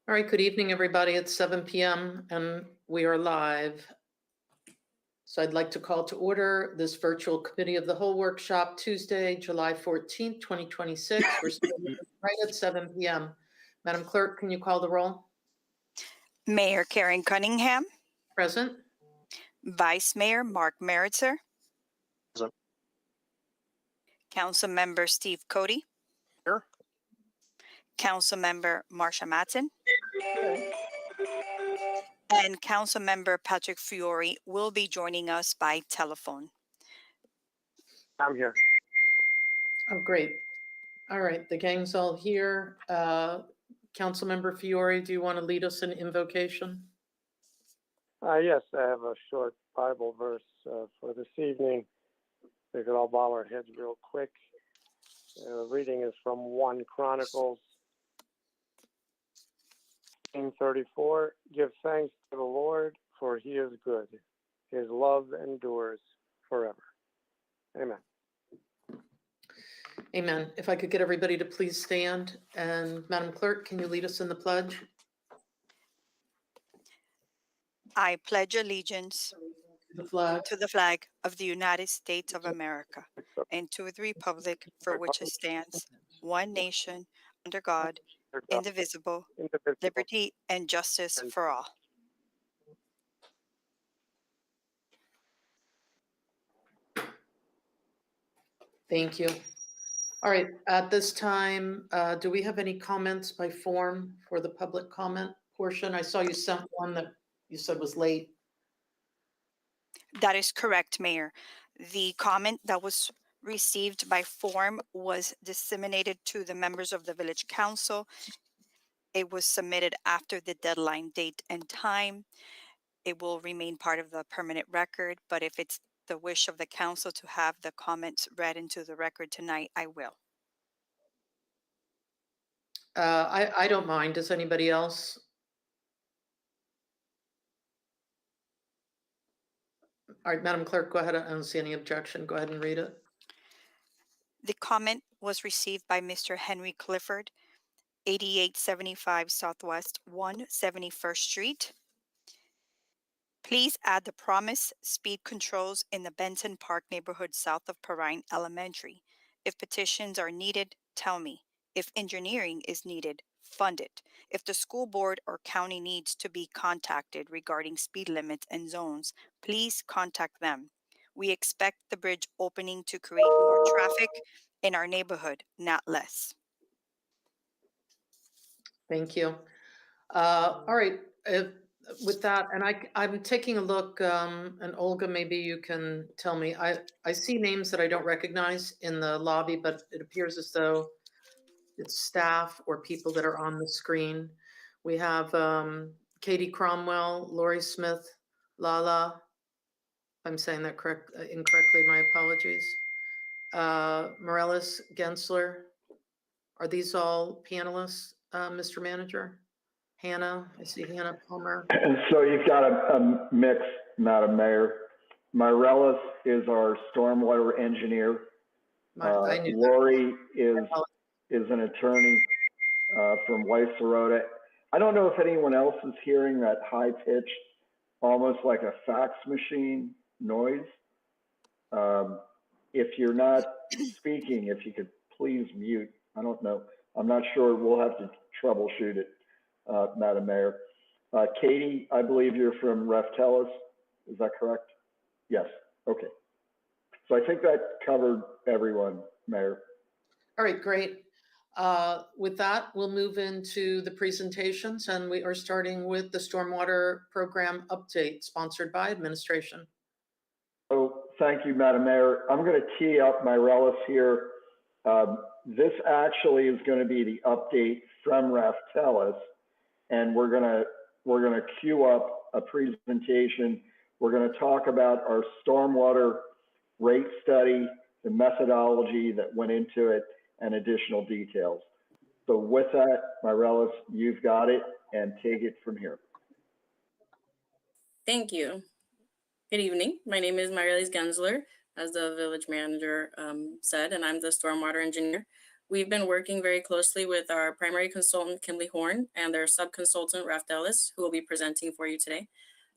All right, good evening, everybody. It's 7 p.m. and we are live. So I'd like to call to order this virtual committee of the whole workshop Tuesday, July 14th, 2026. We're starting right at 7 p.m. Madam Clerk, can you call the roll? Mayor Karen Cunningham, Present? Vice Mayor Mark Meritzer, Present. Councilmember Steve Cody, Here. Councilmember Marsha Matson, and Councilmember Patrick Fiore will be joining us by telephone. I'm here. Oh, great. All right, the gang's all here. Councilmember Fiore, do you want to lead us in invocation? Yes, I have a short Bible verse for this evening. We could all bow our heads real quick. The reading is from 1 Chronicles 18:34. Give thanks to the Lord, for he is good. His love endures forever. Amen. Amen. If I could get everybody to please stand. And Madam Clerk, can you lead us in the pledge? I pledge allegiance The flag. to the flag of the United States of America and to the republic for which it stands, one nation, under God, indivisible, liberty and justice for all. Thank you. All right, at this time, do we have any comments by form for the public comment portion? I saw you sent one that you said was late. That is correct, Mayor. The comment that was received by form was disseminated to the members of the Village Council. It was submitted after the deadline date and time. It will remain part of the permanent record, but if it's the wish of the council to have the comments read into the record tonight, I will. I don't mind. Does anybody else? All right, Madam Clerk, go ahead. I don't see any objection. Go ahead and read it. The comment was received by Mr. Henry Clifford, 8875 Southwest 171st Street. Please add the promised speed controls in the Benton Park neighborhood south of Perrine Elementary. If petitions are needed, tell me. If engineering is needed, fund it. If the school board or county needs to be contacted regarding speed limits and zones, please contact them. We expect the bridge opening to create more traffic in our neighborhood, not less. Thank you. All right, with that, and I'm taking a look, and Olga, maybe you can tell me. I see names that I don't recognize in the lobby, but it appears as though it's staff or people that are on the screen. We have Katie Cromwell, Lori Smith, Lala. If I'm saying that incorrectly, my apologies. Morellis Gensler. Are these all panelists, Mr. Manager? Hannah, I see Hannah Palmer. And so you've got a mix, Madam Mayor. Myrellis is our stormwater engineer. Lori is an attorney from Weiss Serota. I don't know if anyone else is hearing that high pitched, almost like a fax machine noise. If you're not speaking, if you could please mute. I don't know. I'm not sure. We'll have to troubleshoot it, Madam Mayor. Katie, I believe you're from Reftelis. Is that correct? Yes. Okay. So I think that covered everyone, Mayor. All right, great. With that, we'll move into the presentations, and we are starting with the Stormwater Program Update, sponsored by Administration. Oh, thank you, Madam Mayor. I'm going to tee up Myrellis here. This actually is going to be the update from Reftelis, and we're going to queue up a presentation. We're going to talk about our stormwater rate study, the methodology that went into it, and additional details. So with that, Myrellis, you've got it, and take it from here. Thank you. Good evening. My name is Myrellis Gensler, as the village manager said, and I'm the stormwater engineer. We've been working very closely with our primary consultant, Kimberly Horn, and their sub-consultant, Raf Ellis, who will be presenting for you today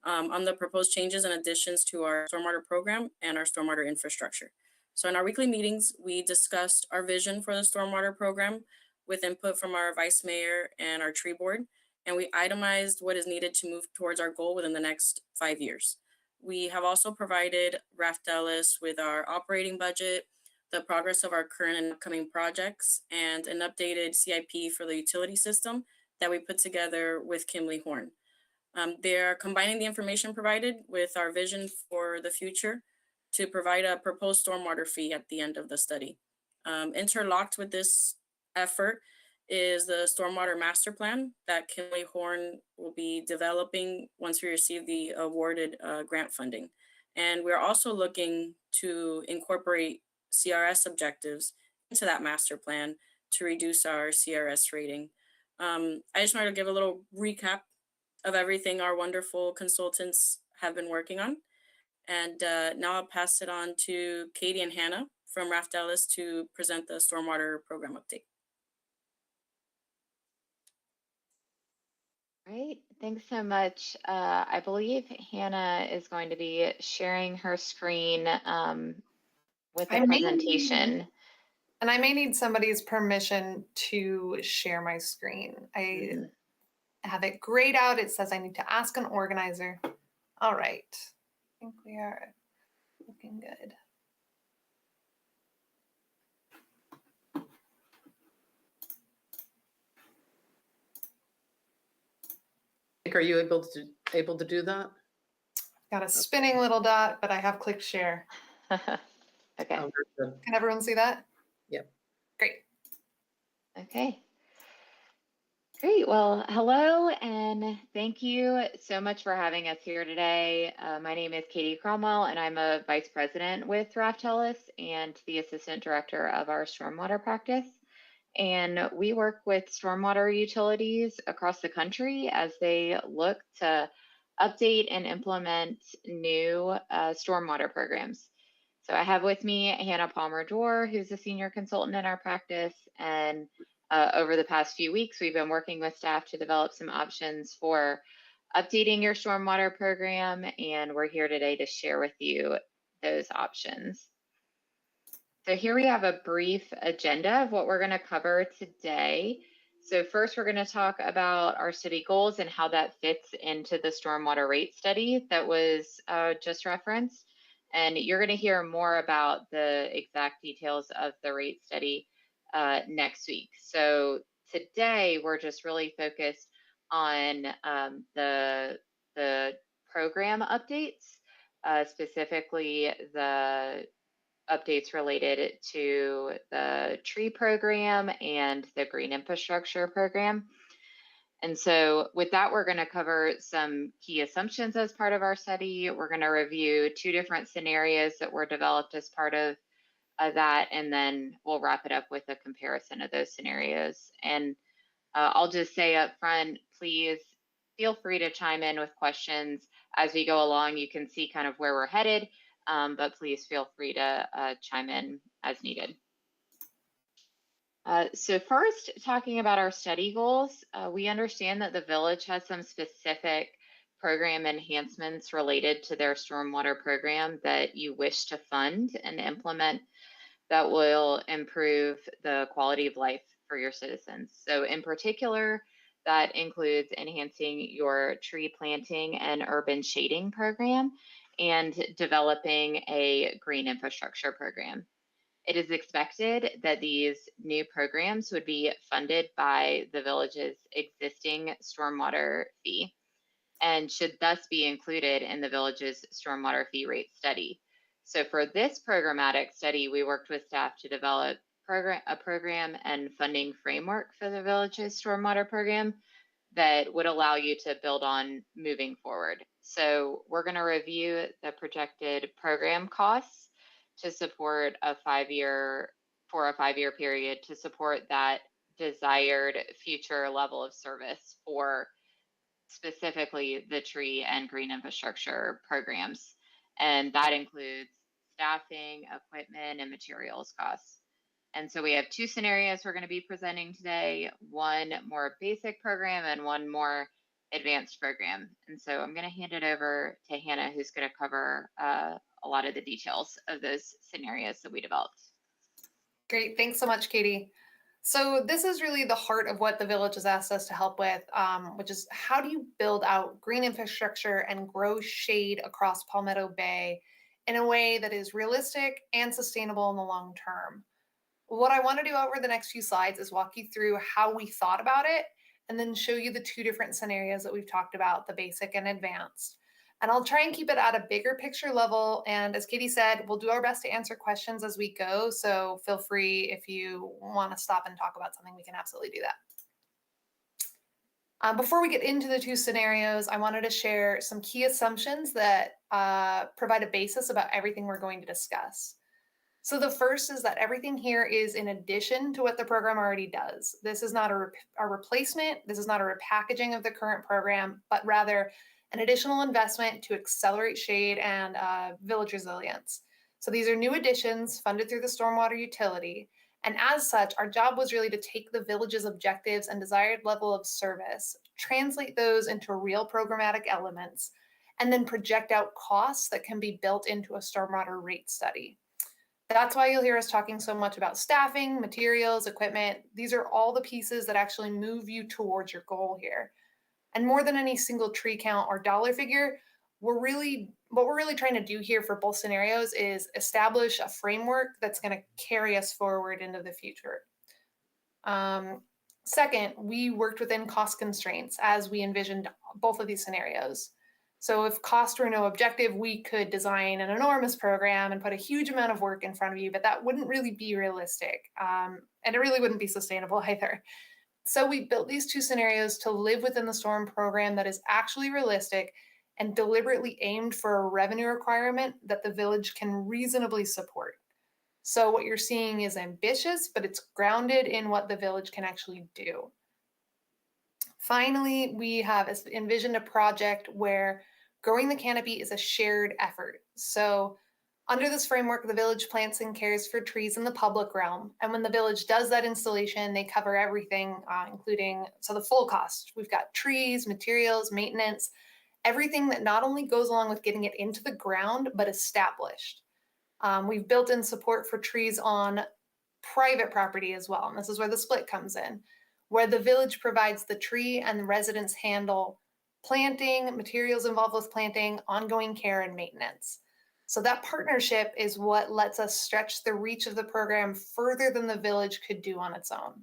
on the proposed changes and additions to our stormwater program and our stormwater infrastructure. So in our weekly meetings, we discussed our vision for the stormwater program with input from our vice mayor and our tree board, and we itemized what is needed to move towards our goal within the next 5 years. We have also provided Raf Ellis with our operating budget, the progress of our current and upcoming projects, and an updated CIP for the utility system that we put together with Kimberly Horn. They are combining the information provided with our vision for the future to provide a proposed stormwater fee at the end of the study. Interlocked with this effort is the stormwater master plan that Kimberly Horn will be developing once we receive the awarded grant funding. And we're also looking to incorporate CRS objectives into that master plan to reduce our CRS rating. I just wanted to give a little recap of everything our wonderful consultants have been working on. And now I'll pass it on to Katie and Hannah from Raf Ellis to present the stormwater program update. Great, thanks so much. I believe Hannah is going to be sharing her screen with the presentation. And I may need somebody's permission to share my screen. I have it grayed out. It says I need to ask an organizer. All right. I think we are looking good. Are you able to do that? Got a spinning little dot, but I have clicked share. Okay. Oh, very good. Can everyone see that? Yep. Great. Okay. Great. Well, hello, and thank you so much for having us here today. My name is Katie Cromwell, and I'm a vice president with Raf Ellis and the assistant director of our stormwater practice. And we work with stormwater utilities across the country as they look to update and implement new stormwater programs. So I have with me Hannah Palmer-Dorr, who's a senior consultant in our practice. And over the past few weeks, we've been working with staff to develop some options for updating your stormwater program. And we're here today to share with you those options. So here we have a brief agenda of what we're going to cover today. So first, we're going to talk about our city goals and how that fits into the stormwater rate study that was just referenced. And you're going to hear more about the exact details of the rate study next week. So today, we're just really focused on the program updates, specifically the updates related to the tree program and the green infrastructure program. And so with that, we're going to cover some key assumptions as part of our study. We're going to review 2 different scenarios that were developed as part of that, and then we'll wrap it up with a comparison of those scenarios. And I'll just say up front, please feel free to chime in with questions as we go along. You can see kind of where we're headed. But please feel free to chime in as needed. So first, talking about our study goals, we understand that the village has some specific program enhancements related to their stormwater program that you wish to fund and implement that will improve the quality of life for your citizens. So in particular, that includes enhancing your tree planting and urban shading program and developing a green infrastructure program. It is expected that these new programs would be funded by the village's existing stormwater fee and should thus be included in the village's stormwater fee rate study. So for this programmatic study, we worked with staff to develop a program and funding framework for the village's stormwater program that would allow you to build on moving forward. So we're going to review the projected program costs to support a 5-year period to support that desired future level of service for specifically the tree and green infrastructure programs. And that includes staffing, equipment, and materials costs. And so we have two scenarios we're going to be presenting today, one more basic program and one more advanced program. And so I'm going to hand it over to Hannah, who's going to cover a lot of the details of those scenarios that we developed. Great. Thanks so much, Katie. So this is really the heart of what the village has asked us to help with, which is how do you build out green infrastructure and grow shade across Palmetto Bay in a way that is realistic and sustainable in the long term? What I want to do over the next few slides is walk you through how we thought about it and then show you the two different scenarios that we've talked about, the basic and advanced. And I'll try and keep it at a bigger picture level. And as Katie said, we'll do our best to answer questions as we go. So feel free, if you want to stop and talk about something, we can absolutely do that. Before we get into the two scenarios, I wanted to share some key assumptions that provide a basis about everything we're going to discuss. So the first is that everything here is in addition to what the program already does. This is not a replacement. This is not a repackaging of the current program, but rather an additional investment to accelerate shade and village resilience. So these are new additions funded through the stormwater utility. And as such, our job was really to take the village's objectives and desired level of service, translate those into real programmatic elements, and then project out costs that can be built into a stormwater rate study. That's why you'll hear us talking so much about staffing, materials, equipment. These are all the pieces that actually move you towards your goal here. And more than any single tree count or dollar figure, what we're really trying to do here for both scenarios is establish a framework that's going to carry us forward into the future. Second, we worked within cost constraints as we envisioned both of these scenarios. So if cost were no objective, we could design an enormous program and put a huge amount of work in front of you, but that wouldn't really be realistic. And it really wouldn't be sustainable either. So we built these two scenarios to live within the STORM program that is actually realistic and deliberately aimed for a revenue requirement that the village can reasonably support. So what you're seeing is ambitious, but it's grounded in what the village can actually do. Finally, we have envisioned a project where growing the canopy is a shared effort. So under this framework, the village plants and cares for trees in the public realm. And when the village does that installation, they cover everything, including the full cost. We've got trees, materials, maintenance, everything that not only goes along with getting it into the ground, but established. We've built in support for trees on private property as well. And this is where the split comes in, where the village provides the tree and the residents handle planting, materials involved with planting, ongoing care, and maintenance. So that partnership is what lets us stretch the reach of the program further than the village could do on its own.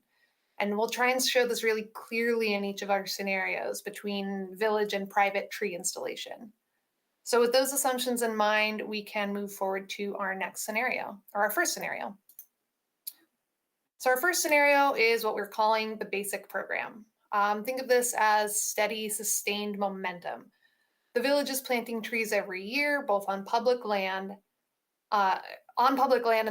And we'll try and show this really clearly in each of our scenarios between village and private tree installation. So with those assumptions in mind, we can move forward to our next scenario, or our first scenario. So our first scenario is what we're calling the basic program. Think of this as steady, sustained momentum. The village is planting trees every year, both on public land, and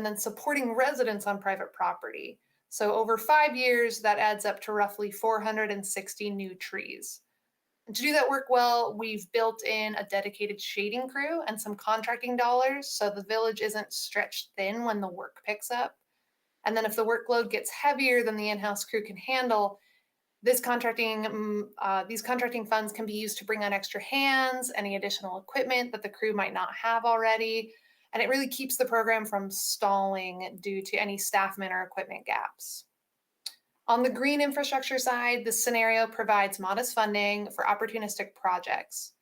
then supporting residents on private property. So over 5 years, that adds up to roughly 460 new trees. And to do that work well, we've built in a dedicated shading crew and some contracting dollars, so the village isn't stretched thin when the work picks up. And then if the workload gets heavier than the in-house crew can handle, these contracting funds can be used to bring on extra hands, any additional equipment that the crew might not have already, and it really keeps the program from stalling due to any staffman or equipment gaps. On the green infrastructure side, this scenario provides modest funding for opportunistic projects.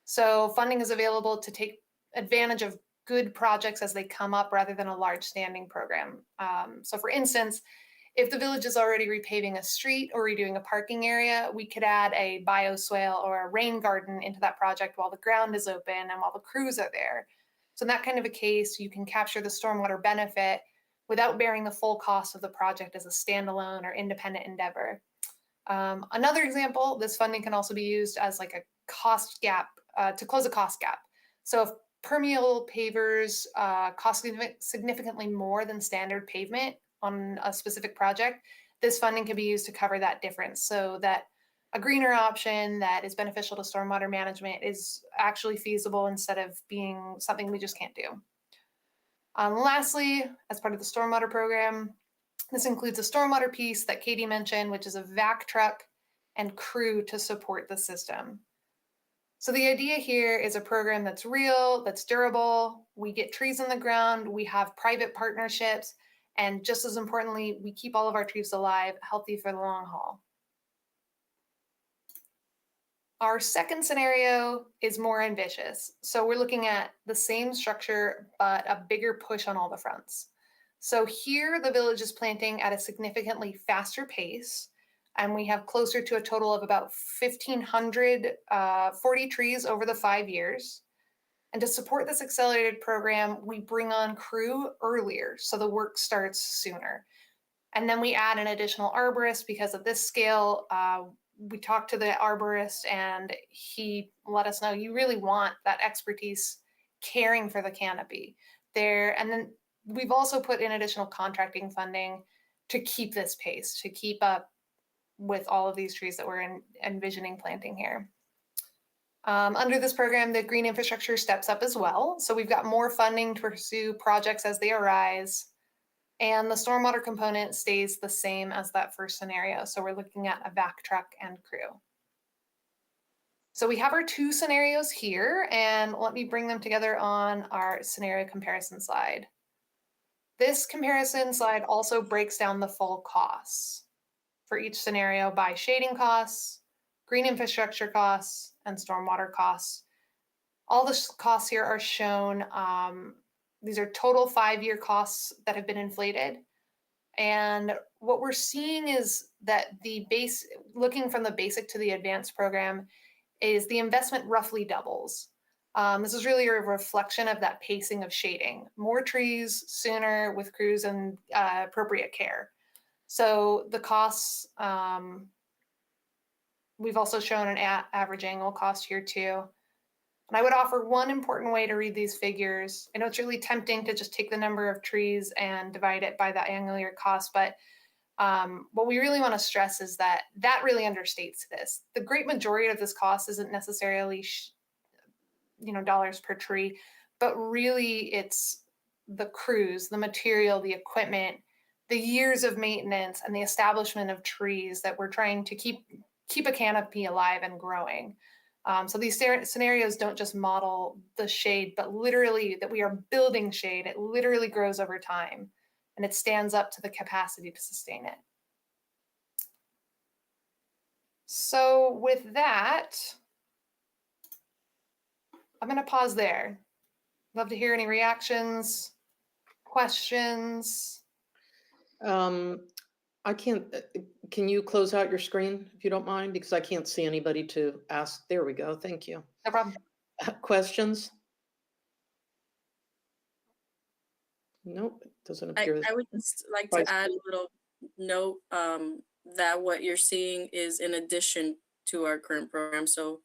So funding is available to take advantage of good projects as they come up rather than a large standing program. So for instance, if the village is already repaving a street or redoing a parking area, we could add a bioswale or a rain garden into that project while the ground is open and while the crews are there. So in that kind of a case, you can capture the stormwater benefit without bearing the full cost of the project as a standalone or independent endeavor. Another example, this funding can also be used as like a cost gap, to close a cost gap. So if permeable pavers cost significantly more than standard pavement on a specific project, this funding can be used to cover that difference so that a greener option that is beneficial to stormwater management is actually feasible instead of being something we just can't do. Lastly, as part of the stormwater program, This includes a stormwater piece that Katie mentioned, which is a vac truck and crew to support the system. So the idea here is a program that's real, that's durable. We get trees in the ground, we have private partnerships, and just as importantly, we keep all of our trees alive, healthy for the long haul. Our second scenario is more ambitious. So we're looking at the same structure, but a bigger push on all the fronts. So here the village is planting at a significantly faster pace, and we have closer to a total of about 1,540 trees over the 5 years. And to support this accelerated program, we bring on crew earlier, so the work starts sooner. And then we add an additional arborist because of this scale. We talked to the arborist and he let us know you really want that expertise caring for the canopy there. And then we've also put in additional contracting funding to keep this pace, to keep up with all of these trees that we're envisioning planting here. Under this program, the green infrastructure steps up as well. So we've got more funding to pursue projects as they arise. And the stormwater component stays the same as that first scenario. So we're looking at a vac truck and crew. So we have our two scenarios here, and let me bring them together on our scenario comparison slide. This comparison slide also breaks down the full costs for each scenario by shading costs, green infrastructure costs, and stormwater costs. All the costs here are shown. These are total 5-year costs that have been inflated. And what we're seeing is that looking from the basic to the advanced program, is the investment roughly doubles. This is really a reflection of that pacing of shading. More trees sooner with crews and appropriate care. So the costs, we've also shown an average annual cost here too. And I would offer one important way to read these figures. I know it's really tempting to just take the number of trees and divide it by the annual year cost, but what we really want to stress is that really understates this. The great majority of this cost isn't necessarily, dollars per tree, but really it's the crews, the material, the equipment, the years of maintenance, and the establishment of trees that we're trying to keep a canopy alive and growing. So these scenarios don't just model the shade, but literally that we are building shade. It literally grows over time, and it stands up to the capacity to sustain it. So with that, I'm going to pause there. Love to hear any reactions, questions. I can't, can you close out your screen if you don't mind? Because I can't see anybody to ask. There we go. Thank you. No problem. Questions? Nope, it doesn't appear. I would just like Vice to add a little note that what you're seeing is in addition to our current program. So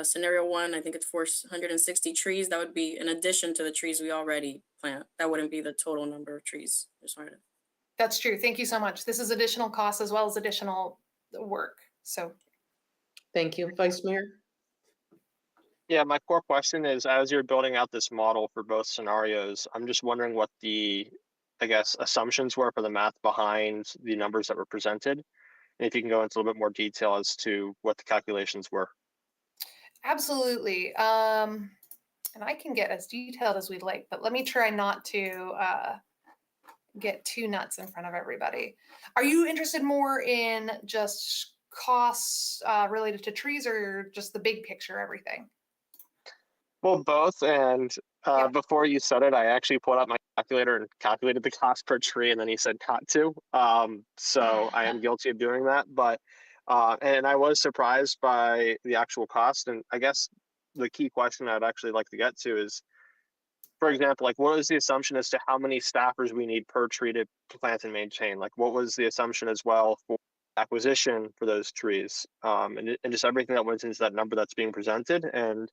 scenario 1, I think it's 460 trees. That would be in addition to the trees we already plant. That wouldn't be the total number of trees. Just wanted to. That's true. Thank you so much. This is additional costs as well as additional work. So Thank you. Vice Mayor? Yeah, my core question is, as you're building out this model for both scenarios, I'm just wondering what the, I guess, assumptions were for the math behind the numbers that were presented. And if you can go into a little bit more detail as to what the calculations were. absolutely. And I can get as detailed as we'd like, but let me try not to get too nuts in front of everybody. Are you interested more in just costs related to trees or just the big picture, everything? Well, both. And Yeah. before you said it, I actually pulled out my calculator and calculated the cost per tree, and then he said not to. So I am guilty of doing that. But and I was surprised by the actual cost. And I guess the key question I'd actually like to get to is, for example, like what was the assumption as to how many staffers we need per tree to plant and maintain? Like what was the assumption as well for acquisition for those trees? And just everything that went into that number that's being presented. And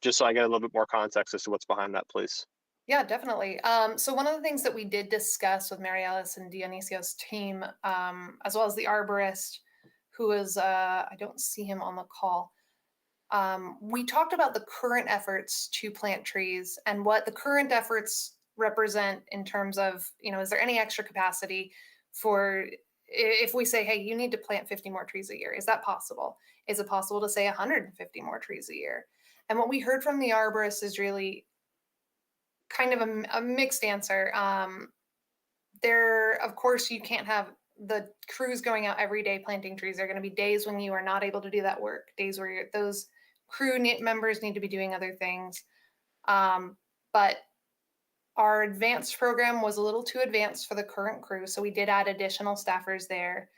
just so I get a little bit more context as to what's behind that, please. Yeah, definitely. So one of the things that we did discuss with Mary Alice and Dionisio's team, as well as the arborist, who is, I don't see him on the call. We talked about the current efforts to plant trees and what the current efforts represent in terms of, is there any extra capacity for if we say, hey, you need to plant 50 more trees a year? Is that possible? Is it possible to say 150 more trees a year? And what we heard from the arborists is really kind of a mixed answer. Of course, you can't have the crews going out every day planting trees. There are going to be days when you are not able to do that work, days where those crew members need to be doing other things. But our advanced program was a little too advanced for the current crew, so we did add additional staffers there.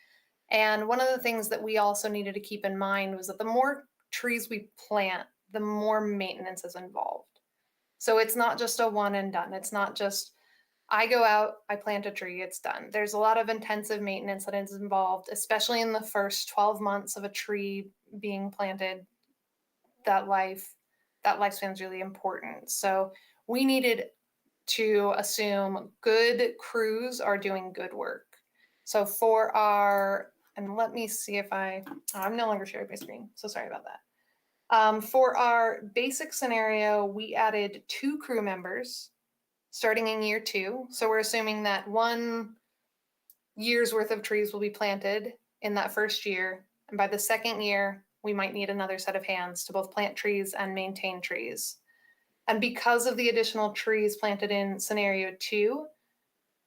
And one of the things that we also needed to keep in mind was that the more trees we plant, the more maintenance is involved. So it's not just a one and done. It's not just, I go out, I plant a tree, it's done. There's a lot of intensive maintenance that is involved, especially in the first 12 months of a tree being planted. That lifespan is really important. So we needed to assume good crews are doing good work. So for our, and let me see if I'm no longer sharing my screen, so sorry about that. For our basic scenario, we added 2 crew members starting in year 2. So we're assuming that 1 year's worth of trees will be planted in that first year. And by the second year, we might need another set of hands to both plant trees and maintain trees. And because of the additional trees planted in scenario 2,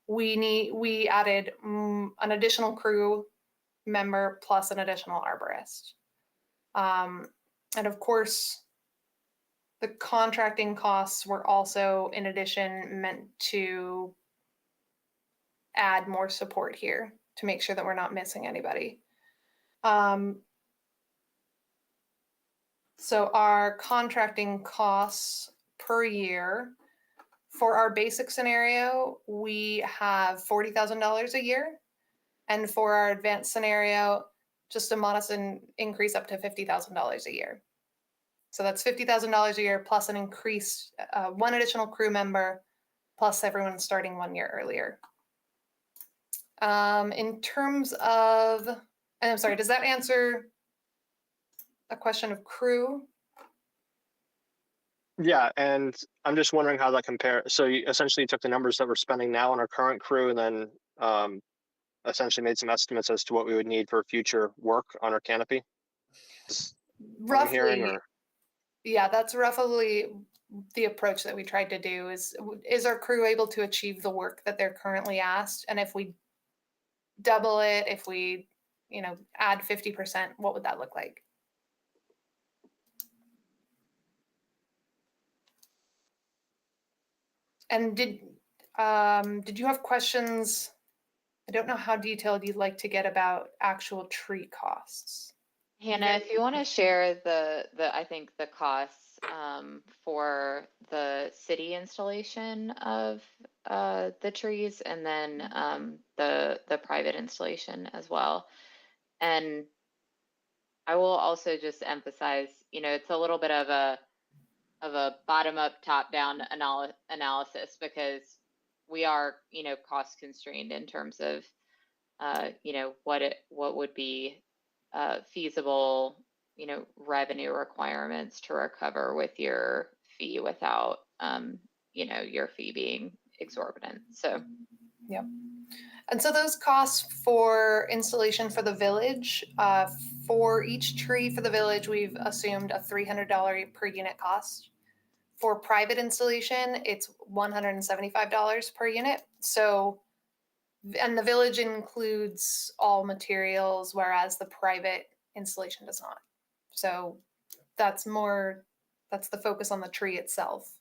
we added an additional crew member plus an additional arborist. And of course, the contracting costs were also, in addition, meant to add more support here to make sure that we're not missing anybody. So our contracting costs per year, for our basic scenario, we have $40,000 a year. And for our advanced scenario, just a modest increase up to $50,000 a year. So that's $50,000 a year plus an increase, 1 additional crew member, plus everyone starting 1 year earlier. In terms of, and I'm sorry, does that answer a question of crew? Yeah, and I'm just wondering how that compares. So you essentially took the numbers that we're spending now on our current crew and then essentially made some estimates as to what we would need for future work on our canopy? What I'm hearing, Roughly, or? yeah, that's roughly the approach that we tried to do is our crew able to achieve the work that they're currently asked? And if we double it, if we, add 50%, what would that look like? And did you have questions? I don't know how detailed you'd like to get about actual tree costs. Hannah, if you want to share I think the costs for the city installation of the trees, and then the private installation as well. And I will also just emphasize, it's a little bit of a bottom up, top down analysis, because we are, cost constrained in terms of, what would be feasible, revenue requirements to recover with your fee without, your fee being exorbitant. So, yep. And so those costs for installation for the village, for each tree for the village, we've assumed a $300 per unit cost. For private installation, it's $175 per unit. So, and the village includes all materials, whereas the private installation does not. So that's the focus on the tree itself.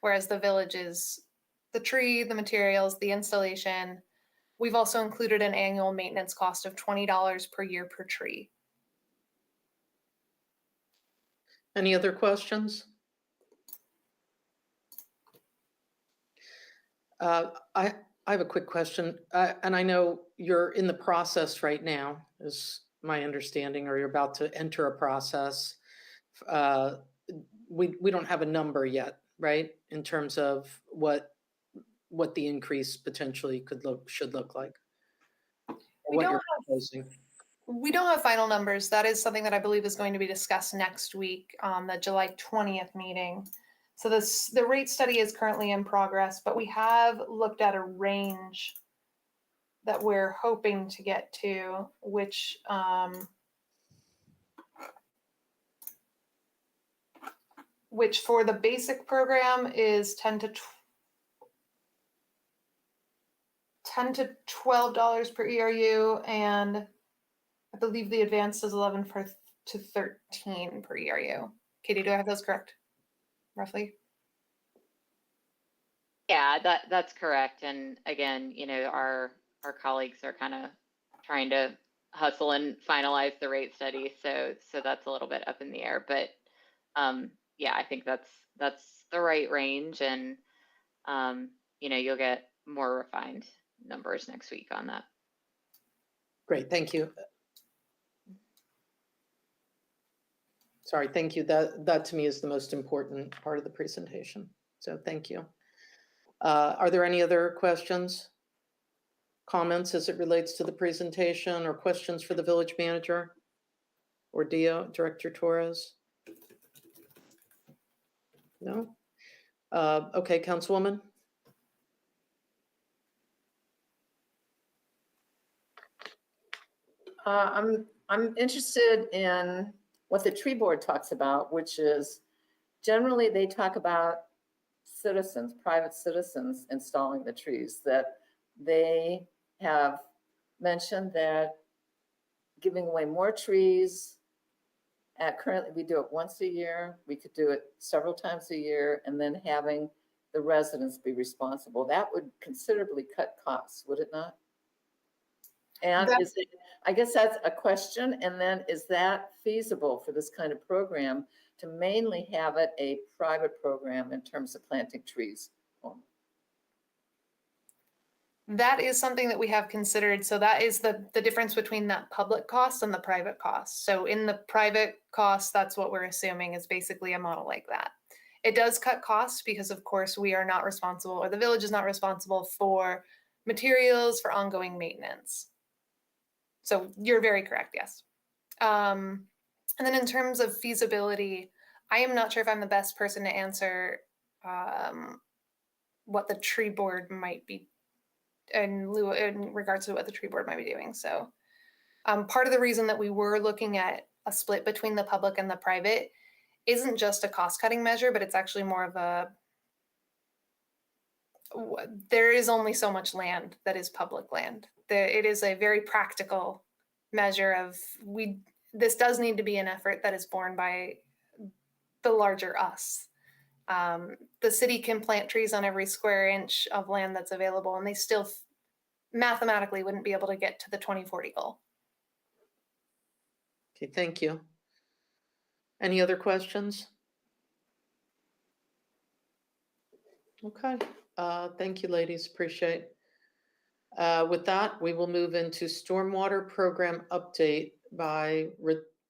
Whereas the village is the tree, the materials, the installation. We've also included an annual maintenance cost of $20 per year per tree. Any other questions? I have a quick question, and I know you're in the process right now, is my understanding, or you're about to enter a process. We don't have a number yet, right? In terms of what the increase potentially should look like. We don't have final numbers. That is something that I believe is going to be discussed next week on the July 20th meeting. So the rate study is currently in progress, but we have looked at a range that we're hoping to get to, which for the basic program is $10 to $12 per ERU, and I believe the advanced is 11 to 13 per ERU. Katie, do I have those correct? Roughly? Yeah, that's correct. And again, our colleagues are kind of trying to hustle and finalize the rate study, so that's a little bit up in the air. But yeah, I think that's the right range, and you'll get more refined numbers next week on that. Great, thank you. Sorry, thank you. That to me is the most important part of the presentation. So thank you. Are there any other questions, comments as it relates to the presentation, or questions for the village manager or Director Torres? No? Okay, Councilwoman? I'm interested in what the tree board talks about, which is generally they talk about citizens, private citizens installing the trees, that they have mentioned that giving away more trees. Currently, we do it once a year. We could do it several times a year, and then having the residents be responsible. That would considerably cut costs, would it not? And is it, I guess that's a question. And then is that feasible for this kind of program to mainly have it a private program in terms of planting trees? That is something that we have considered. So that is the difference between that public cost and the private cost. So in the private cost, that's what we're assuming is basically a model like that. It does cut costs because, of course, we are not responsible, or the village is not responsible for materials, for ongoing maintenance. So you're very correct, yes. And then in terms of feasibility, I am not sure if I'm the best person to answer what the tree board might be in regards to what the tree board might be doing. So part of the reason that we were looking at a split between the public and the private isn't just a cost-cutting measure, but it's actually more of there is only so much land that is public land. It is a very practical measure of this does need to be an effort that is borne by the larger us. The city can plant trees on every square inch of land that's available, and they still mathematically wouldn't be able to get to the 2040 goal. Okay, thank you. Any other questions? Okay, thank you, ladies, appreciate. With that, we will move into stormwater program update by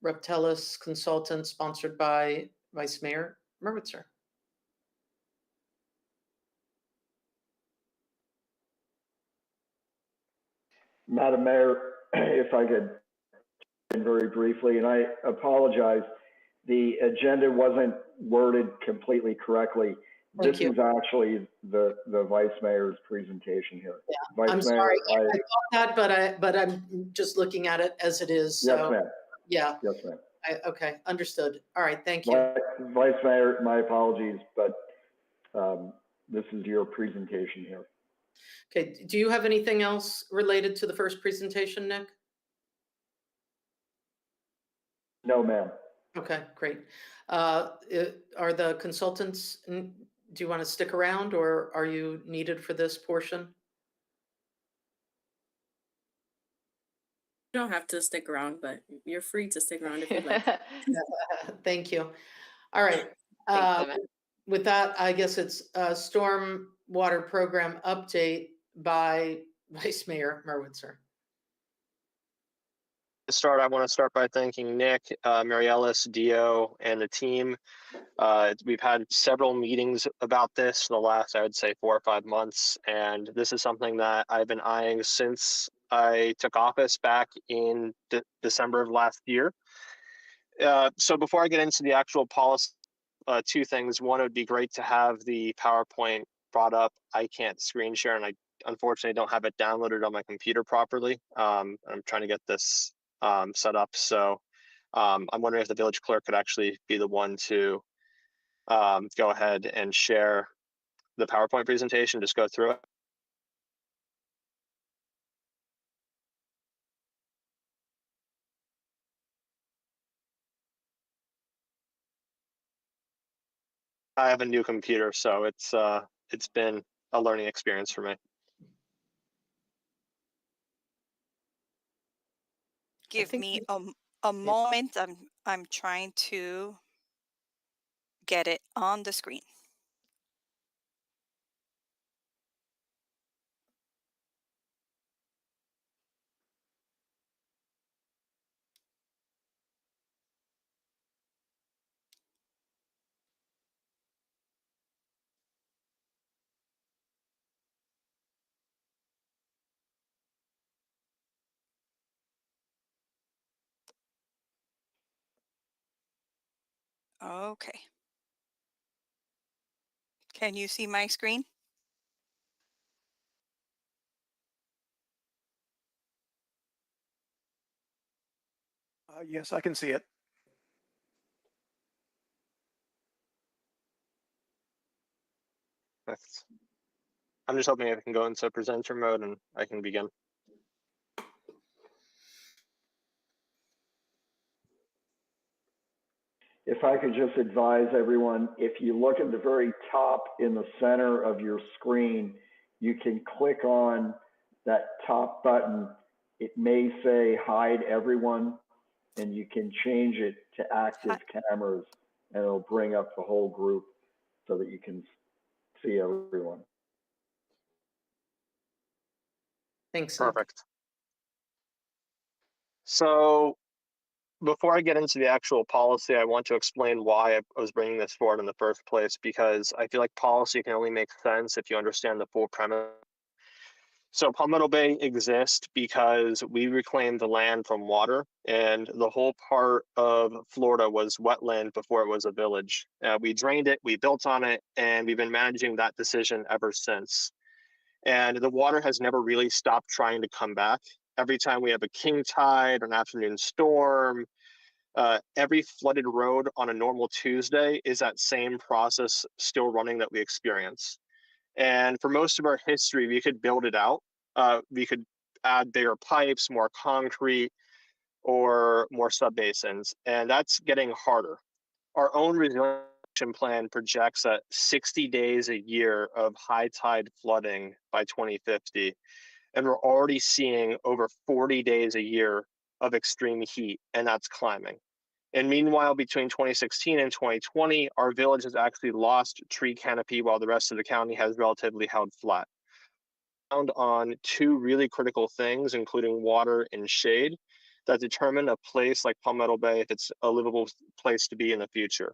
Reptelis Consultants, sponsored by Vice Mayor Merwitzer. Madam Mayor, if I could, very briefly, and I apologize, the agenda wasn't worded completely correctly. Thank This you. is actually the Vice Mayor's presentation here. Yeah, Vice I'm Mayor, sorry, I thought that, but I'm just looking at it as it is. Yes, So, ma'am. yeah. Yes, ma'am. Okay, understood. All right, thank you. Vice Mayor, my apologies, but this is your presentation here. Okay, do you have anything else related to the first presentation, Nick? No, ma'am. Okay, great. Are the consultants, do you want to stick around, or are you needed for this portion? You don't have to stick around, but you're free to stick around if you'd like. Thank you. All right. Thanks, Emmett. With that, I guess it's a stormwater program update by Vice Mayor Merwitzer. To start, I want to start by thanking Nick, Mary Ellis, Dio, and the team. We've had several meetings about this in the last, I would say, 4 or 5 months, and this is something that I've been eyeing since I took office back in December of last year. So before I get into the actual policy two things. One, it would be great to have the PowerPoint brought up. I can't screen share, and I unfortunately don't have it downloaded on my computer properly. I'm trying to get this set up. So I'm wondering if the village clerk could actually be the one to go ahead and share the PowerPoint presentation, just go through it. I have a new computer, so it's been a learning experience for me. Give think me we- a moment. I'm trying to get it on the screen. Okay. Can you see my screen? Yes, I can see it. I'm just hoping I can go into presenter mode and I can begin. If I could just advise everyone, if you look at the very top in the center of your screen, you can click on that top button. It may say hide everyone, and you can change it to active cameras, and it'll bring up the whole group so that you can see everyone. Thanks. Perfect. So before I get into the actual policy, I want to explain why I was bringing this forward in the first place, because I feel like policy can only make sense if you understand the full premise. So Palmetto Bay exists because we reclaimed the land from water, and the whole part of Florida was wetland before it was a village. We drained it, we built on it, and we've been managing that decision ever since. And the water has never really stopped trying to come back. Every time we have a king tide or an afternoon storm, every flooded road on a normal Tuesday is that same process still running that we experience. And for most of our history, we could build it out. We could add bigger pipes, more concrete, or more subbasins, and that's getting harder. Our own resilience plan projects that 60 days a year of high tide flooding by 2050, and we're already seeing over 40 days a year of extreme heat, and that's climbing. And meanwhile, between 2016 and 2020, our village has actually lost tree canopy while the rest of the county has relatively held flat. Found on two really critical things, including water and shade, that determine a place like Palmetto Bay if it's a livable place to be in the future.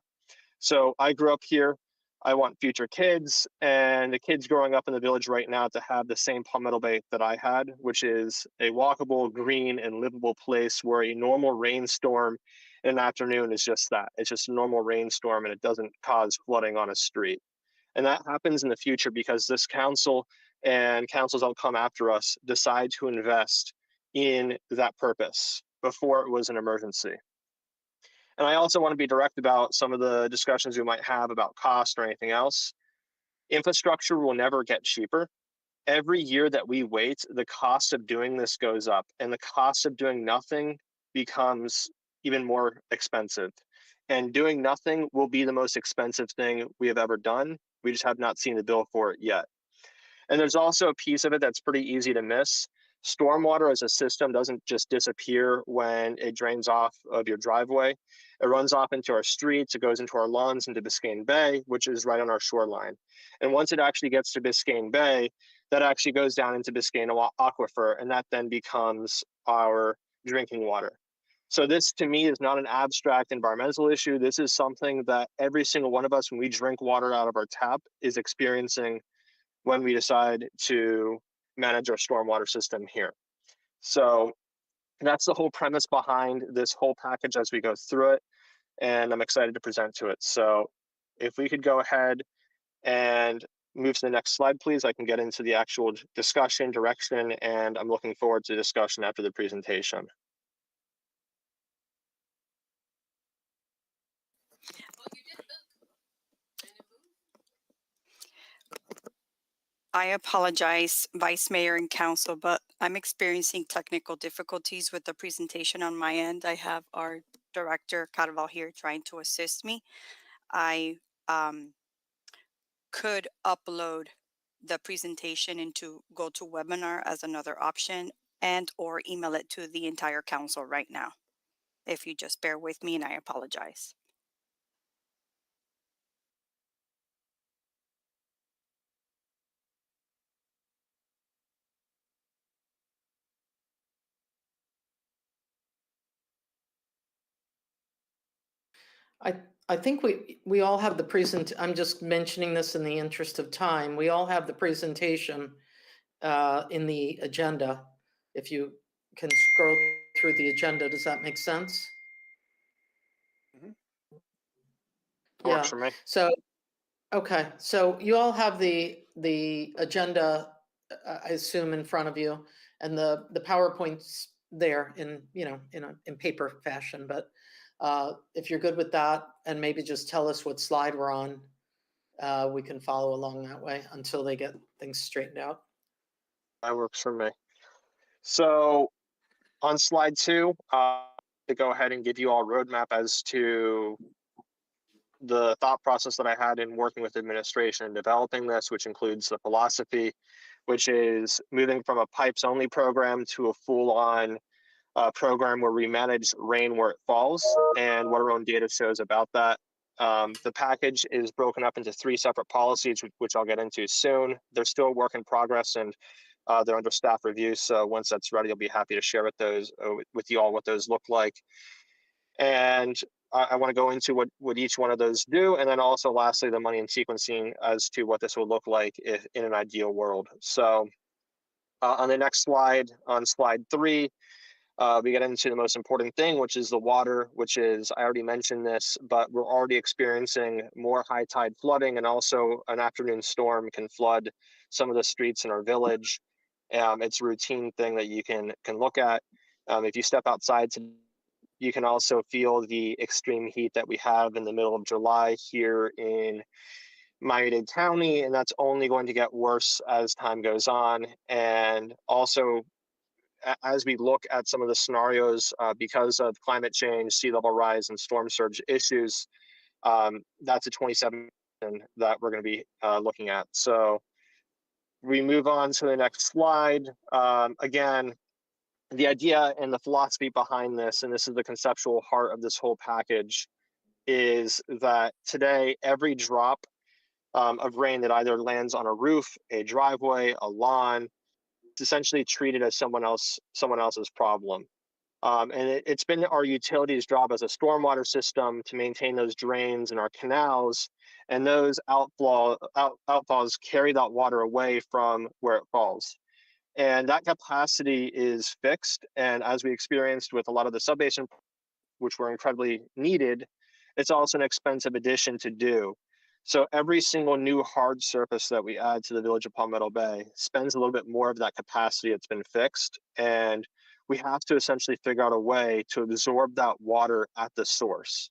So I grew up here. I want future kids and the kids growing up in the village right now to have the same Palmetto Bay that I had, which is a walkable, green, and livable place where a normal rainstorm in an afternoon is just that. It's just a normal rainstorm and it doesn't cause flooding on a street. And that happens in the future because this council and councils that will come after us decide to invest in that purpose before it was an emergency. And I also want to be direct about some of the discussions we might have about cost or anything else. Infrastructure will never get cheaper. Every year that we wait, the cost of doing this goes up, and the cost of doing nothing becomes even more expensive. And doing nothing will be the most expensive thing we have ever done. We just have not seen the bill for it yet. And there's also a piece of it that's pretty easy to miss. Stormwater as a system doesn't just disappear when it drains off of your driveway. It runs off into our streets, it goes into our lawns, into Biscayne Bay, which is right on our shoreline. And once it actually gets to Biscayne Bay, that actually goes down into Biscayne Aquifer, and that then becomes our drinking water. So this, to me, is not an abstract environmental issue. This is something that every single one of us, when we drink water out of our tap, is experiencing when we decide to manage our stormwater system here. So that's the whole premise behind this whole package as we go through it, and I'm excited to present to it. So if we could go ahead and move to the next slide, please, I can get into the actual discussion direction, and I'm looking forward to discussion after the presentation. I apologize, Vice Mayor and Council, but I'm experiencing technical difficulties with the presentation on my end. I have our Director Carval here trying to assist me. I could upload the presentation into GoToWebinar as another option and or email it to the entire council right now. If you just bear with me, and I apologize. I think we all have the I'm just mentioning this in the interest of time. We all have the presentation in the agenda. If you can scroll through the agenda, does that make sense? Works Yeah. for me. So, okay, so you all have the agenda, I assume, in front of you, and the PowerPoint's there in, you know, in paper fashion, but if you're good with that, and maybe just tell us what slide we're on, we can follow along that way until they get things straightened out. That works for me. So on slide 2, to go ahead and give you all a roadmap as to the thought process that I had in working with administration and developing this, which includes the philosophy, which is moving from a pipes only program to a full-on program where we manage rain where it falls, and what our own data shows about that. The package is broken up into 3 separate policies, which I'll get into soon. They're still a work in progress, and they're under staff review. So once that's ready, I'll be happy to share with you all what those look like. And I want to go into what each one of those do, and then also lastly the money and sequencing as to what this would look like if in an ideal world. So on the next slide, on slide 3, we get into the most important thing, which is the water, which is, I already mentioned this, but we're already experiencing more high tide flooding, and also an afternoon storm can flood some of the streets in our village. It's a routine thing that you can look at. If you step outside you can also feel the extreme heat that we have in the middle of July here in Miami-Dade County, and that's only going to get worse as time goes on. And also, as we look at some of the scenarios, because of climate change, sea level rise, and storm surge issues, that's a 27 that we're going to be looking at. So we move on to the next slide. Again, the idea and the philosophy behind this, and this is the conceptual heart of this whole package, is that today every drop of rain that either lands on a roof, a driveway, a lawn, it's essentially treated as someone else's problem. And it's been our utilities' job as a stormwater system to maintain those drains and our canals, and those outfalls carry that water away from where it falls. And that capacity is fixed. And as we experienced with a lot of the subbasin, which were incredibly needed, it's also an expensive addition to do. So every single new hard surface that we add to the village of Palmetto Bay spends a little bit more of that capacity that's been fixed. And we have to essentially figure out a way to absorb that water at the source.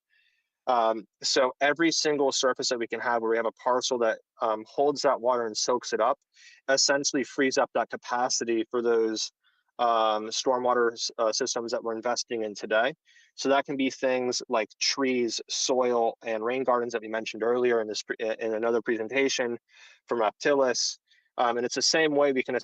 So every single surface that we can have where we have a parcel that holds that water and soaks it up, essentially frees up that capacity for those stormwater systems that we're investing in today. So that can be things like trees, soil, and rain gardens that we mentioned earlier in another presentation from Raptilis. And it's the same way we can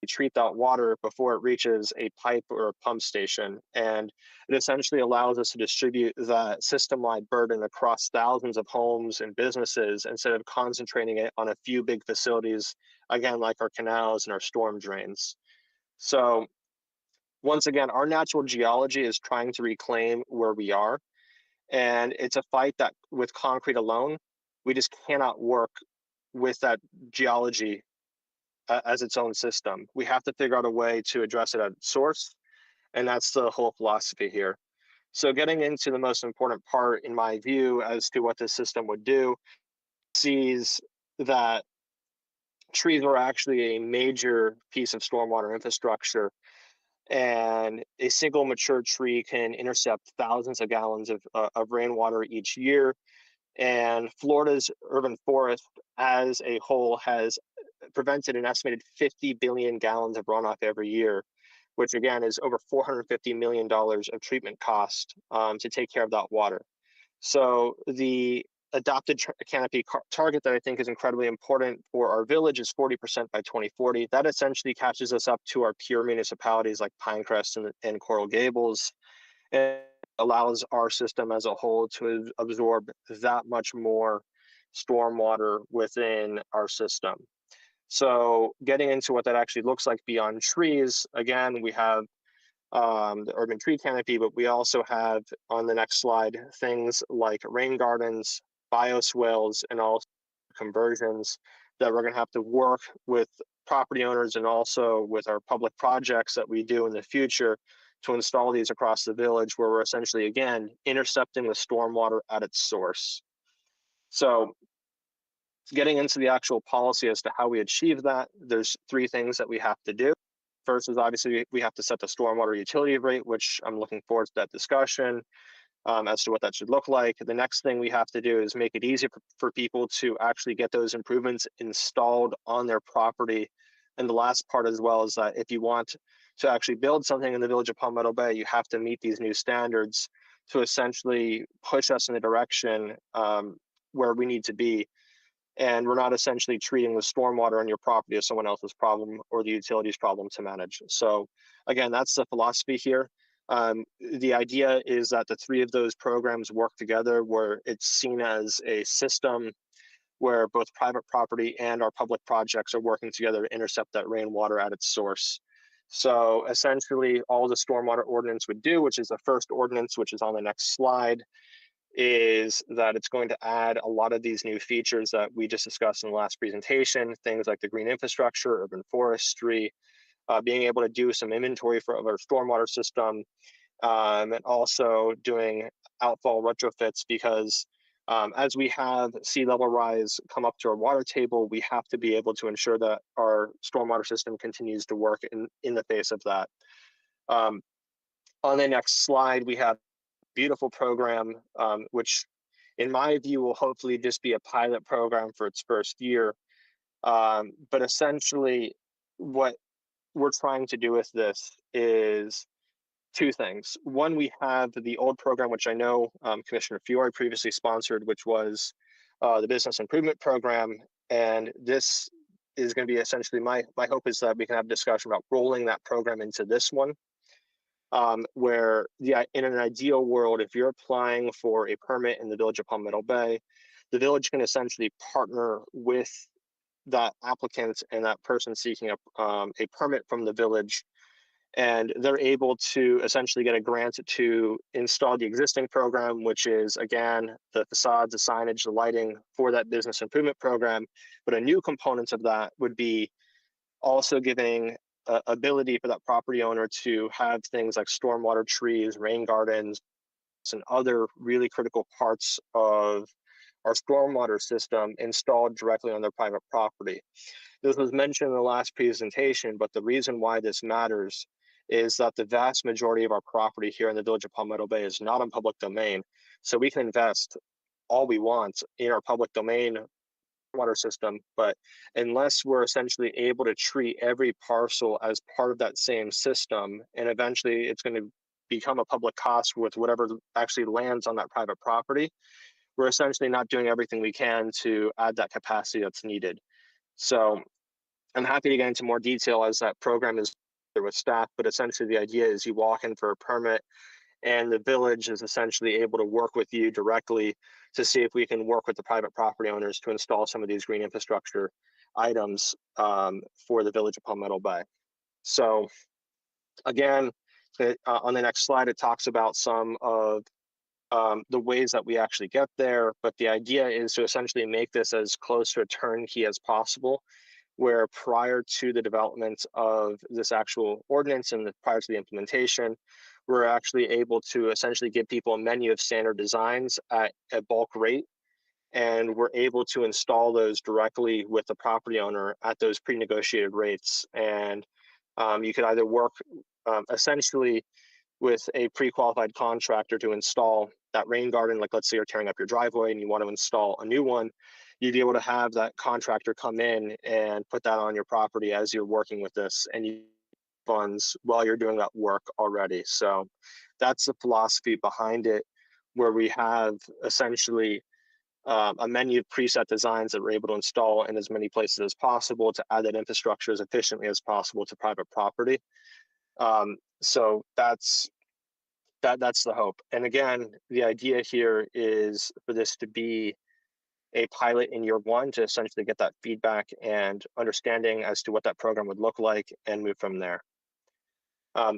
treat that water before it reaches a pipe or a pump station. And it essentially allows us to distribute that system-wide burden across thousands of homes and businesses instead of concentrating it on a few big facilities, again, like our canals and our storm drains. So once again, our natural geology is trying to reclaim where we are. And it's a fight that with concrete alone, we just cannot work with that geology as its own system. We have to figure out a way to address it at source, and that's the whole philosophy here. So getting into the most important part, in my view, as to what this system would do, sees that trees are actually a major piece of stormwater infrastructure, and a single mature tree can intercept thousands of gallons of rainwater each year. And Florida's urban forest as a whole has prevented an estimated 50 billion gallons of runoff every year, which again is over $450 million of treatment cost to take care of that water. So the adopted canopy target that I think is incredibly important for our village is 40% by 2040. That essentially catches us up to our peer municipalities like Pinecrest and Coral Gables, and allows our system as a whole to absorb that much more stormwater within our system. So getting into what that actually looks like beyond trees, again, we have the urban tree canopy, but we also have on the next slide things like rain gardens, bioswales, and also conversions that we're going to have to work with property owners and also with our public projects that we do in the future to install these across the village, where we're essentially, again, intercepting the stormwater at its source. So getting into the actual policy as to how we achieve that, there's three things that we have to do. First is obviously we have to set the stormwater utility rate, which I'm looking forward to that discussion as to what that should look like. The next thing we have to do is make it easy for people to actually get those improvements installed on their property. And the last part as well is that if you want to actually build something in the village of Palmetto Bay, you have to meet these new standards to essentially push us in the direction where we need to be. And we're not essentially treating the stormwater on your property as someone else's problem or the utilities problem to manage. So again, that's the philosophy here. The idea is that the three of those programs work together, where it's seen as a system where both private property and our public projects are working together to intercept that rainwater at its source. So essentially all the stormwater ordinance would do, which is the first ordinance, which is on the next slide, is that it's going to add a lot of these new features that we just discussed in the last presentation, things like the green infrastructure, urban forestry, being able to do some inventory of our stormwater system, and also doing outfall retrofits, because as we have sea level rise come up to our water table, we have to be able to ensure that our stormwater system continues to work in the face of that. On the next slide, we have beautiful program, which in my view will hopefully just be a pilot program for its first year. But essentially what we're trying to do with this is two things. One, we have the old program, which I know Commissioner Fiore previously sponsored, which was the business improvement program. And this is going to be essentially my hope is that we can have a discussion about rolling that program into this one. Where in an ideal world, if you're applying for a permit in the village of Palmetto Bay, the village can essentially partner with that applicant and that person seeking a permit from the village, and they're able to essentially get a grant to install the existing program, which is, again, the facades, the signage, the lighting for that business improvement program. But a new component of that would be also giving ability for that property owner to have things like stormwater trees, rain gardens, and other really critical parts of our stormwater system installed directly on their private property. This was mentioned in the last presentation, but the reason why this matters is that the vast majority of our property here in the village of Palmetto Bay is not in public domain. So we can invest all we want in our public domain water system, but unless we're essentially able to treat every parcel as part of that same system, and eventually it's going to become a public cost with whatever actually lands on that private property, we're essentially not doing everything we can to add that capacity that's needed. So I'm happy to get into more detail as that program is there with staff, but essentially the idea is you walk in for a permit and the village is essentially able to work with you directly to see if we can work with the private property owners to install some of these green infrastructure items for the village of Palmetto Bay. So again, on the next slide, it talks about some of the ways that we actually get there, but the idea is to essentially make this as close to a turnkey as possible, where prior to the development of this actual ordinance and prior to the implementation, we're actually able to essentially give people a menu of standard designs at a bulk rate, and we're able to install those directly with the property owner at those pre-negotiated rates. And you could either work essentially with a pre-qualified contractor to install that rain garden, like let's say you're tearing up your driveway and you want to install a new one, you'd be able to have that contractor come in and put that on your property as you're working with this, and you funds while you're doing that work already. So that's the philosophy behind it, where we have essentially a menu of preset designs that we're able to install in as many places as possible to add that infrastructure as efficiently as possible to private property. So that's the hope. And again, the idea here is for this to be a pilot in year one to essentially get that feedback and understanding as to what that program would look like and move from there.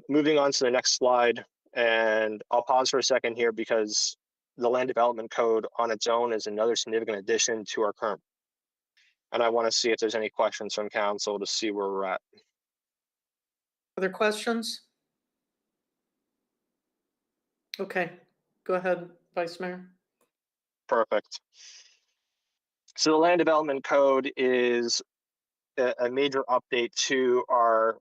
Moving on to the next slide, and I'll pause for a second here because the Land Development Code on its own is another significant addition to our current. And I want to see if there's any questions from council to see where we're at. Other questions? Okay, go ahead, Vice Mayor. Perfect. So the Land Development Code is a major update to our,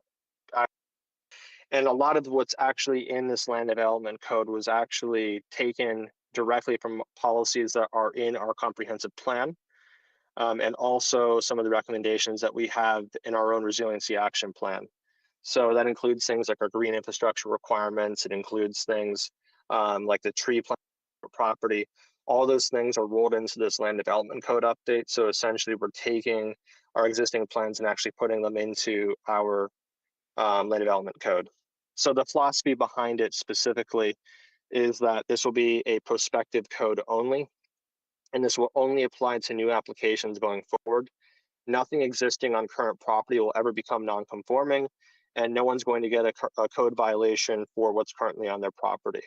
and a lot of what's actually in this Land Development Code was actually taken directly from policies that are in our comprehensive plan, and also some of the recommendations that we have in our own resiliency action plan. So that includes things like our green infrastructure requirements. It includes things like the tree plan property. All those things are rolled into this Land Development Code update. So essentially we're taking our existing plans and actually putting them into our Land Development Code. So the philosophy behind it specifically is that this will be a prospective code only, and this will only apply to new applications going forward. Nothing existing on current property will ever become non-conforming, and no one's going to get a code violation for what's currently on their property.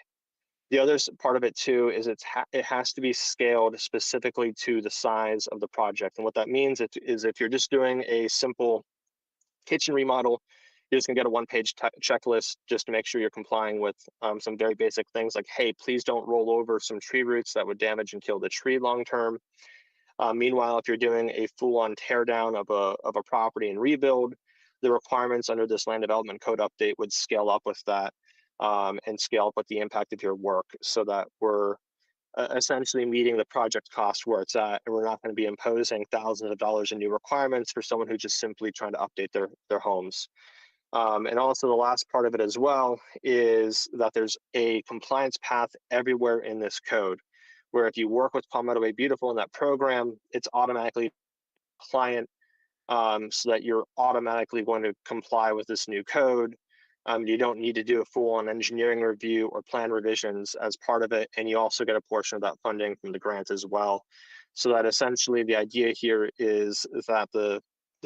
The other part of it too is it has to be scaled specifically to the size of the project. And what that means is if you're just doing a simple kitchen remodel, you're just gonna get a one-page checklist just to make sure you're complying with some very basic things like, hey, please don't roll over some tree roots that would damage and kill the tree long-term. Meanwhile, if you're doing a full-on tear down of a property and rebuild, the requirements under this Land Development Code update would scale up with that and scale up with the impact of your work so that we're essentially meeting the project cost where it's at, and we're not going to be imposing thousands of dollars in new requirements for someone who's just simply trying to update their homes. And also the last part of it as well is that there's a compliance path everywhere in this code, where if you work with Palmetto Bay Beautiful in that program, it's automatically compliant, so that you're automatically going to comply with this new code. You don't need to do a full-on engineering review or plan revisions as part of it, and you also get a portion of that funding from the grant as well. So that essentially the idea here is that the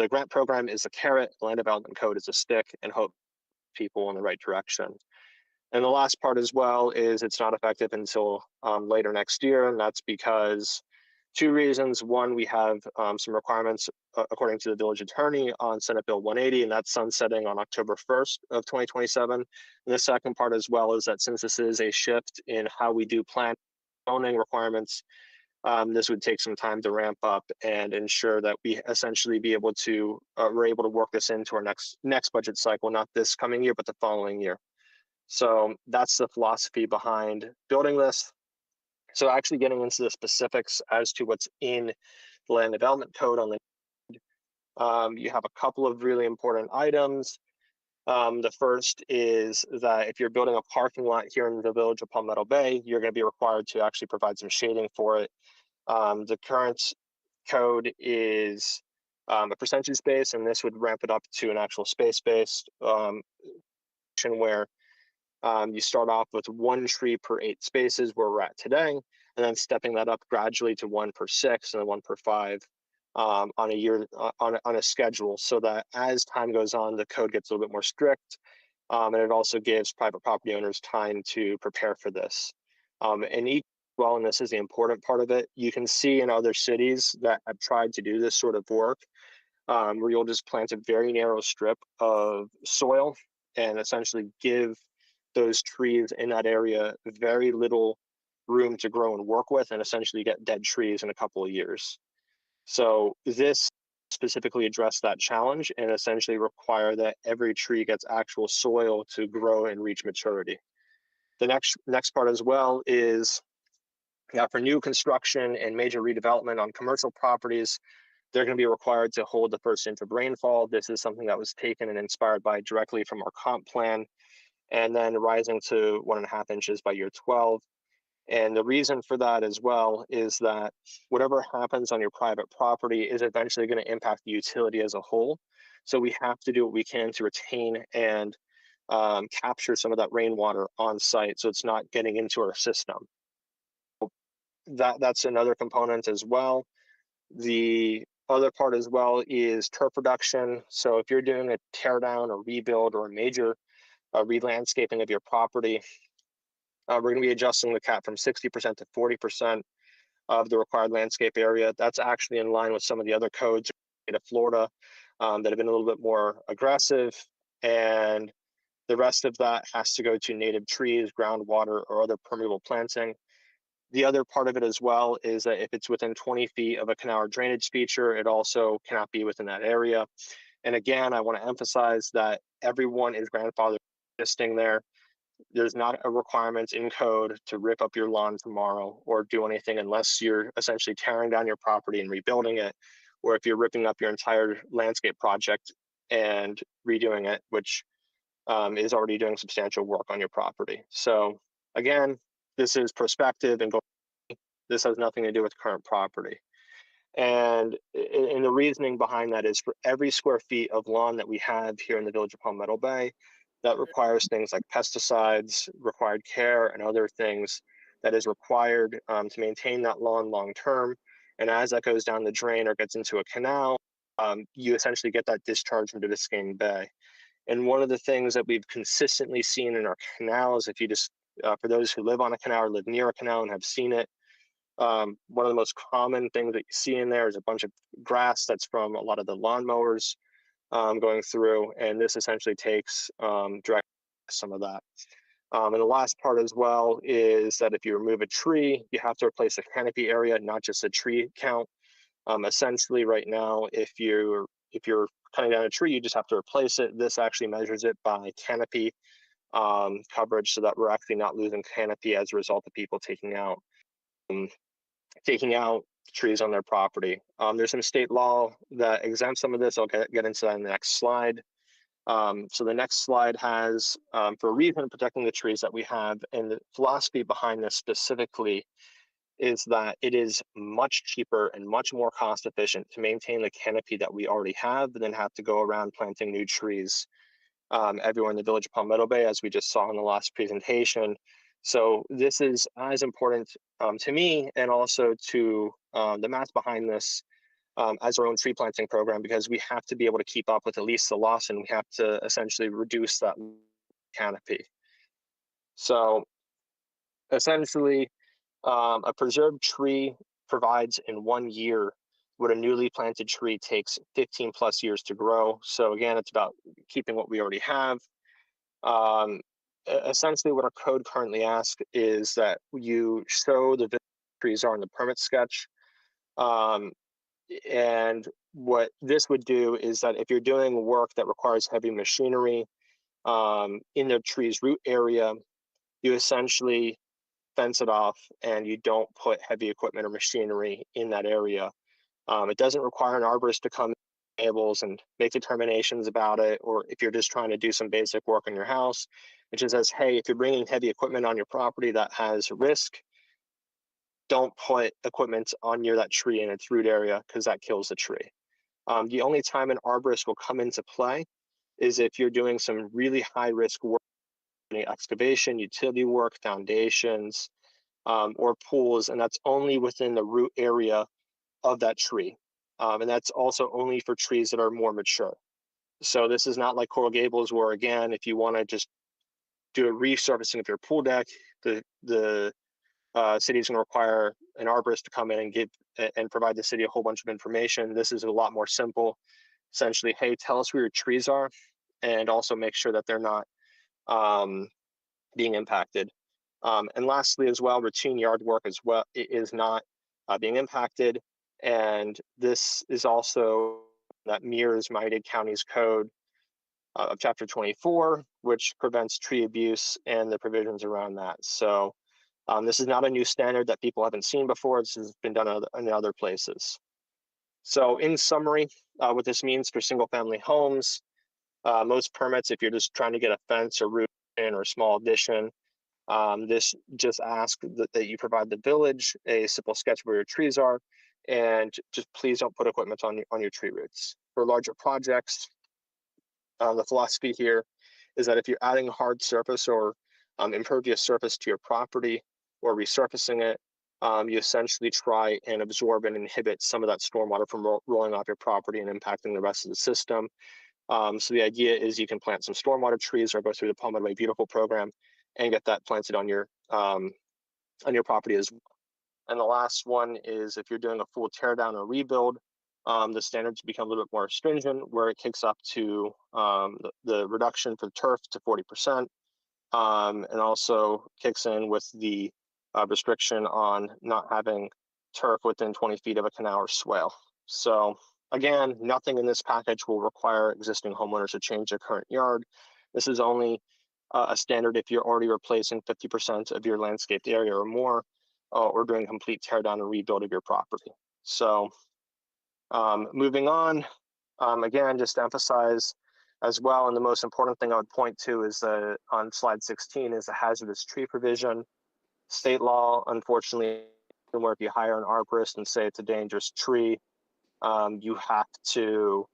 grant program is a carrot, the Land Development Code is a stick, and hope people in the right direction. And the last part as well is it's not effective until later next year, and that's because two reasons. One, we have some requirements according to the village attorney on Senate Bill 180, and that's sunsetting on October 1st of 2027. And the second part as well is that since this is a shift in how we do plan zoning requirements, this would take some time to ramp up and ensure that we essentially be able to, we're able to work this into our next budget cycle, not this coming year, but the following year. So that's the philosophy behind building this. So actually getting into the specifics as to what's in the Land Development Code on the you have a couple of really important items. The first is that if you're building a parking lot here in the village of Palmetto Bay, you're going to be required to actually provide some shading for it. The current code is a percentage based, and this would ramp it up to an actual space-based where you start off with 1 tree per 8 spaces where we're at today, and then stepping that up gradually to 1 per 6 and then 1 per 5 on a year on a schedule, so that as time goes on, the code gets a little bit more strict, and it also gives private property owners time to prepare for this. And each well, and this is the important part of it, you can see in other cities that have tried to do this sort of work, where you'll just plant a very narrow strip of soil and essentially give those trees in that area very little room to grow and work with, and essentially get dead trees in a couple of years. So this specifically address that challenge and essentially require that every tree gets actual soil to grow and reach maturity. The next part as well is, for new construction and major redevelopment on commercial properties, they're going to be required to hold the first inch of rainfall. This is something that was taken and inspired by directly from our comp plan, and then rising to 1.5 inches by year 12. And the reason for that as well is that whatever happens on your private property is eventually going to impact the utility as a whole. So we have to do what we can to retain and capture some of that rainwater on site, so it's not getting into our system. That's another component as well. The other part as well is turf reduction. So if you're doing a tear down or rebuild or a major re-landscaping of your property, we're going to be adjusting the cap from 60% to 40% of the required landscape area. That's actually in line with some of the other codes in Florida that have been a little bit more aggressive. And the rest of that has to go to native trees, groundwater, or other permeable planting. The other part of it as well is that if it's within 20 feet of a canal or drainage feature, it also cannot be within that area. And again, I want to emphasize that everyone is grandfathered existing there. There's not a requirement in code to rip up your lawn tomorrow or do anything unless you're essentially tearing down your property and rebuilding it, or if you're ripping up your entire landscape project and redoing it, which is already doing substantial work on your property. So again, this is prospective, and this has nothing to do with current property. And the reasoning behind that is, for every square feet of lawn that we have here in the Village of Palmetto Bay, that requires things like pesticides, required care, and other things that is required to maintain that lawn long term. And as that goes down the drain or gets into a canal, you essentially get that discharge into Biscayne Bay. And one of the things that we've consistently seen in our canals, if you just, for those who live on a canal or live near a canal and have seen it, one of the most common things that you see in there is a bunch of grass that's from a lot of the lawnmowers going through, and this essentially takes direct some of that. And the last part as well is that if you remove a tree, you have to replace the canopy area, not just the tree count. Essentially, right now, if you're cutting down a tree, you just have to replace it. This actually measures it by canopy coverage, so that we're actually not losing canopy as a result of people taking out trees on their property. There's some state law that exempts some of this. I'll get into that in the next slide. So the next slide has, for a reason, protecting the trees that we have, and the philosophy behind this specifically is that it is much cheaper and much more cost efficient to maintain the canopy that we already have than have to go around planting new trees everywhere in the Village of Palmetto Bay, as we just saw in the last presentation. So this is as important to me, and also to the math behind this, as our own tree planting program, because we have to be able to keep up with at least the loss, and we have to essentially reduce that canopy. So essentially, a preserved tree provides in 1 year what a newly planted tree takes 15 plus years to grow. So again, it's about keeping what we already have. Essentially, what our code currently asks is that you show the trees are in the permit sketch. And what this would do is that if you're doing work that requires heavy machinery in the tree's root area, you essentially fence it off and you don't put heavy equipment or machinery in that area. It doesn't require an arborist to come tables and make determinations about it, or if you're just trying to do some basic work on your house, it just says, hey, if you're bringing heavy equipment on your property that has risk, don't put equipment on near that tree in its root area, because that kills the tree. The only time an arborist will come into play is if you're doing some really high risk work, excavation, utility work, foundations, or pools, and that's only within the root area of that tree. And that's also only for trees that are more mature. So this is not like Coral Gables, where again, if you want to just do a resurfacing of your pool deck, the city is going to require an arborist to come in and give and provide the city a whole bunch of information. This is a lot more simple. essentially, hey, tell us where your trees are, and also make sure that they're not being impacted. And lastly, as well, routine yard work as well is not being impacted. And this is also that mirrors Miami-Dade County's code of Chapter 24, which prevents tree abuse and the provisions around that. So this is not a new standard that people haven't seen before. This has been done in other places. So in summary, what this means for single family homes, most permits, if you're just trying to get a fence or roof in or a small addition, this just asks that you provide the village a simple sketch where your trees are, and just please don't put equipment on your tree roots. For larger projects, the philosophy here is that if you're adding hard surface or impervious surface to your property or resurfacing it, you essentially try and absorb and inhibit some of that stormwater from rolling off your property and impacting the rest of the system. So the idea is you can plant some stormwater trees or go through the Palmetto Bay Beautiful program and get that planted on your property as well. And the last one is if you're doing a full tear down or rebuild, the standards become a little bit more stringent, where it kicks up to the reduction for turf to 40%, and also kicks in with the restriction on not having turf within 20 feet of a canal or swale. So again, nothing in this package will require existing homeowners to change their current yard. This is only a standard if you're already replacing 50% of your landscaped area or more, or doing a complete tear down and rebuild of your property. So moving on, again, just to emphasize as well, and the most important thing I would point to is on slide 16 is the hazardous tree provision. State law, unfortunately, where if you hire an arborist and say it's a dangerous tree, you have to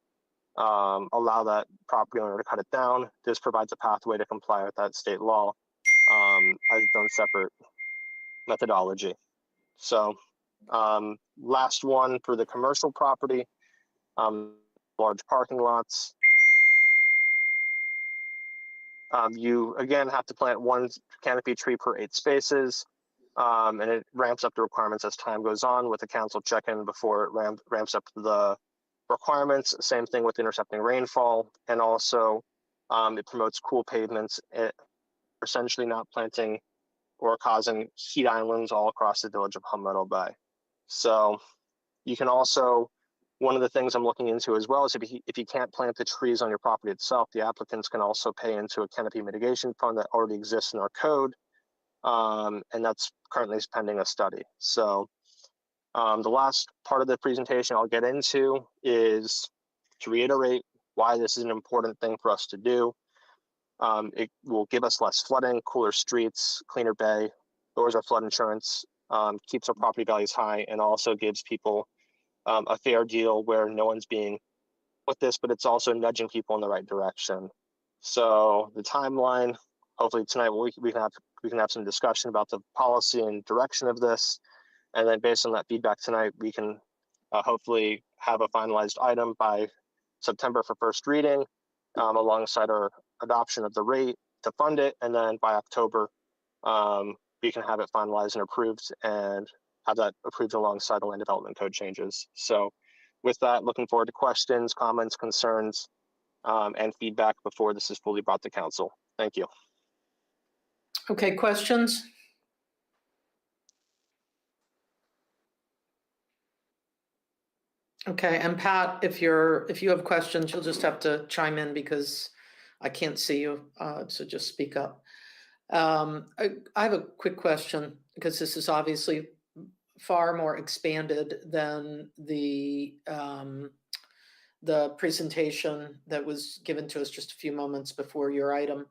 allow that property owner to cut it down. This provides a pathway to comply with that state law as its own separate methodology. So last one for the commercial property, large parking lots. You again have to plant one canopy tree per 8 spaces, and it ramps up the requirements as time goes on with a council check-in before it ramps up the requirements. Same thing with intercepting rainfall, and also it promotes cool pavements, essentially not planting or causing heat islands all across the village of Palmetto Bay. So you can also, one of the things I'm looking into as well is if you can't plant the trees on your property itself, the applicants can also pay into a canopy mitigation fund that already exists in our code, and that's currently pending a study. So the last part of the presentation I'll get into is to reiterate why this is an important thing for us to do. It will give us less flooding, cooler streets, cleaner bay, lowers our flood insurance, keeps our property values high, and also gives people a fair deal where no one's being with this, but it's also nudging people in the right direction. So the timeline, hopefully tonight we can have some discussion about the policy and direction of this, and then based on that feedback tonight, we can hopefully have a finalized item by September for first reading, alongside our adoption of the rate to fund it, and then by October we can have it finalized and approved, and have that approved alongside the land development code changes. So with that, looking forward to questions, comments, concerns, and feedback before this is fully brought to council. Thank you. Okay, questions? Okay, and Pat, if you have questions, you'll just have to chime in because I can't see you, so just speak up. I have a quick question because this is obviously far more expanded than the presentation that was given to us just a few moments before your item.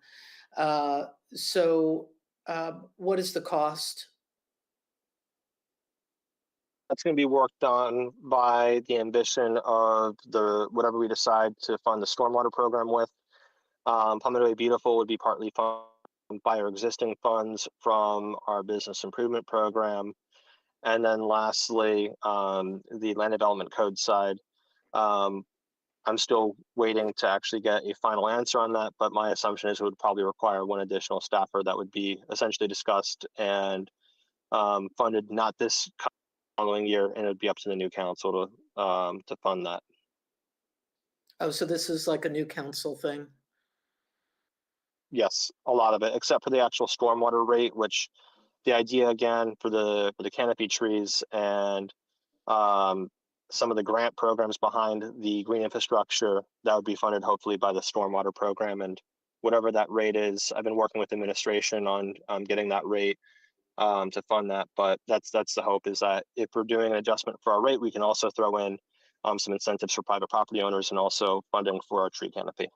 So what is the cost? That's going to be worked on by the ambition of whatever we decide to fund the stormwater program with. Palmetto Bay Beautiful would be partly funded by our existing funds from our business improvement program. And then lastly, the land development code side. I'm still waiting to actually get a final answer on that, but my assumption is it would probably require one additional staffer that would be essentially discussed and funded not this following year, and it would be up to the new council to fund that. Oh, so this is like a new council thing? Yes, a lot of it, except for the actual stormwater rate, which the idea again for the canopy trees and some of the grant programs behind the green infrastructure that would be funded hopefully by the stormwater program, and whatever that rate is. I've been working with administration on getting that rate to fund that, but that's the hope, is that if we're doing an adjustment for our rate, we can also throw in some incentives for private property owners and also funding for our tree canopy.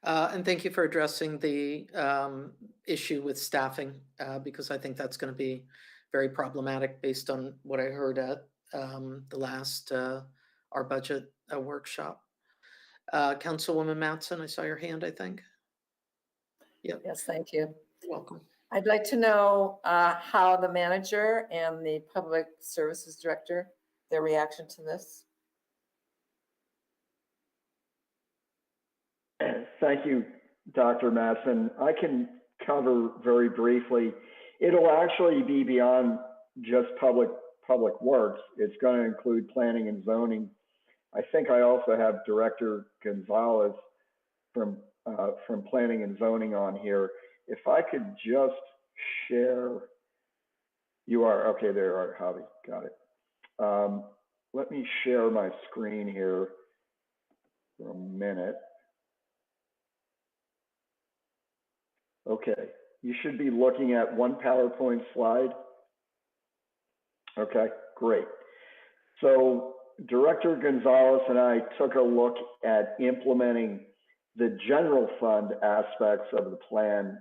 And thank you for addressing the issue with staffing, because I think that's going to be very problematic based on what I heard at the last our budget workshop. Councilwoman Matson, I saw your hand, I think. Yep, Yes, thank you. you're welcome. I'd like to know how the manager and the public services director, their reaction to this. Thank you, Dr. Masson. I can cover very briefly. It'll actually be beyond just public works. It's going to include planning and zoning. I think I also have Director Gonzalez from planning and zoning on here. If I could just share, you are, okay, there you are, Javi, got it. Let me share my screen here for a minute. Okay, you should be looking at one PowerPoint slide. Okay, great. So Director Gonzalez and I took a look at implementing the general fund aspects of the plan.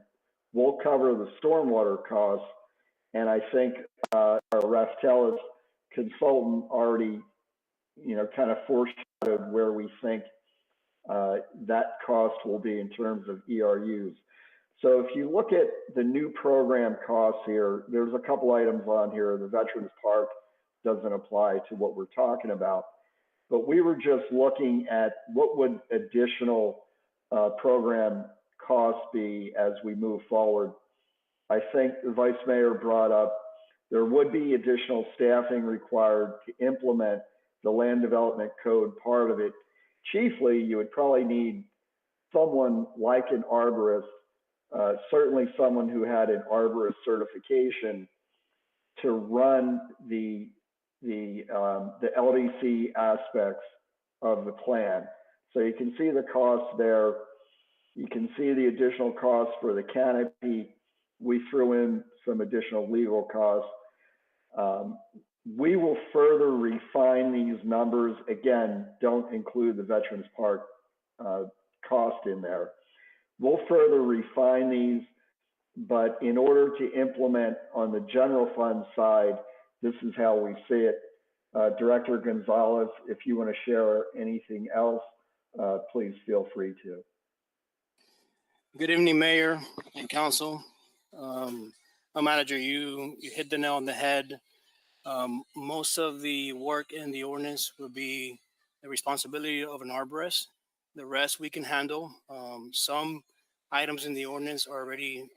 We'll cover the stormwater costs, and I think our Raftellus consultant already, kind of foreshadowed where we think that cost will be in terms of ERUs. So if you look at the new program costs here, there's a couple items on here. The Veterans Park doesn't apply to what we're talking about, but we were just looking at what would additional program costs be as we move forward. I think the Vice Mayor brought up there would be additional staffing required to implement the Land Development Code part of it. Chiefly, you would probably need someone like an arborist, certainly someone who had an arborist certification, to run the LDC aspects of the plan. So you can see the costs there. You can see the additional costs for the canopy. We threw in some additional legal costs. We will further refine these numbers. Again, don't include the Veterans Park cost in there. We'll further refine these, but in order to implement on the general fund side, this is how we see it. Director Gonzalez, if you want to share anything else, please feel free to. Good evening, Mayor and Council. Manager, you hit the nail on the head. Most of the work in the ordinance will be the responsibility of an arborist. The rest we can handle. Some items in the ordinance are already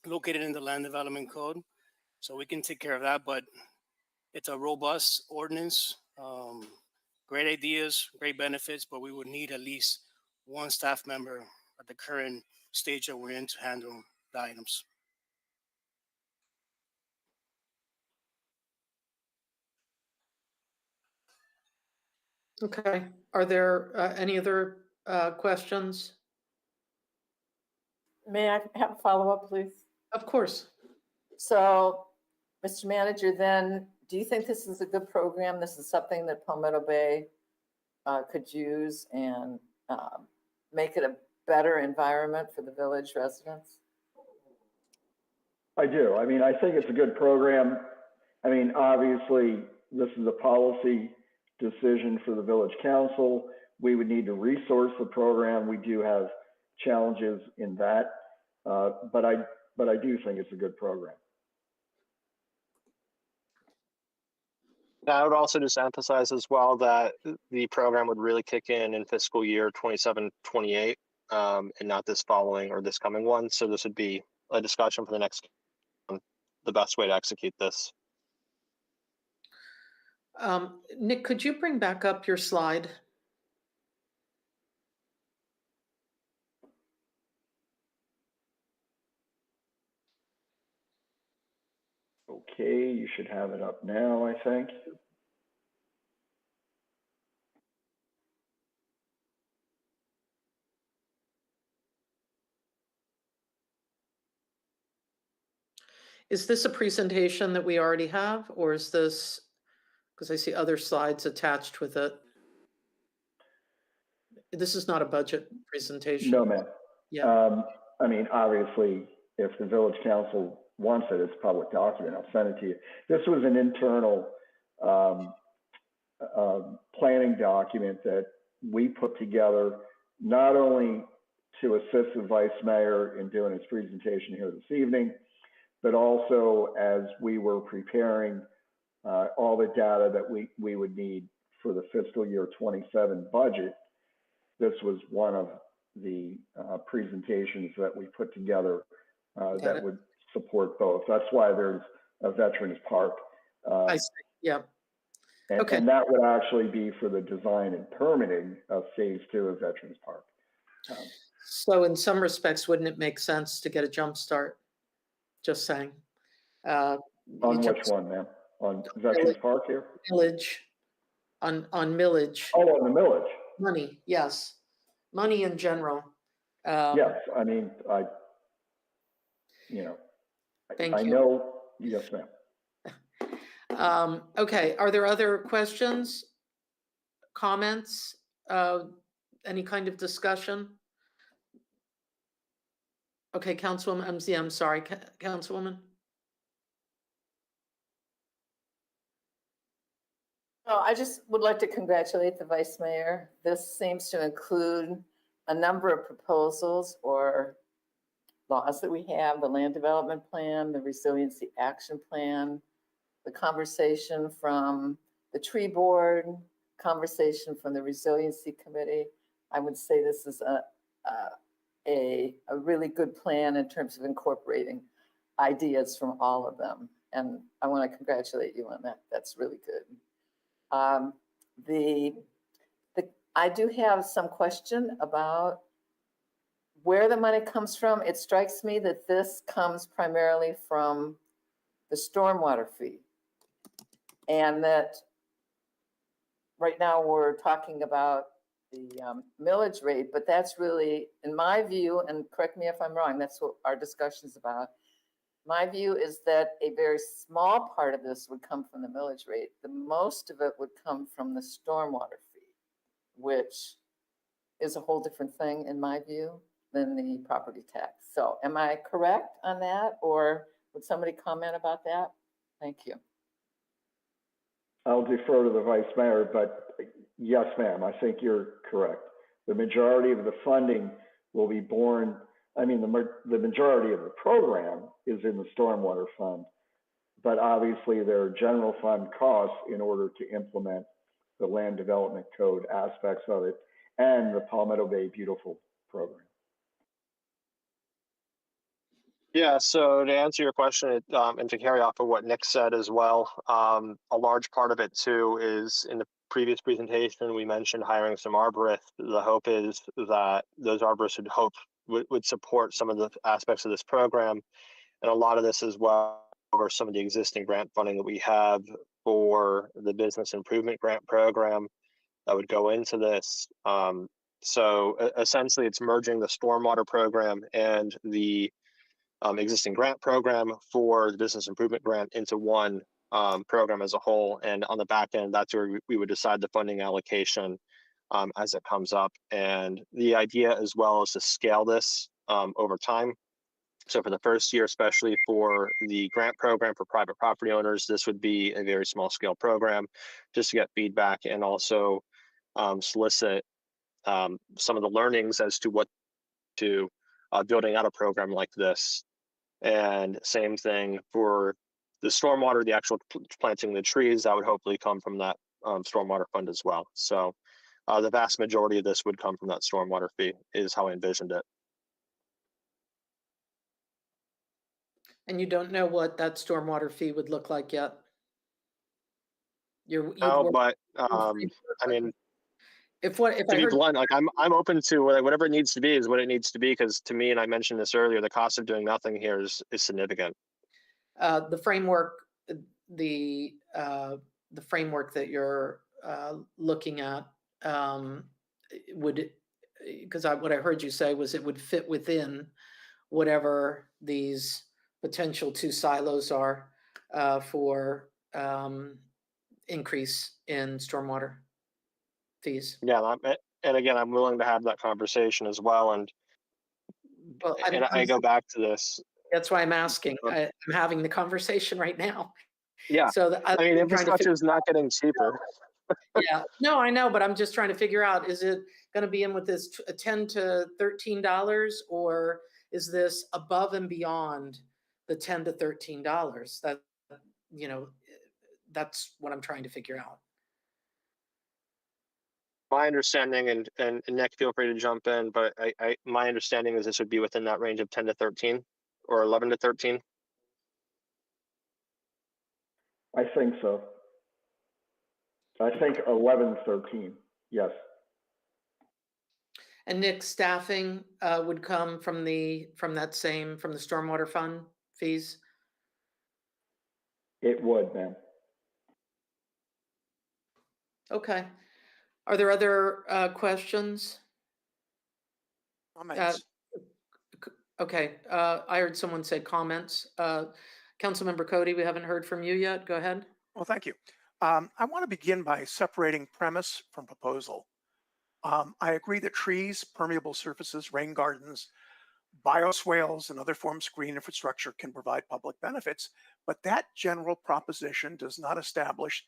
located in the Land Development Code, so we can take care of that, but it's a robust ordinance. Great ideas, great benefits, but we would need at least one staff member at the current stage that we're in to handle the items. Okay, are there any other questions? May I have a follow-up, please? Of course. So, Mr. Manager, then, do you think this is a good program? This is something that Palmetto Bay could use and make it a better environment for the village residents? I do. I mean, I think it's a good program. I mean, obviously, this is a policy decision for the village council. We would need to resource the program. We do have challenges in that, but I do think it's a good program. I would also just emphasize as well that the program would really kick in fiscal year 27-28, and not this following or this coming one. So this would be a discussion for the next, the best way to execute this. Nick, could you bring back up your slide? Okay, you should have it up now, I think. Is this a presentation that we already have, or is this, because I see other slides attached with it? This is not a budget presentation. No, ma'am. Yeah, I mean, obviously, if the village council wants it, it's a public document. I'll send it to you. This was an internal planning document that we put together, not only to assist the vice mayor in doing his presentation here this evening, but also as we were preparing all the data that we would need for the fiscal year 27 budget. This was one of the presentations that we put together that would support both. That's why there's a Veterans Park. I see. Yeah. Okay. And that would actually be for the design and permitting of phase 2 of Veterans Park. So in some respects, wouldn't it make sense to get a jump start? Just saying. On which one, ma'am? On Veterans Park here? Millage. On millage. Oh, on the millage. Money, yes. Money in general. Yes, I mean, Thank I you. know, yes, ma'am. Okay, are there other questions, comments, any kind of discussion? Okay, Councilwoman, I'm sorry, Councilwoman. Oh, I just would like to congratulate the vice mayor. This seems to include a number of proposals or laws that we have, the land development plan, the resiliency action plan, the conversation from the tree board, conversation from the resiliency committee. I would say this is a really good plan in terms of incorporating ideas from all of them. And I want to congratulate you on that. That's really good. I do have some question about where the money comes from. It strikes me that this comes primarily from the stormwater fee. And that right now we're talking about the millage rate, but that's really, in my view, and correct me if I'm wrong, that's what our discussion is about. My view is that a very small part of this would come from the millage rate. The most of it would come from the stormwater fee, which is a whole different thing in my view than the property tax. So am I correct on that, or would somebody comment about that? Thank you. I'll defer to the vice mayor, but yes, ma'am, I think you're correct. The majority of the funding will be borne, I mean, the majority of the program is in the stormwater fund, but obviously there are general fund costs in order to implement the land development code aspects of it and the Palmetto Bay Beautiful program. Yeah, so to answer your question, and to carry off of what Nick said as well, a large part of it too is in the previous presentation, we mentioned hiring some arborists. The hope is that those arborists would support some of the aspects of this program. And a lot of this as well over some of the existing grant funding that we have for the business improvement grant program that would go into this. So essentially it's merging the stormwater program and the existing grant program for the business improvement grant into one program as a whole. And on the back end, that's where we would decide the funding allocation as it comes up. And the idea as well is to scale this over time. So for the first year, especially for the grant program for private property owners, this would be a very small scale program just to get feedback and also solicit some of the learnings as to what to building out a program like this. And same thing for the stormwater, the actual planting the trees, that would hopefully come from that stormwater fund as well. So the vast majority of this would come from that stormwater fee is how I envisioned it. And you don't know what that stormwater fee would look like yet? You'd No, work but with the framework, I but mean, if to I be heard, blunt, like I'm open to whatever it needs to be is what it needs to be. Because to me, and I mentioned this earlier, the cost of doing nothing here is significant. the framework, the, uh, the framework that you're, looking at, would, because what I heard you say was it would fit within whatever these potential two silos are, for, increase in stormwater fees. Yeah, and again, I'm willing to have that conversation as well. Well, And I go back to this. that's why I'm asking. um, I'm having the conversation right now. Yeah, So I mean, I'm trying to infrastructure figure, is not getting cheaper. yeah, no, I know, but I'm just trying to figure out, is it gonna be in with this $10 to $13, or is this above and beyond the $10 to $13? That, you know, that's what I'm trying to figure out. My understanding, and Nick, feel free to jump in, but my understanding is this would be within that range of 10 to 13 or 11 to 13. I think so. I think 11, 13, yes. And Nick, staffing, would come from the stormwater fund fees? It would, ma'am. Okay. Are there other, questions? Comments. Okay, I heard someone say comments. Councilmember Cody, we haven't heard from you yet. Go ahead. Well, thank you. I want to begin by separating premise from proposal. I agree that trees, permeable surfaces, rain gardens, bioswales, and other forms of green infrastructure can provide public benefits, but that general proposition does not establish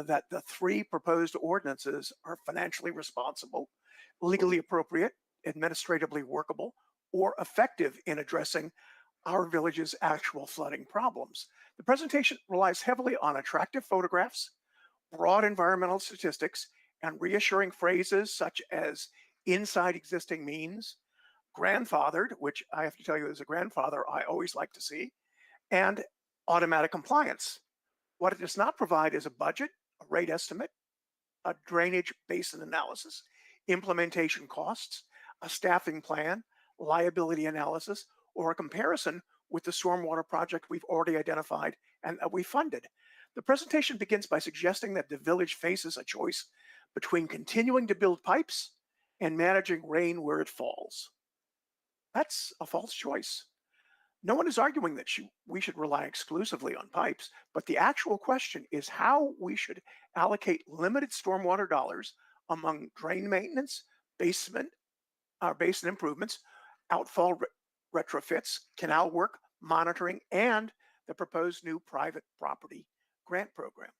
that the three proposed ordinances are financially responsible, legally appropriate, administratively workable, or effective in addressing our village's actual flooding problems. The presentation relies heavily on attractive photographs, broad environmental statistics, and reassuring phrases such as inside existing means, grandfathered, which I have to tell you as a grandfather, I always like to see, and automatic compliance. What it does not provide is a budget, a rate estimate, a drainage basin analysis, implementation costs, a staffing plan, liability analysis, or a comparison with the stormwater project we've already identified and that we funded. The presentation begins by suggesting that the village faces a choice between continuing to build pipes and managing rain where it falls. That's a false choice. No one is arguing that we should rely exclusively on pipes, but the actual question is how we should allocate limited stormwater dollars among drain maintenance, basin improvements, outfall retrofits, canal work, monitoring, and the proposed new private property grant program.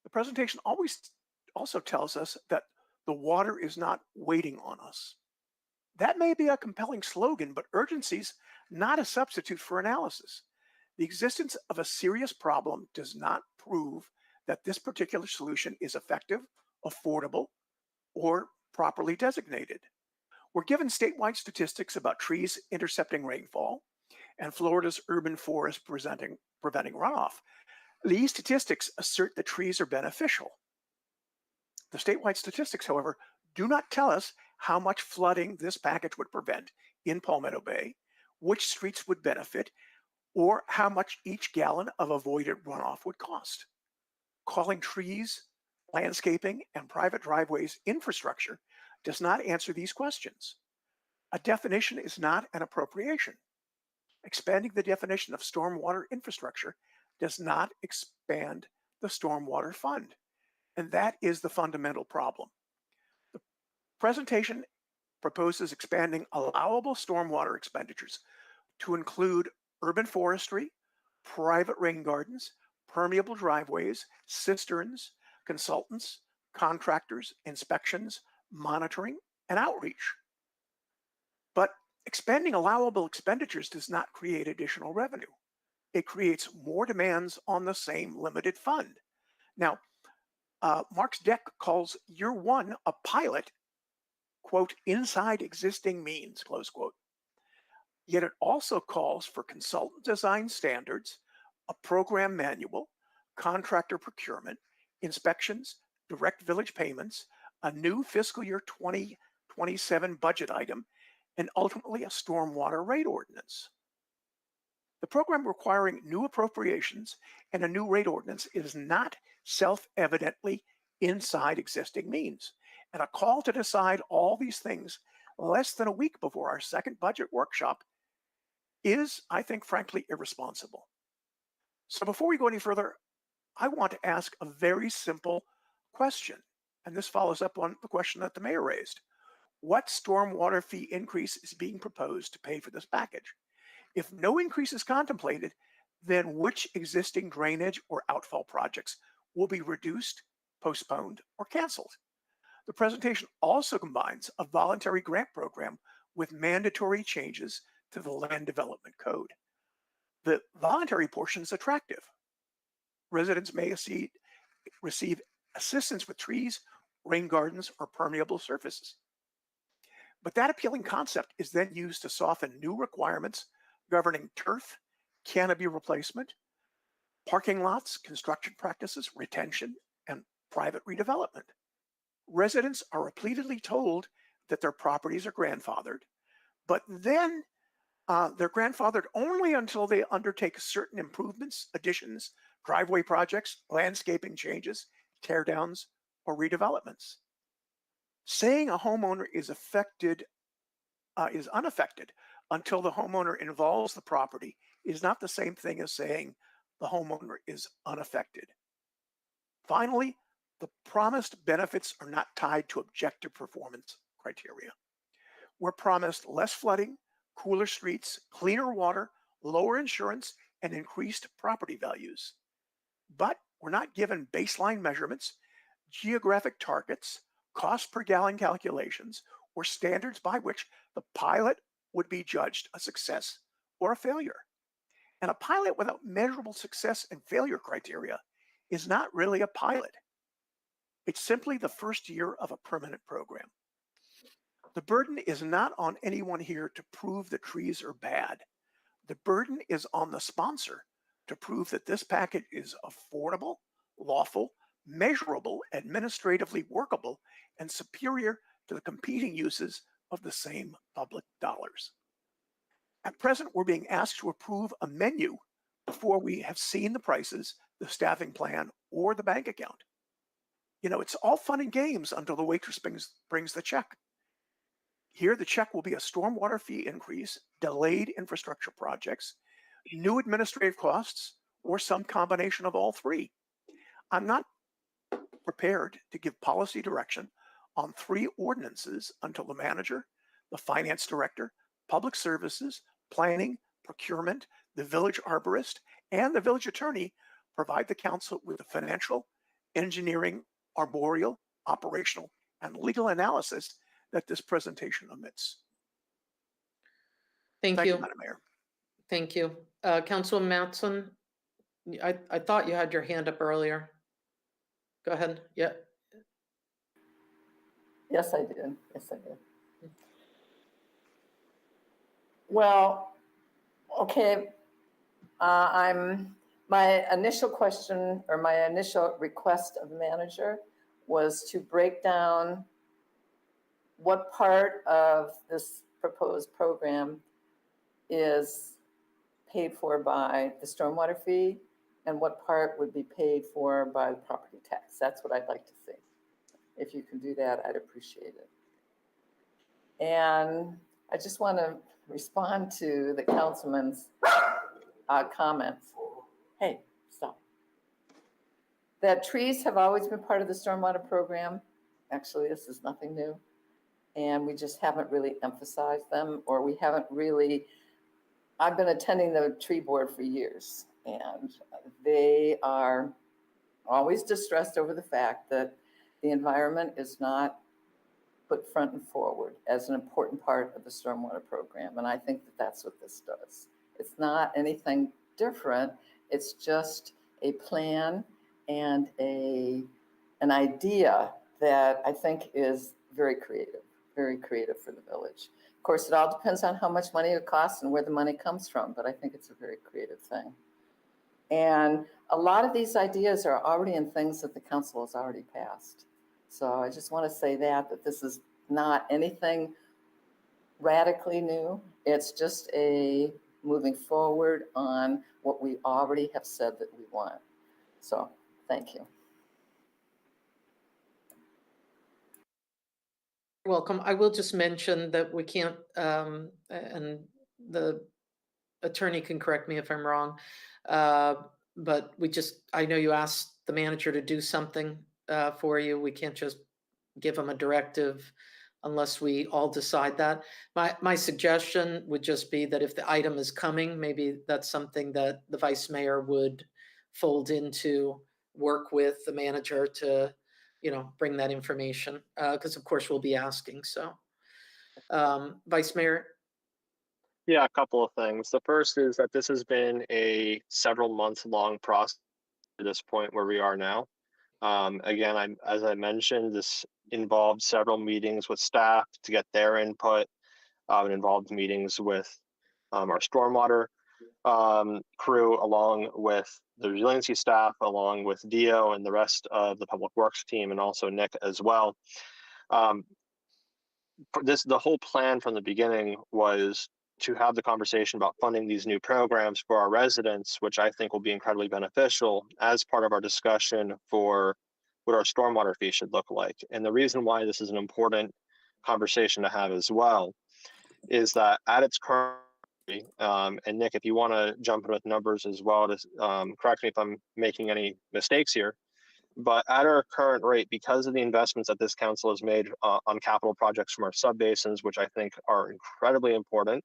The presentation also tells us that the water is not waiting on us. That may be a compelling slogan, but urgency's not a substitute for analysis. The existence of a serious problem does not prove that this particular solution is effective, affordable, or properly designated. We're given statewide statistics about trees intercepting rainfall and Florida's urban forest preventing runoff. These statistics assert that trees are beneficial. The statewide statistics, however, do not tell us how much flooding this package would prevent in Palmetto Bay, which streets would benefit, or how much each gallon of avoided runoff would cost. Calling trees, landscaping, and private driveways infrastructure does not answer these questions. A definition is not an appropriation. Expanding the definition of stormwater infrastructure does not expand the stormwater fund. And that is the fundamental problem. The presentation proposes expanding allowable stormwater expenditures to include urban forestry, private rain gardens, permeable driveways, cisterns, consultants, contractors, inspections, monitoring, and outreach. But expanding allowable expenditures does not create additional revenue. It creates more demands on the same limited fund. Now, Mark's deck calls year one a pilot, quote, inside existing means, close quote. Yet it also calls for consultant design standards, a program manual, contractor procurement, inspections, direct village payments, a new fiscal year 2027 budget item, and ultimately a stormwater rate ordinance. The program requiring new appropriations and a new rate ordinance is not self-evidently inside existing means. And a call to decide all these things less than a week before our second budget workshop is, I think, frankly, irresponsible. So before we go any further, I want to ask a very simple question. And this follows up on the question that the mayor raised. What stormwater fee increase is being proposed to pay for this package? If no increase is contemplated, then which existing drainage or outfall projects will be reduced, postponed, or canceled? The presentation also combines a voluntary grant program with mandatory changes to the Land Development Code. The voluntary portion is attractive. Residents may receive assistance with trees, rain gardens, or permeable surfaces. But that appealing concept is then used to soften new requirements governing turf, canopy replacement, parking lots, construction practices, retention, and private redevelopment. Residents are repeatedly told that their properties are grandfathered, but then they're grandfathered only until they undertake certain improvements, additions, driveway projects, landscaping changes, tear downs, or redevelopments. Saying a homeowner is unaffected until the homeowner involves the property is not the same thing as saying the homeowner is unaffected. Finally, the promised benefits are not tied to objective performance criteria. We're promised less flooding, cooler streets, cleaner water, lower insurance, and increased property values. But we're not given baseline measurements, geographic targets, cost per gallon calculations, or standards by which the pilot would be judged a success or a failure. And a pilot without measurable success and failure criteria is not really a pilot. It's simply the first year of a permanent program. The burden is not on anyone here to prove that trees are bad. The burden is on the sponsor to prove that this package is affordable, lawful, measurable, administratively workable, and superior to the competing uses of the same public dollars. At present, we're being asked to approve a menu before we have seen the prices, the staffing plan, or the bank account. You know, it's all fun and games until the waitress brings the check. Here, the check will be a stormwater fee increase, delayed infrastructure projects, new administrative costs, or some combination of all three. I'm not prepared to give policy direction on 3 ordinances until the manager, the finance director, public services, planning, procurement, the village arborist, and the village attorney provide the council with the financial, engineering, arboreal, operational, and legal analysis that this presentation omits. Thank Thank you, you. Madam Mayor. Thank you. Councilman Matson, I thought you had your hand up earlier. Go ahead. Yeah. Yes, I did. Yes, I did. Well, okay. My initial question or my initial request of the manager was to break down what part of this proposed program is paid for by the stormwater fee and what part would be paid for by the property tax. That's what I'd like to see. If you can do that, I'd appreciate it. And I just want to respond to the councilman's comments. Hey, stop. That trees have always been part of the stormwater program. Actually, this is nothing new. And we just haven't really emphasized them, or we haven't really, I've been attending the tree board for years, and they are always distressed over the fact that the environment is not put front and forward as an important part of the stormwater program. And I think that that's what this does. It's not anything different. It's just a plan and an idea that I think is very creative for the village. Of course, it all depends on how much money it costs and where the money comes from, but I think it's a very creative thing. And a lot of these ideas are already in things that the council has already passed. So I just want to say that this is not anything radically new. It's just a moving forward on what we already have said that we want. So thank you. You're welcome. I will just mention that we can't, and the attorney can correct me if I'm wrong, but I know you asked the manager to do something for you. We can't just give them a directive unless we all decide that. My suggestion would just be that if the item is coming, maybe that's something that the vice mayor would fold into, work with the manager to, bring that information, because of course we'll be asking. So, Vice Mayor. Yeah, a couple of things. The first is that this has been a several month long process to this point where we are now. Again, as I mentioned, this involved several meetings with staff to get their input. It involved meetings with our stormwater crew, along with the resiliency staff, along with Dio and the rest of the public works team, and also Nick as well. The whole plan from the beginning was to have the conversation about funding these new programs for our residents, which I think will be incredibly beneficial as part of our discussion for what our stormwater fee should look like. And the reason why this is an important conversation to have as well is that at its current, and Nick, if you want to jump in with numbers as well, to correct me if I'm making any mistakes here, but at our current rate, because of the investments that this council has made on capital projects from our subbasins, which I think are incredibly important,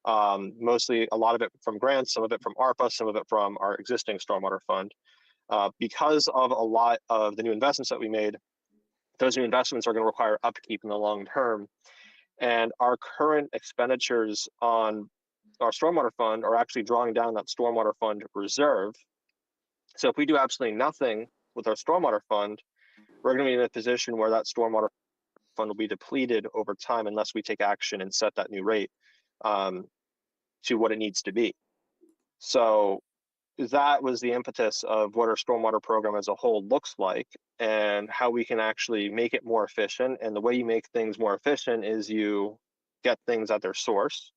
mostly a lot of it from grants, some of it from ARPA, some of it from our existing stormwater fund. Because of a lot of the new investments that we made, those new investments are going to require upkeep in the long term. And our current expenditures on our stormwater fund are actually drawing down that stormwater fund reserve. So if we do absolutely nothing with our stormwater fund, we're going to be in a position where that stormwater fund will be depleted over time unless we take action and set that new rate to what it needs to be. So that was the impetus of what our stormwater program as a whole looks like and how we can actually make it more efficient. And the way you make things more efficient is you get things at their source.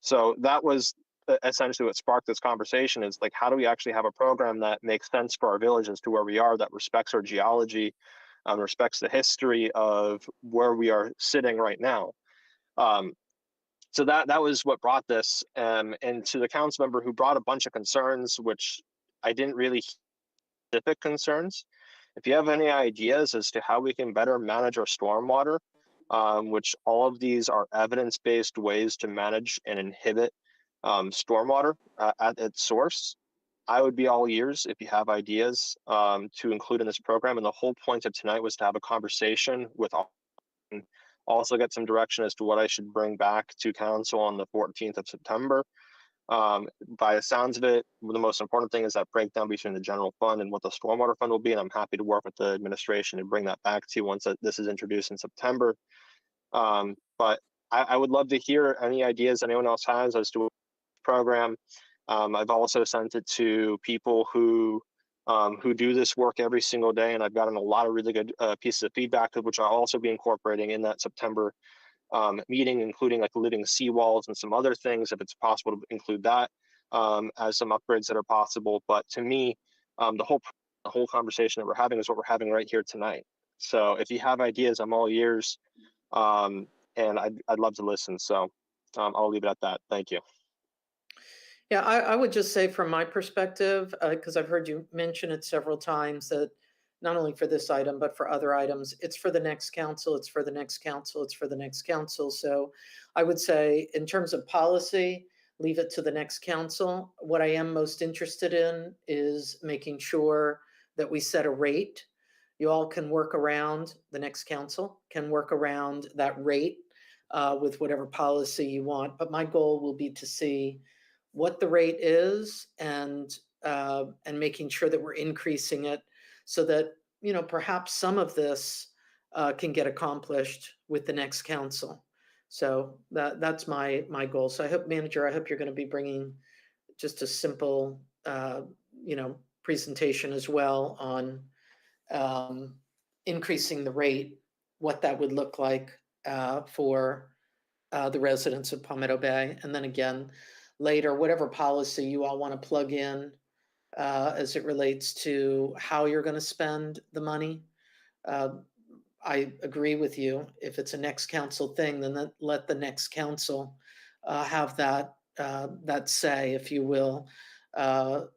So that was essentially what sparked this conversation, is like, how do we actually have a program that makes sense for our village as to where we are, that respects our geology, respects the history of where we are sitting right now. So that was what brought this, and to the council member who brought a bunch of concerns, which I didn't really hear specific concerns. If you have any ideas as to how we can better manage our stormwater, which all of these are evidence-based ways to manage and inhibit stormwater at its source, I would be all ears if you have ideas to include in this program. And the whole point of tonight was to have a conversation with all, and also get some direction as to what I should bring back to council on the 14th of September. By the sounds of it, the most important thing is that breakdown between the general fund and what the stormwater fund will be. And I'm happy to work with the administration and bring that back to you once this is introduced in September. But I would love to hear any ideas anyone else has as to what program. I've also sent it to people who do this work every single day, and I've gotten a lot of really good pieces of feedback, which I'll also be incorporating in that September meeting, including like living seawalls and some other things, if it's possible to include that as some upgrades that are possible. But to me, the whole conversation that we're having is what we're having right here tonight. So if you have ideas, I'm all ears, and I'd love to listen. So I'll leave it at that. Thank you. Yeah, I would just say from my perspective, because I've heard you mention it several times, that not only for this item, but for other items, it's for the next council, it's for the next council, it's for the next council. So I would say in terms of policy, leave it to the next council. What I am most interested in is making sure that we set a rate. You all can work around, the next council can work around that rate with whatever policy you want. But my goal will be to see what the rate is and making sure that we're increasing it so that, perhaps some of this can get accomplished with the next council. So that's my goal. So I hope, Manager, I hope you're going to be bringing just a simple, presentation as well on increasing the rate, what that would look like for the residents of Palmetto Bay. And then again, later, whatever policy you all want to plug in as it relates to how you're going to spend the money. I agree with you. If it's a next council thing, then let the next council have that say, if you will, so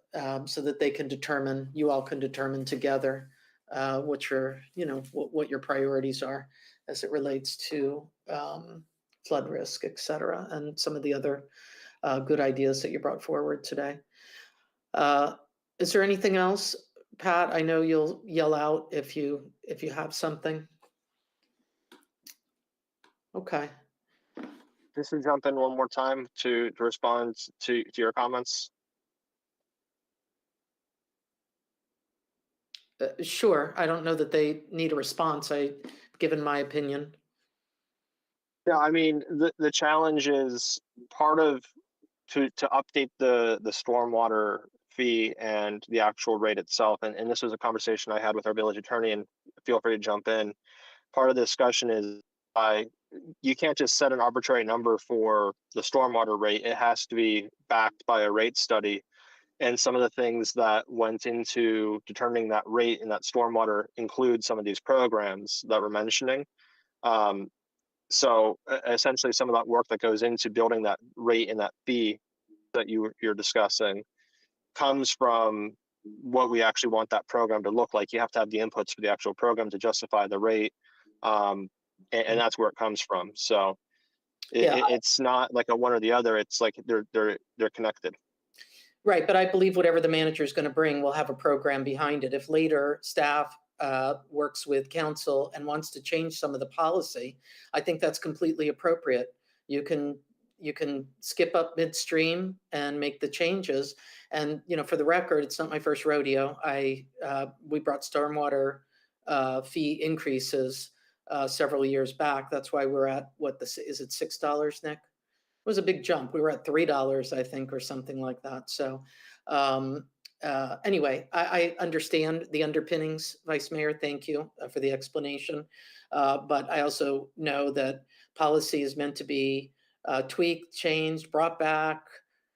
that they can determine, you all can determine together what your, what your priorities are as it relates to flood risk, et cetera, and some of the other good ideas that you brought forward today. Is there anything else, Pat? I know you'll yell out if you have something. Okay. Just to jump in one more time to respond to your comments. Sure. I don't know that they need a response. I've given my opinion. Yeah, I mean, the challenge is part of to update the stormwater fee and the actual rate itself. And this was a conversation I had with our village attorney, and feel free to jump in. Part of the discussion is you can't just set an arbitrary number for the stormwater rate. It has to be backed by a rate study. And some of the things that went into determining that rate and that stormwater include some of these programs that we're mentioning. So essentially some of that work that goes into building that rate and that fee that you're discussing comes from what we actually want that program to look like. You have to have the inputs for the actual program to justify the rate. And that's where it comes from. So it's not like a one or the other. It's like they're connected. Right, but I believe whatever the manager is going to bring will have a program behind it. If later staff works with council and wants to change some of the policy, I think that's completely appropriate. You can skip up midstream and make the changes. And for the record, it's not my first rodeo. We brought stormwater fee increases several years back. That's why we're at is it $6, Nick? It was a big jump. We were at $3, I think, or something like that. So anyway, I understand the underpinnings, Vice Mayor. Thank you for the explanation. But I also know that policy is meant to be tweaked, changed, brought back,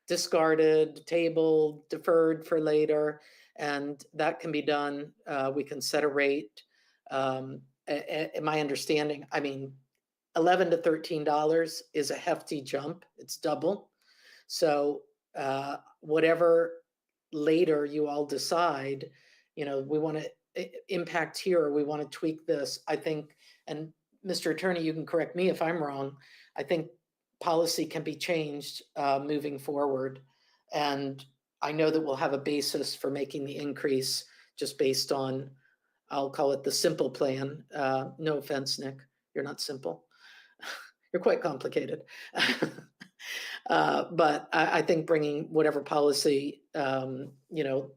discarded, tabled, deferred for later, and that can be done. We can set a rate. In my understanding, I mean, $11 to $13 is a hefty jump. It's double. So whatever later you all decide, we want to impact here, or we want to tweak this, I think, and Mr. Attorney, you can correct me if I'm wrong, I think policy can be changed moving forward. And I know that we'll have a basis for making the increase just based on, I'll call it the simple plan. No offense, Nick, you're not simple. You're quite complicated. But I think bringing whatever policy, the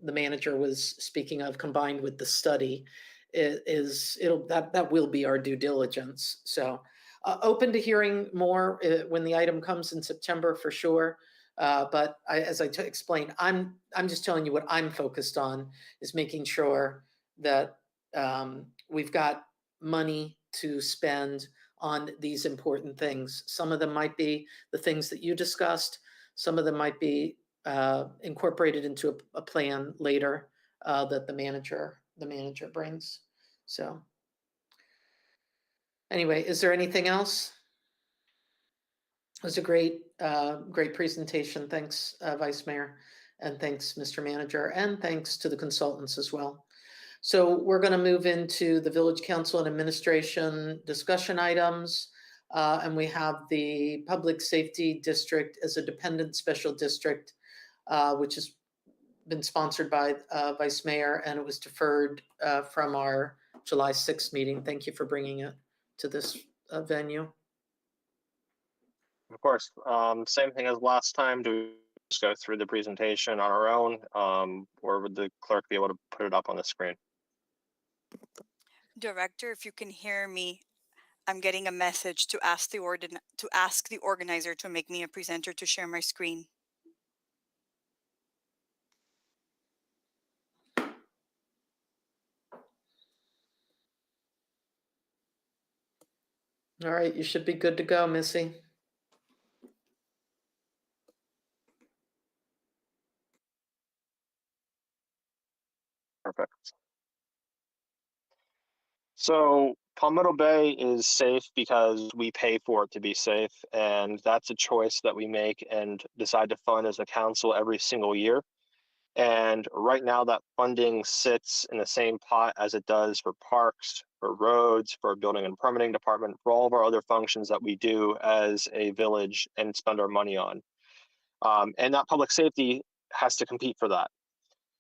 manager was speaking of combined with the study that will be our due diligence. So open to hearing more when the item comes in September for sure. But as I explained, I'm just telling you what I'm focused on is making sure that we've got money to spend on these important things. Some of them might be the things that you discussed. Some of them might be incorporated into a plan later that the manager brings. So anyway, is there anything else? It was a great presentation. Thanks, Vice Mayor, and thanks, Mr. Manager, and thanks to the consultants as well. So we're going to move into the Village Council and Administration discussion items. And we have the Public Safety District as a dependent special district, which has been sponsored by Vice Mayor, and it was deferred from our July 6th meeting. Thank you for bringing it to this venue. Of course. Same thing as last time. Do we just go through the presentation on our own, or would the clerk be able to put it up on the screen? Director, if you can hear me, I'm getting a message to ask the organizer to make me a presenter to share my screen. All right, you should be good to go, Missy. Perfect. So Palmetto Bay is safe because we pay for it to be safe, and that's a choice that we make and decide to fund as a council every single year. And right now that funding sits in the same pot as it does for parks, for roads, for building and permitting department, for all of our other functions that we do as a village and spend our money on. And that public safety has to compete for that.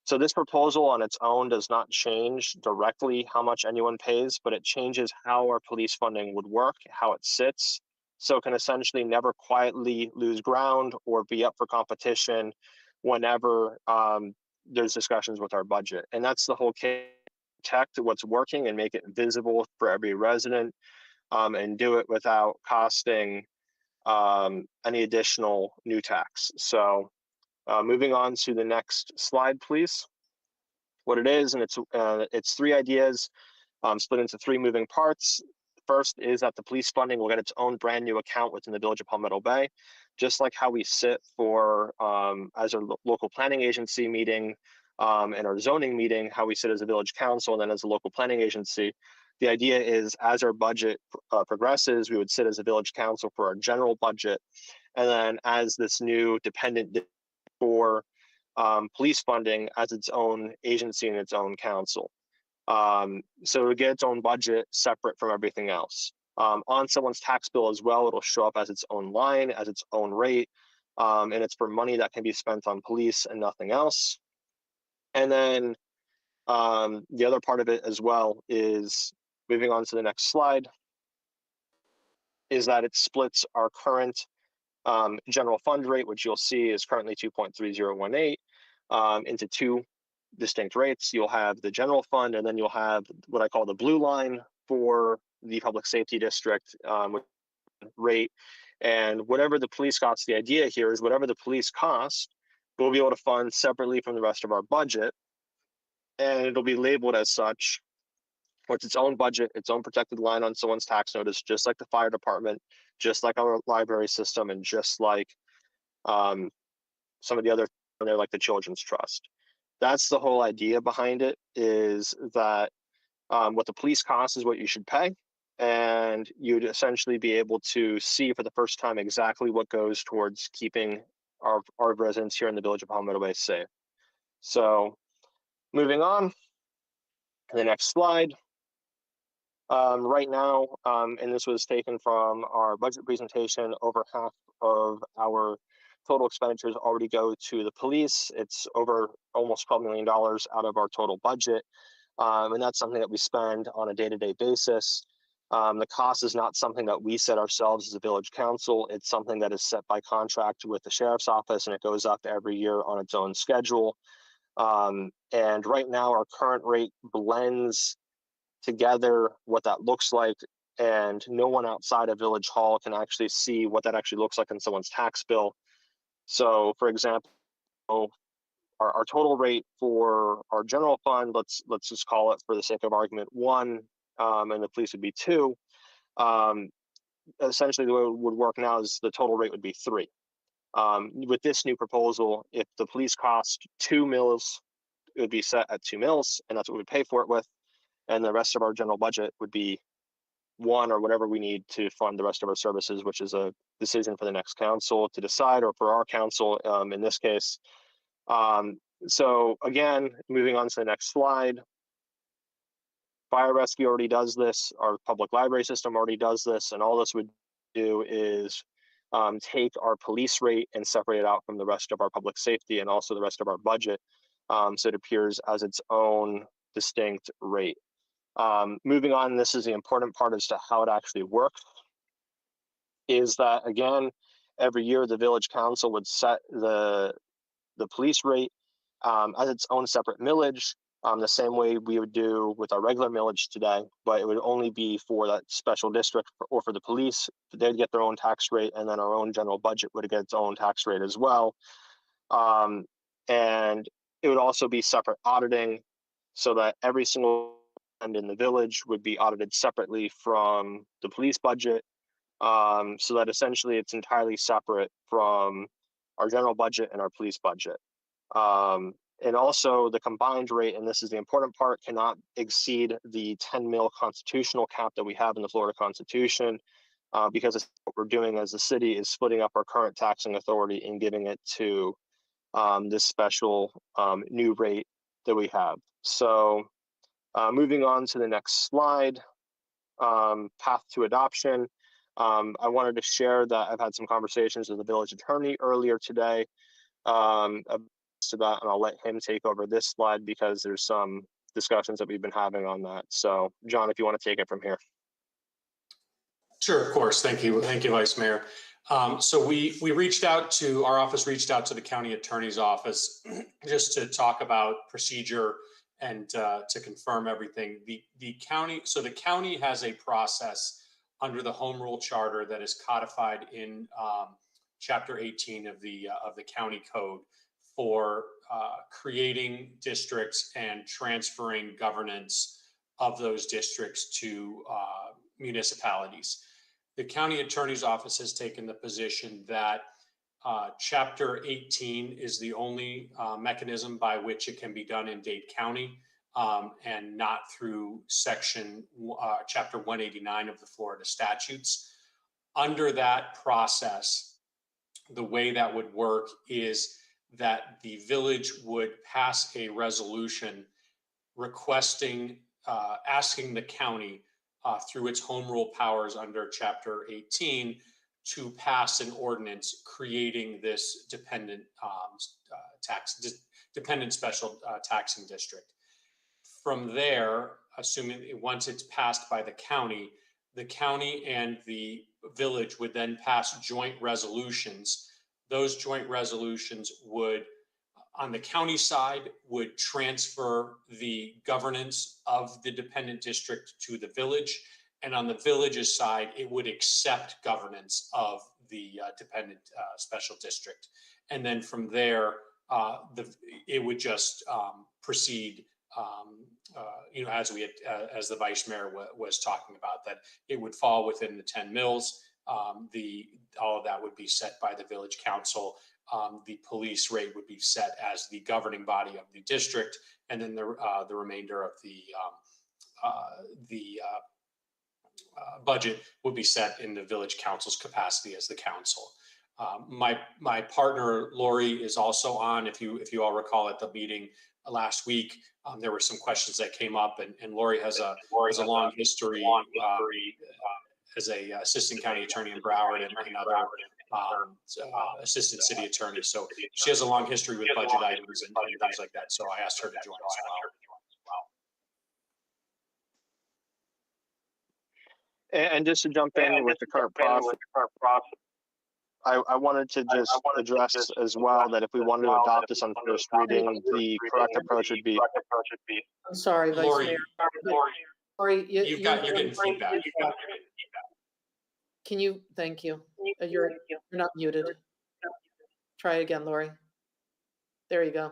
So this proposal on its own does not change directly how much anyone pays, but it changes how our police funding would work, how it sits. So it can essentially never quietly lose ground or be up for competition whenever there's discussions with our budget. And that's the whole key, protect what's working and make it visible for every resident, and do it without costing any additional new tax. So moving on to the next slide, please. What it is, and it's 3 ideas split into 3 moving parts. First is that the police funding will get its own brand new account within the Village of Palmetto Bay, just like how we sit for as a local planning agency meeting and our zoning meeting, how we sit as a village council and then as a local planning agency. The idea is as our budget progresses, we would sit as a village council for our general budget. And then as this new dependent for police funding as its own agency and its own council. So it get its own budget separate from everything else. On someone's tax bill as well, it'll show up as its own line, as its own rate, and it's for money that can be spent on police and nothing else. And then the other part of it as well is, moving on to the next slide, is that it splits our current general fund rate, which you'll see is currently 2.3018, into 2 distinct rates. You'll have the general fund, and then you'll have what I call the blue line for the public safety district rate. And whatever the police costs, the idea here is whatever the police cost, we'll be able to fund separately from the rest of our budget, and it'll be labeled as such. With its own budget, its own protected line on someone's tax notice, just like the fire department, just like our library system, and just like some of the other, like the Children's Trust. That's the whole idea behind it, is that what the police cost is what you should pay, and you'd essentially be able to see for the first time exactly what goes towards keeping our residents here in the Village of Palmetto Bay safe. So moving on to the next slide. Right now, and this was taken from our budget presentation, over half of our total expenditures already go to the police. It's over almost $12 million out of our total budget. And that's something that we spend on a day-to-day basis. The cost is not something that we set ourselves as a village council. It's something that is set by contract with the sheriff's office, and it goes up every year on its own schedule. And right now, our current rate blends together what that looks like, and no one outside of Village Hall can actually see what that actually looks like in someone's tax bill. So for example, our total rate for our general fund, let's just call it, for the sake of argument, 1, and the police would be 2. Essentially the way it would work now is the total rate would be 3. With this new proposal, if the police cost 2 mils, it would be set at 2 mils, and that's what we pay for it with. And the rest of our general budget would be 1, or whatever we need to fund the rest of our services, which is a decision for the next council to decide, or for our council in this case. So again, moving on to the next slide. Fire rescue already does this. Our public library system already does this. And all this would do is take our police rate and separate it out from the rest of our public safety and also the rest of our budget. So it appears as its own distinct rate. Moving on, this is the important part as to how it actually works, is that, again, every year the village council would set the police rate as its own separate millage, the same way we would do with our regular millage today, but it would only be for that special district or for the police. They'd get their own tax rate, and then our own general budget would get its own tax rate as well. And it would also be separate auditing, so that every single spend in the village would be audited separately from the police budget, so that essentially it's entirely separate from our general budget and our police budget. And also the combined rate, and this is the important part, cannot exceed the 10 mil constitutional cap that we have in the Florida Constitution, because what we're doing as a city is splitting up our current taxing authority and giving it to this special new rate that we have. So moving on to the next slide, path to adoption. I wanted to share that I've had some conversations with the village attorney earlier today to that, and I'll let him take over this slide because there's some discussions that we've been having on that. So John, if you want to take it from here. Sure, of course. Thank you, Vice Mayor. So our office reached out to the county attorney's office just to talk about procedure and to confirm everything. The county has a process under the home rule charter that is codified in Chapter 18 of the county code for creating districts and transferring governance of those districts to municipalities. The county attorney's office has taken the position that Chapter 18 is the only mechanism by which it can be done in Dade County, and not through Chapter 189 of the Florida statutes. Under that process, the way that would work is that the village would pass a resolution requesting, asking the county through its home rule powers under Chapter 18 to pass an ordinance creating this dependent special taxing district. From there, assuming once it's passed by the county and the village would then pass joint resolutions. Those joint resolutions would, on the county side, would transfer the governance of the dependent district to the village. And on the village's side, it would accept governance of the dependent special district. And then from there, it would just proceed, as the Vice Mayor was talking about, that it would fall within the 10 mils. All of that would be set by the village council. The police rate would be set as the governing body of the district, and then the remainder of the budget would be set in the village council's capacity as the council. My partner Lori is also on. If you all recall at the meeting last week, there were some questions that came up, and Lori has a long history as a assistant county attorney in Broward and other assistant city attorney. So she has a long history with budget items and things like that. So I asked her to join as well. And just to jump in with the current process, I wanted to just address as well that if we wanted to adopt this on first reading, the correct approach would be. I'm sorry, Vice Mayor. Lori, you're getting feedback. Can you, thank you. You're not muted. Try again, Lori. There you go.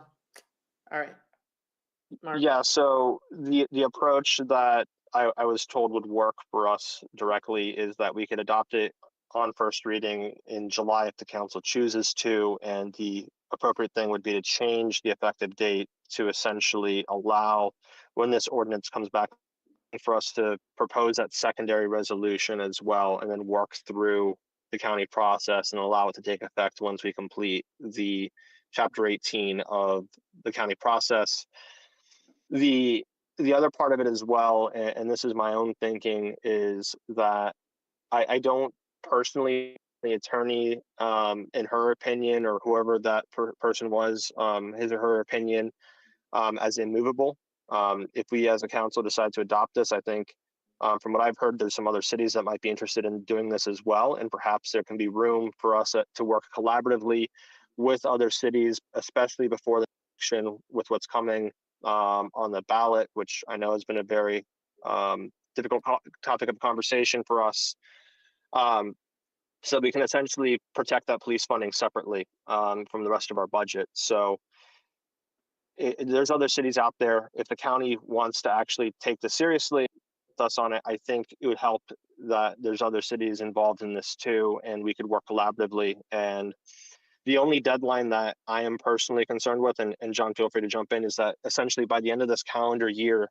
All right. Mark. Yeah, so the approach that I was told would work for us directly is that we could adopt it on first reading in July if the council chooses to, and the appropriate thing would be to change the effective date to essentially allow, when this ordinance comes back, for us to propose that secondary resolution as well, and then work through the county process and allow it to take effect once we complete the Chapter 18 of the county process. The other part of it as well, and this is my own thinking, is that I don't personally, the attorney, in her opinion, or whoever that person was, his or her opinion, as immovable. If we as a council decide to adopt this, I think from what I've heard, there's some other cities that might be interested in doing this as well. And perhaps there can be room for us to work collaboratively with other cities, especially before the election, with what's coming on the ballot, which I know has been a very difficult topic of conversation for us. So we can essentially protect that police funding separately from the rest of our budget. So there's other cities out there. If the county wants to actually take this seriously, with us on it, I think it would help that there's other cities involved in this too, and we could work collaboratively. And the only deadline that I am personally concerned with, and John, feel free to jump in, is that essentially by the end of this calendar year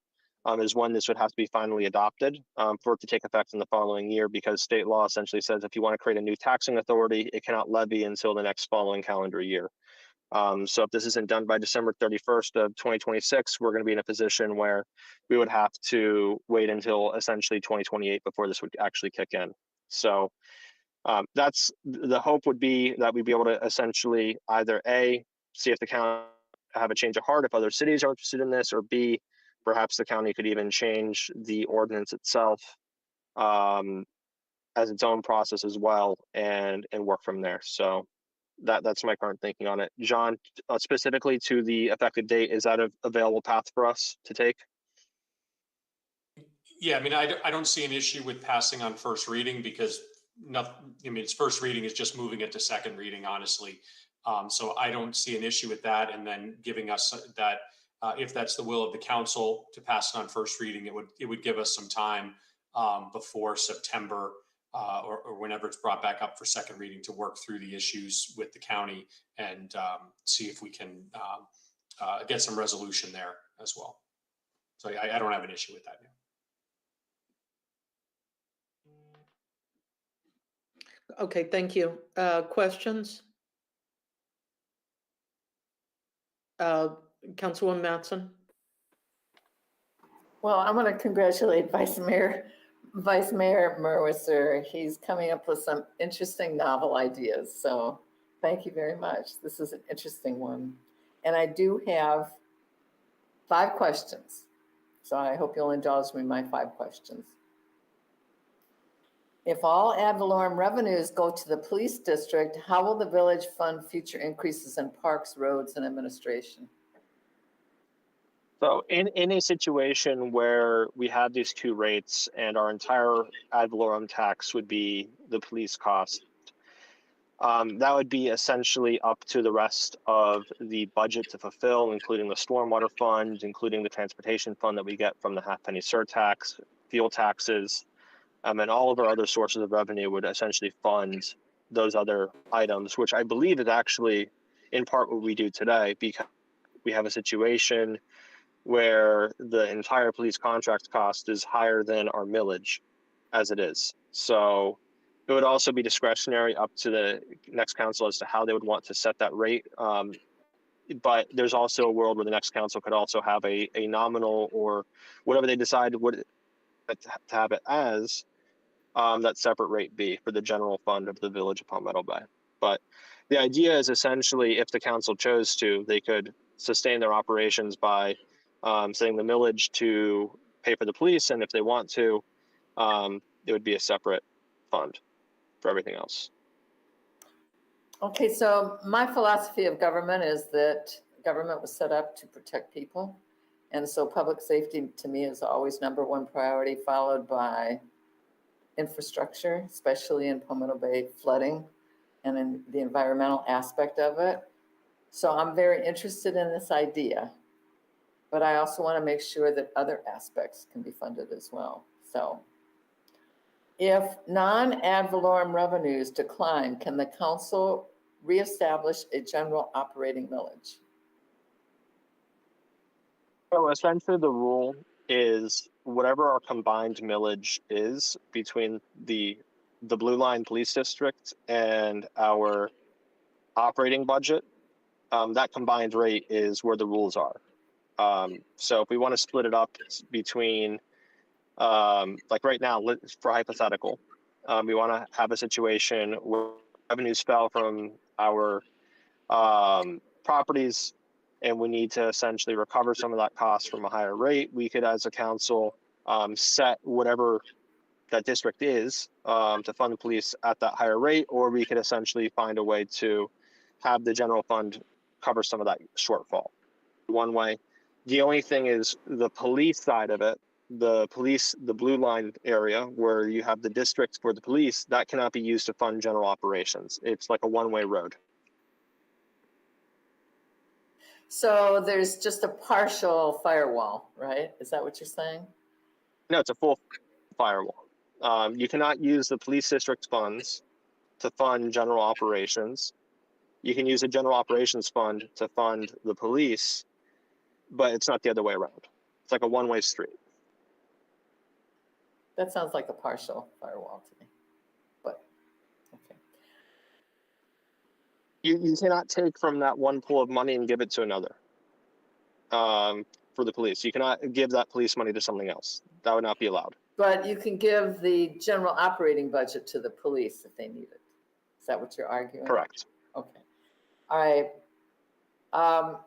is when this would have to be finally adopted for it to take effect in the following year, because state law essentially says if you want to create a new taxing authority, it cannot levy until the next following calendar year. So if this isn't done by December 31st of 2026, we're going to be in a position where we would have to wait until essentially 2028 before this would actually kick in. So that's the hope, would be that we'd be able to essentially either A, see if the county have a change of heart if other cities are interested in this, or B, perhaps the county could even change the ordinance itself as its own process as well, and work from there. So that's my current thinking on it. John, specifically to the effective date, is that an available path for us to take? Yeah, I mean, I don't see an issue with passing on first reading, because nothing, I mean, its first reading is just moving it to second reading, honestly. So I don't see an issue with that. And then giving us that, if that's the will of the council to pass it on first reading, it would give us some time before September or whenever it's brought back up for second reading to work through the issues with the county and see if we can get some resolution there as well. So I don't have an issue with that now. Okay, thank you. Questions? Councilwoman Matson? Well, I want to congratulate Vice Mayor Merwisser. He's coming up with some interesting novel ideas. So thank you very much. This is an interesting one. And I do have 5 questions. So I hope you'll indulge me my 5 questions. If all ad valorem revenues go to the police district, how will the village fund future increases in parks, roads, and administration? So in a situation where we have these 2 rates and our entire ad valorem tax would be the police cost, that would be essentially up to the rest of the budget to fulfill, including the stormwater fund, including the transportation fund that we get from the half-penny surtax, fuel taxes, and all of our other sources of revenue would essentially fund those other items, which I believe is actually in part what we do today, because we have a situation where the entire police contract cost is higher than our millage as it is. So it would also be discretionary up to the next council as to how they would want to set that rate. But there's also a world where the next council could also have a nominal, or whatever they decide would to have it as, that separate rate be for the general fund of the village of Palmetto Bay. But the idea is essentially, if the council chose to, they could sustain their operations by setting the millage to pay for the police, and if they want to, it would be a separate fund for everything else. Okay, so my philosophy of government is that government was set up to protect people. And so public safety to me is always #1 priority, followed by infrastructure, especially in Palmetto Bay flooding and in the environmental aspect of it. So I'm very interested in this idea, but I also want to make sure that other aspects can be funded as well. So if non-ad valorem revenues decline, can the council reestablish a general operating millage? So essentially the rule is whatever our combined millage is between the Blue Line Police District and our operating budget, that combined rate is where the rules are. So if we want to split it up between, like right now, for hypothetical, we want to have a situation where revenues fell from our properties, and we need to essentially recover some of that cost from a higher rate. We could, as a council, set whatever that district is to fund the police at that higher rate, or we could essentially find a way to have the general fund cover some of that shortfall. One way. The only thing is the police side of it, the Blue Line area where you have the districts for the police, that cannot be used to fund general operations. It's like a one-way road. So there's just a partial firewall, right? Is that what you're saying? No, it's a full firewall. You cannot use the police district funds to fund general operations. You can use the general operations fund to fund the police, but it's not the other way around. It's like a one-way street. That sounds like a partial firewall to me, but okay. You cannot take from that one pool of money and give it to another. For the police, you cannot give that police money to something else. That would not be allowed. But you can give the general operating budget to the police if they need it. Is that what you're arguing? Correct. Okay. All right.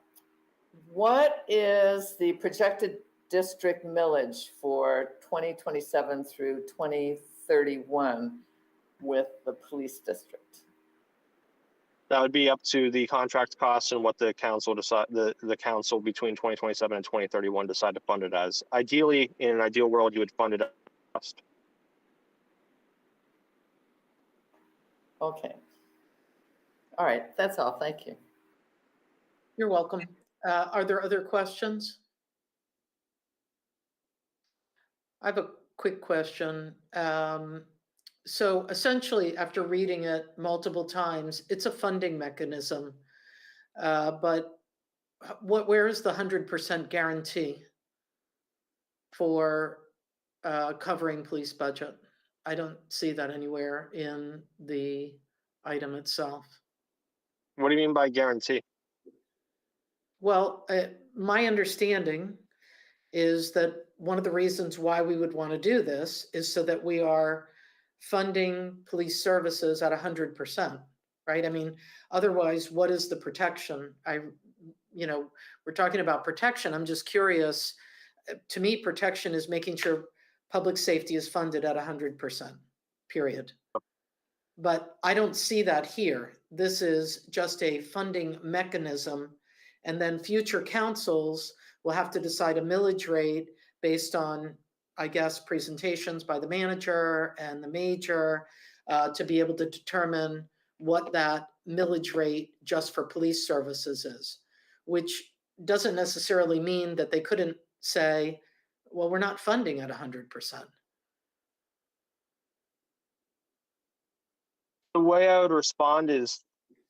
What is the projected district millage for 2027 through 2031 with the police district? That would be up to the contract costs and what the council decide, the council between 2027 and 2031 decide to fund it as. Ideally, in an ideal world, you would fund it first. Okay. All right, that's all. Thank you. You're welcome. Are there other questions? I have a quick question. So essentially, after reading it multiple times, it's a funding mechanism. But where is the 100% guarantee for covering police budget? I don't see that anywhere in the item itself. What do you mean by guarantee? Well, my understanding is that one of the reasons why we would want to do this is so that we are funding police services at 100%, right? I mean, otherwise, what is the protection? We're talking about protection. I'm just curious. To me, protection is making sure public safety is funded at 100%, period. But I don't see that here. This is just a funding mechanism. And then future councils will have to decide a millage rate based on, I guess, presentations by the manager and the major to be able to determine what that millage rate just for police services is, which doesn't necessarily mean that they couldn't say, well, we're not funding at 100%. The way I would respond is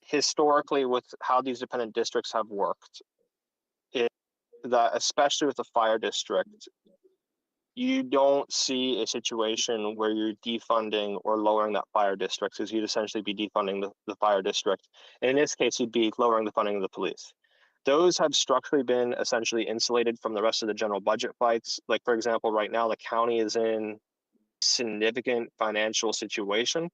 historically with how these dependent districts have worked, is that especially with the fire district, you don't see a situation where you're defunding or lowering that fire district, because you'd essentially be defunding the fire district. And in this case, you'd be lowering the funding of the police. Those have structurally been essentially insulated from the rest of the general budget fights. Like, for example, right now, the county is in significant financial situation.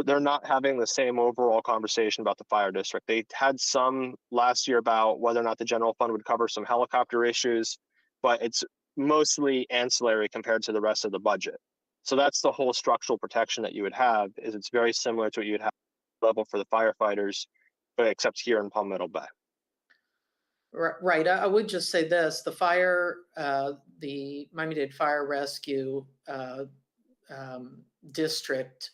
They're not having the same overall conversation about the fire district. They had some last year about whether or not the general fund would cover some helicopter issues, but it's mostly ancillary compared to the rest of the budget. So that's the whole structural protection that you would have, is it's very similar to what you'd have level for the firefighters, but except here in Palmetto Bay. Right. I would just say this, the Miami-Dade Fire Rescue District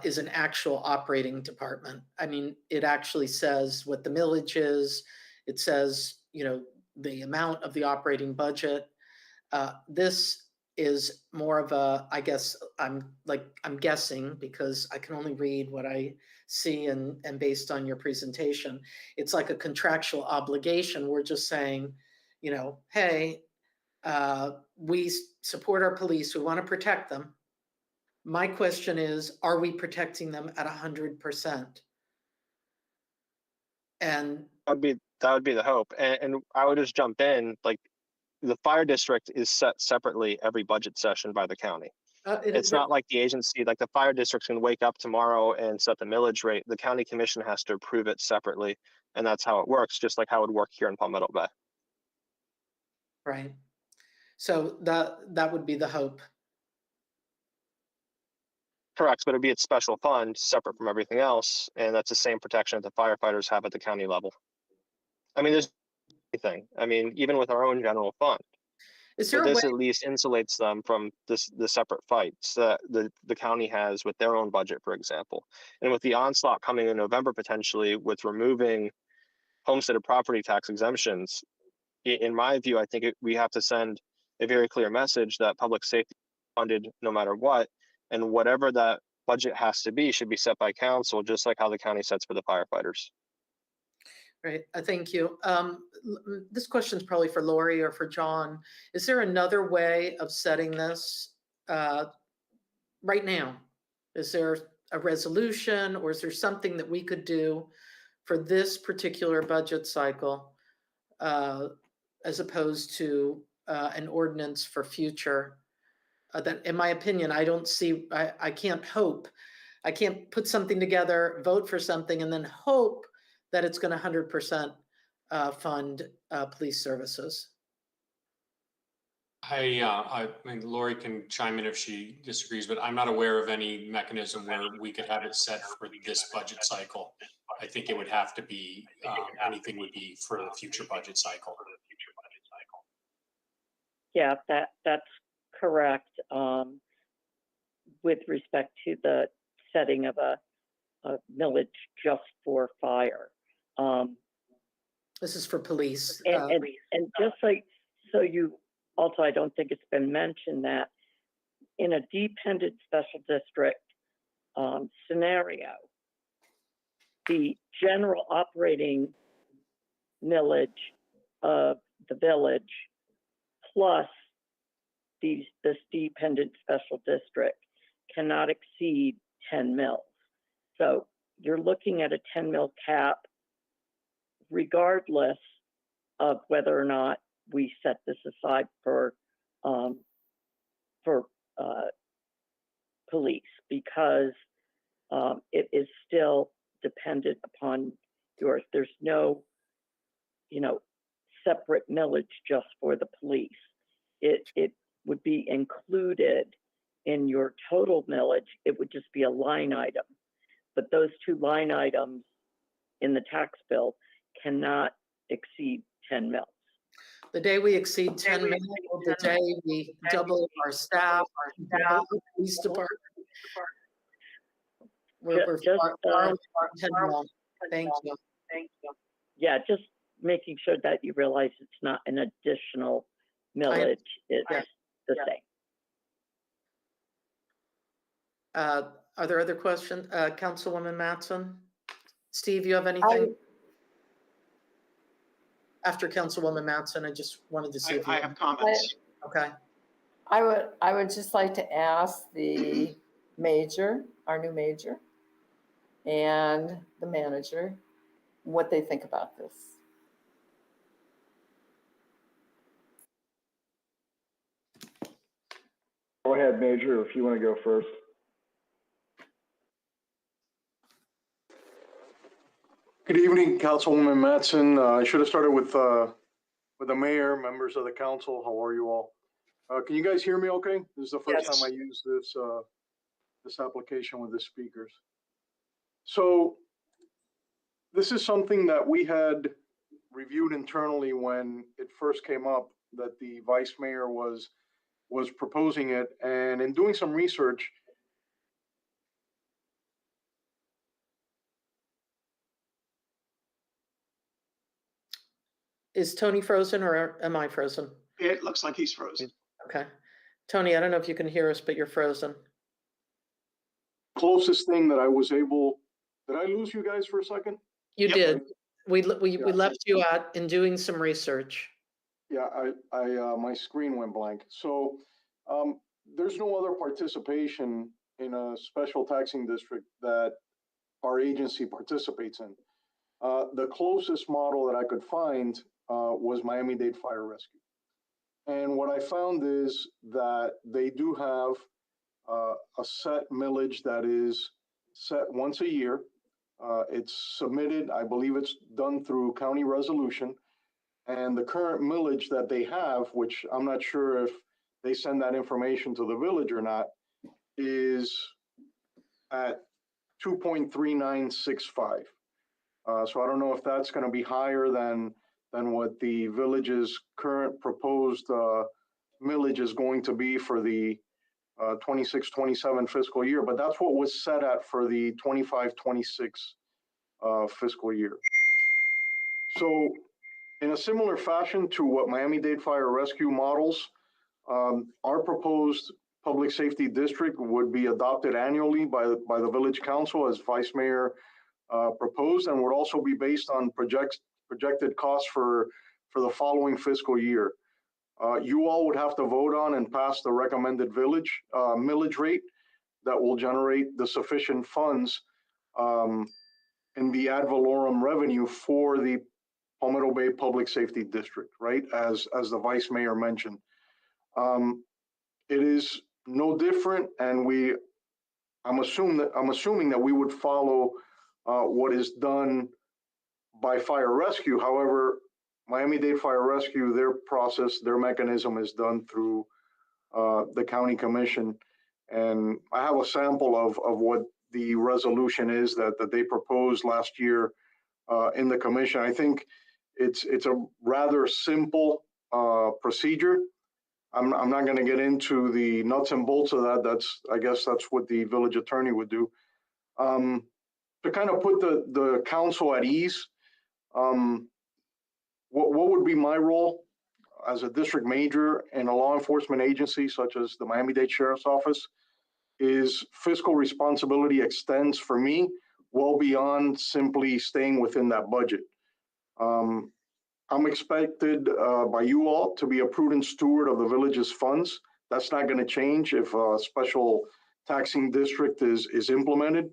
is an actual operating department. I mean, it actually says what the millage is. It says, the amount of the operating budget. This is more of a, I guess, I'm guessing because I can only read what I see and based on your presentation, it's like a contractual obligation. We're just saying, hey, we support our police. We want to protect them. My question is, are we protecting them at 100%? And that would be the hope. And I would just jump in, like, the fire district is set separately every budget session by the county. It's not like the agency, like the fire district can wake up tomorrow and set the millage rate. The county commission has to approve it separately. And that's how it works, just like how it would work here in Palmetto Bay. Right. So that would be the hope. Correct, but it'd be a special fund separate from everything else. And that's the same protection that the firefighters have at the county level. I mean, there's anything. I mean, even with our own general fund. Is there So a this way? at least insulates them from the separate fights that the county has with their own budget, for example. And with the onslaught coming in November potentially with removing homesteaded property tax exemptions, in my view, I think we have to send a very clear message that public safety is funded no matter what, and whatever that budget has to be should be set by council, just like how the county sets for the firefighters. Right, thank you. This question is probably for Lori or for John. Is there another way of setting this right now? Is there a resolution, or is there something that we could do for this particular budget cycle as opposed to an ordinance for future? That, in my opinion, I don't see, I can't hope. I can't put something together, vote for something, and then hope that it's going to 100% fund police services. I mean, Lori can chime in if she disagrees, but I'm not aware of any mechanism where we could have it set for this budget cycle. I think it would have to be, anything would be for the future budget cycle. Yeah, that's correct. With respect to the setting of a millage just for fire. This is for police. And just like, so you, also, I don't think it's been mentioned that in a dependent special district scenario, the general operating millage of the village plus this dependent special district cannot exceed 10 mils. So you're looking at a 10 mil cap regardless of whether or not we set this aside for police, because it is still dependent upon yours. There's no, separate millage just for the police. It would be included in your total millage. It would just be a line item, but those two line items in the tax bill cannot exceed 10 mils. The day we exceed 10 million, the day we double our staff, double the police department. We're far from 10 mil. Thank you. Yeah, just making sure that you realize it's not an additional millage. It's the same. Are there other questions? Councilwoman Matson? Steve, you have anything? After Councilwoman Matson, I just wanted to see if you I have comments. Okay. I would just like to ask the major, our new major, and the manager, what they think about this. Go ahead, Major, if you want to go first. Good evening, Councilwoman Matson. I should have started with the mayor, members of the council. How are you all? Can you guys hear me okay? This is the first time I use this application with the speakers. So this is something that we had reviewed internally when it first came up, that the vice mayor was proposing it. And in doing some research, Is Tony frozen or am I frozen? it looks like he's frozen. Okay. Tony, I don't know if you can hear us, but you're frozen. Closest thing that I was able, did I lose you guys for a second? You Yep. did. We Yeah. left you out in doing some research. Yeah, I my screen went blank. So there's no other participation in a special taxing district that our agency participates in. The closest model that I could find was Miami-Dade Fire Rescue. And what I found is that they do have a set millage that is set once a year. It's submitted, I believe it's done through county resolution. And the current millage that they have, which I'm not sure if they send that information to the village or not, is at 2.3965. So I don't know if that's going to be higher than what the village's current proposed millage is going to be for the 26-27 fiscal year, but that's what was set at for the 25-26 fiscal year. So in a similar fashion to what Miami-Dade Fire Rescue models, our proposed public safety district would be adopted annually by the village council as Vice Mayor proposed, and would also be based on projected costs for the following fiscal year. You all would have to vote on and pass the recommended millage rate that will generate the sufficient funds in the ad valorem revenue for the Palmetto Bay Public Safety District, right? As the Vice Mayor mentioned. It is no different, and I'm assuming that we would follow what is done by Fire Rescue. However, Miami-Dade Fire Rescue, their process, their mechanism is done through the county commission. And I have a sample of what the resolution is that they proposed last year in the commission. I think it's a rather simple procedure. I'm not going to get into the nuts and bolts of that. I guess that's what the village attorney would do. To kind of put the council at ease, what would be my role as a district major in a law enforcement agency such as the Miami-Dade Sheriff's Office is fiscal responsibility extends for me well beyond simply staying within that budget. I'm expected by you all to be a prudent steward of the village's funds. That's not going to change if a special taxing district is implemented.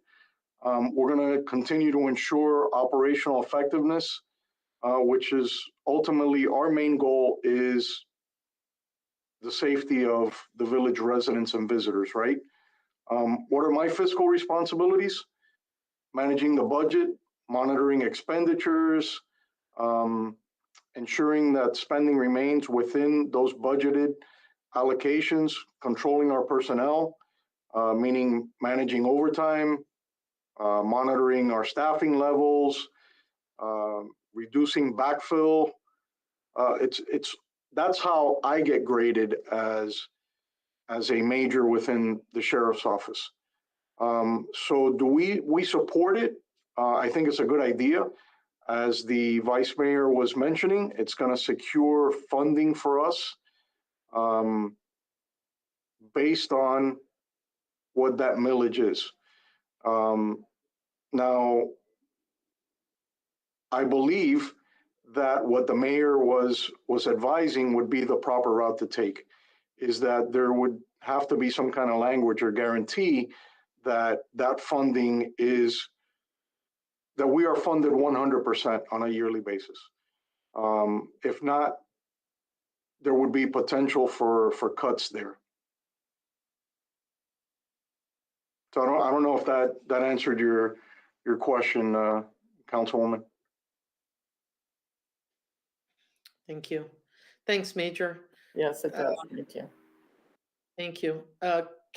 We're going to continue to ensure operational effectiveness, which is ultimately our main goal is the safety of the village residents and visitors, right? What are my fiscal responsibilities? Managing the budget, monitoring expenditures, ensuring that spending remains within those budgeted allocations, controlling our personnel, meaning managing overtime, monitoring our staffing levels, reducing backfill. That's how I get graded as a major within the sheriff's office. So do we support it? I think it's a good idea. As the vice mayor was mentioning, it's going to secure funding for us based on what that millage is. Now, I believe that what the mayor was advising would be the proper route to take, is that there would have to be some kind of language or guarantee that funding is, that we are funded 100% on a yearly basis. If not, there would be potential for cuts there. So I don't know if that answered your question, Councilwoman. Thank you. Thanks, Major. Yes, it does. Thank you. Thank you.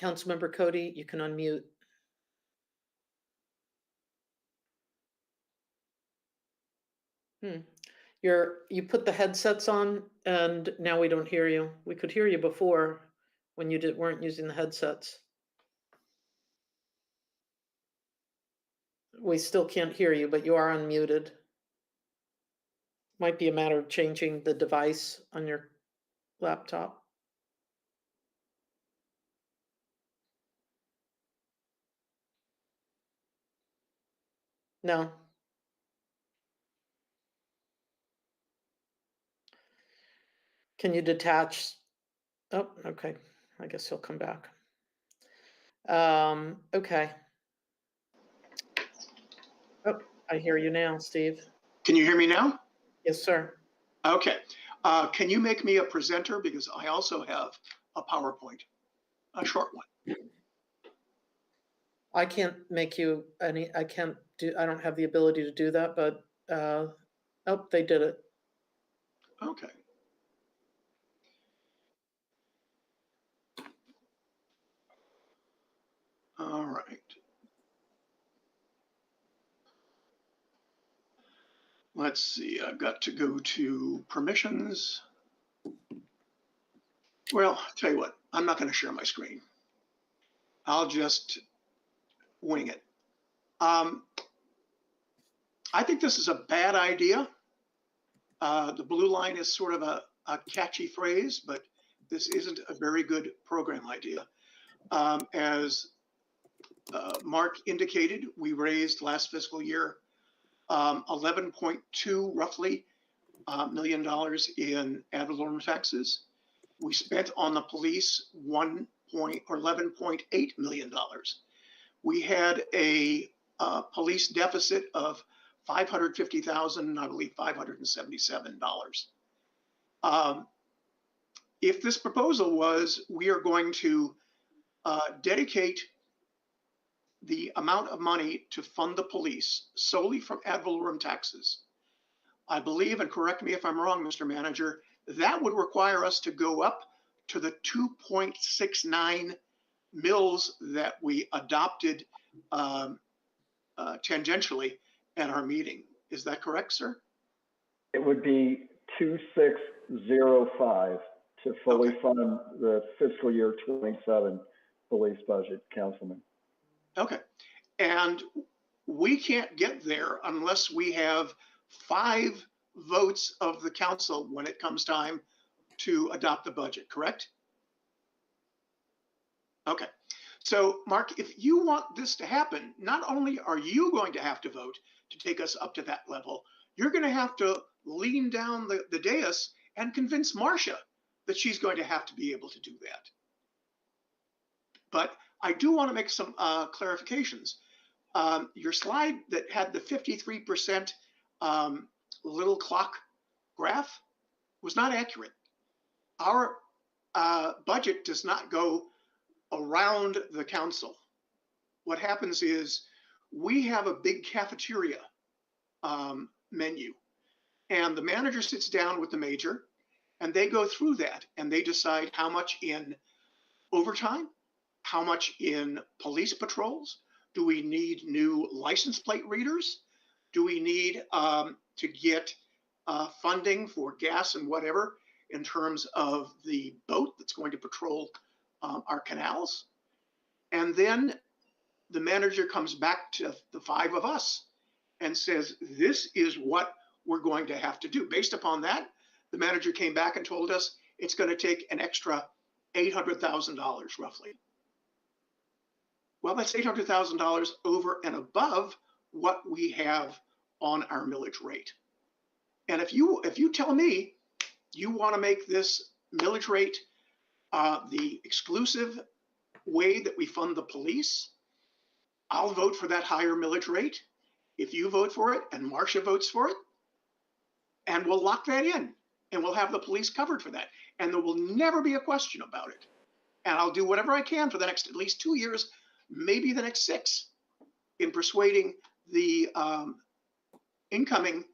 Councilmember Cody, you can unmute. You put the headsets on and now we don't hear you. We could hear you before when you weren't using the headsets. We still can't hear you, but you are unmuted. Might be a matter of changing the device on your laptop. No. Can you detach? Oh, okay. I guess he'll come back. Okay. Oh, I hear you now, Steve. Can you hear me now? Yes, sir. Okay. Can you make me a presenter? Because I also have a PowerPoint, a short one. I can't make you any, I don't have the ability to do that, but, oh, they did it. Okay. All right. Let's see, I've got to go to permissions. Well, I'll tell you what, I'm not going to share my screen. I'll just wing it. I think this is a bad idea. The blue line is sort of a catchy phrase, but this isn't a very good program idea. As Mark indicated, we raised last fiscal year 11.2 roughly $1 million in ad valorem taxes. We spent on the police $11.8 million. We had a police deficit of $550,000, I believe $577. If this proposal was, we are going to dedicate the amount of money to fund the police solely from ad valorem taxes, I believe, and correct me if I'm wrong, Mr. Manager, that would require us to go up to the 2.69 mills that we adopted tangentially at our meeting. Is that correct, sir? It would be 2605 to fully fund the fiscal year 27 police budget, Councilman. Okay. And we can't get there unless we have 5 votes of the council when it comes time to adopt the budget, correct? Okay. So, Mark, if you want this to happen, not only are you going to have to vote to take us up to that level, you're going to have to lean down the dais and convince Marcia that she's going to have to be able to do that. But I do want to make some clarifications. Your slide that had the 53% little clock graph was not accurate. Our budget does not go around the council. What happens is we have a big cafeteria menu, and the manager sits down with the major, and they go through that, and they decide how much in overtime, how much in police patrols. Do we need new license plate readers? Do we need to get funding for gas and whatever in terms of the boat that's going to patrol our canals? And then the manager comes back to the 5 of us and says, this is what we're going to have to do. Based upon that, the manager came back and told us it's going to take an extra $800,000 roughly. Well, that's $800,000 over and above what we have on our millage rate. And if you tell me you want to make this millage rate the exclusive way that we fund the police, I'll vote for that higher millage rate. If you vote for it and Marcia votes for it, and we'll lock that in, and we'll have the police covered for that. And there will never be a question about it. And I'll do whatever I can for the next at least 2 years, maybe the next 6, in persuading the incoming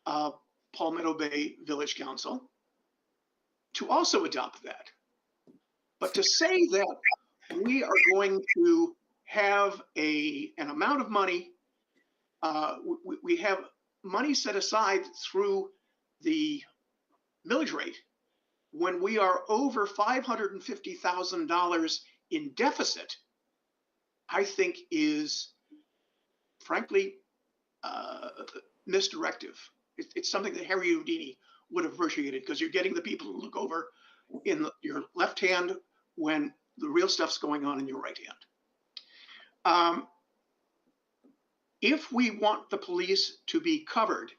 Palmetto Bay Village Council to also adopt that. But to say that we are going to have an amount of money, we have money set aside through the millage rate when we are over $550,000 in deficit, I think is frankly misdirective. It's something that Harry Houdini would have appreciated, because you're getting the people who look over in your left hand when the real stuff's going on in your right hand. If we want the police to be covered,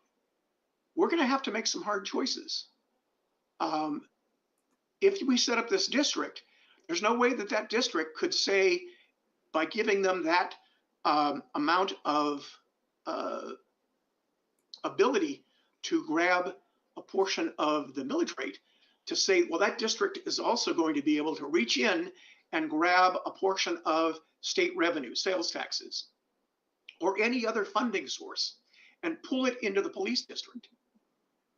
we're going to have to make some hard choices. If we set up this district, there's no way that that district could say, by giving them that amount of ability to grab a portion of the millage rate, to say, well, that district is also going to be able to reach in and grab a portion of state revenue, sales taxes, or any other funding source, and pull it into the police district.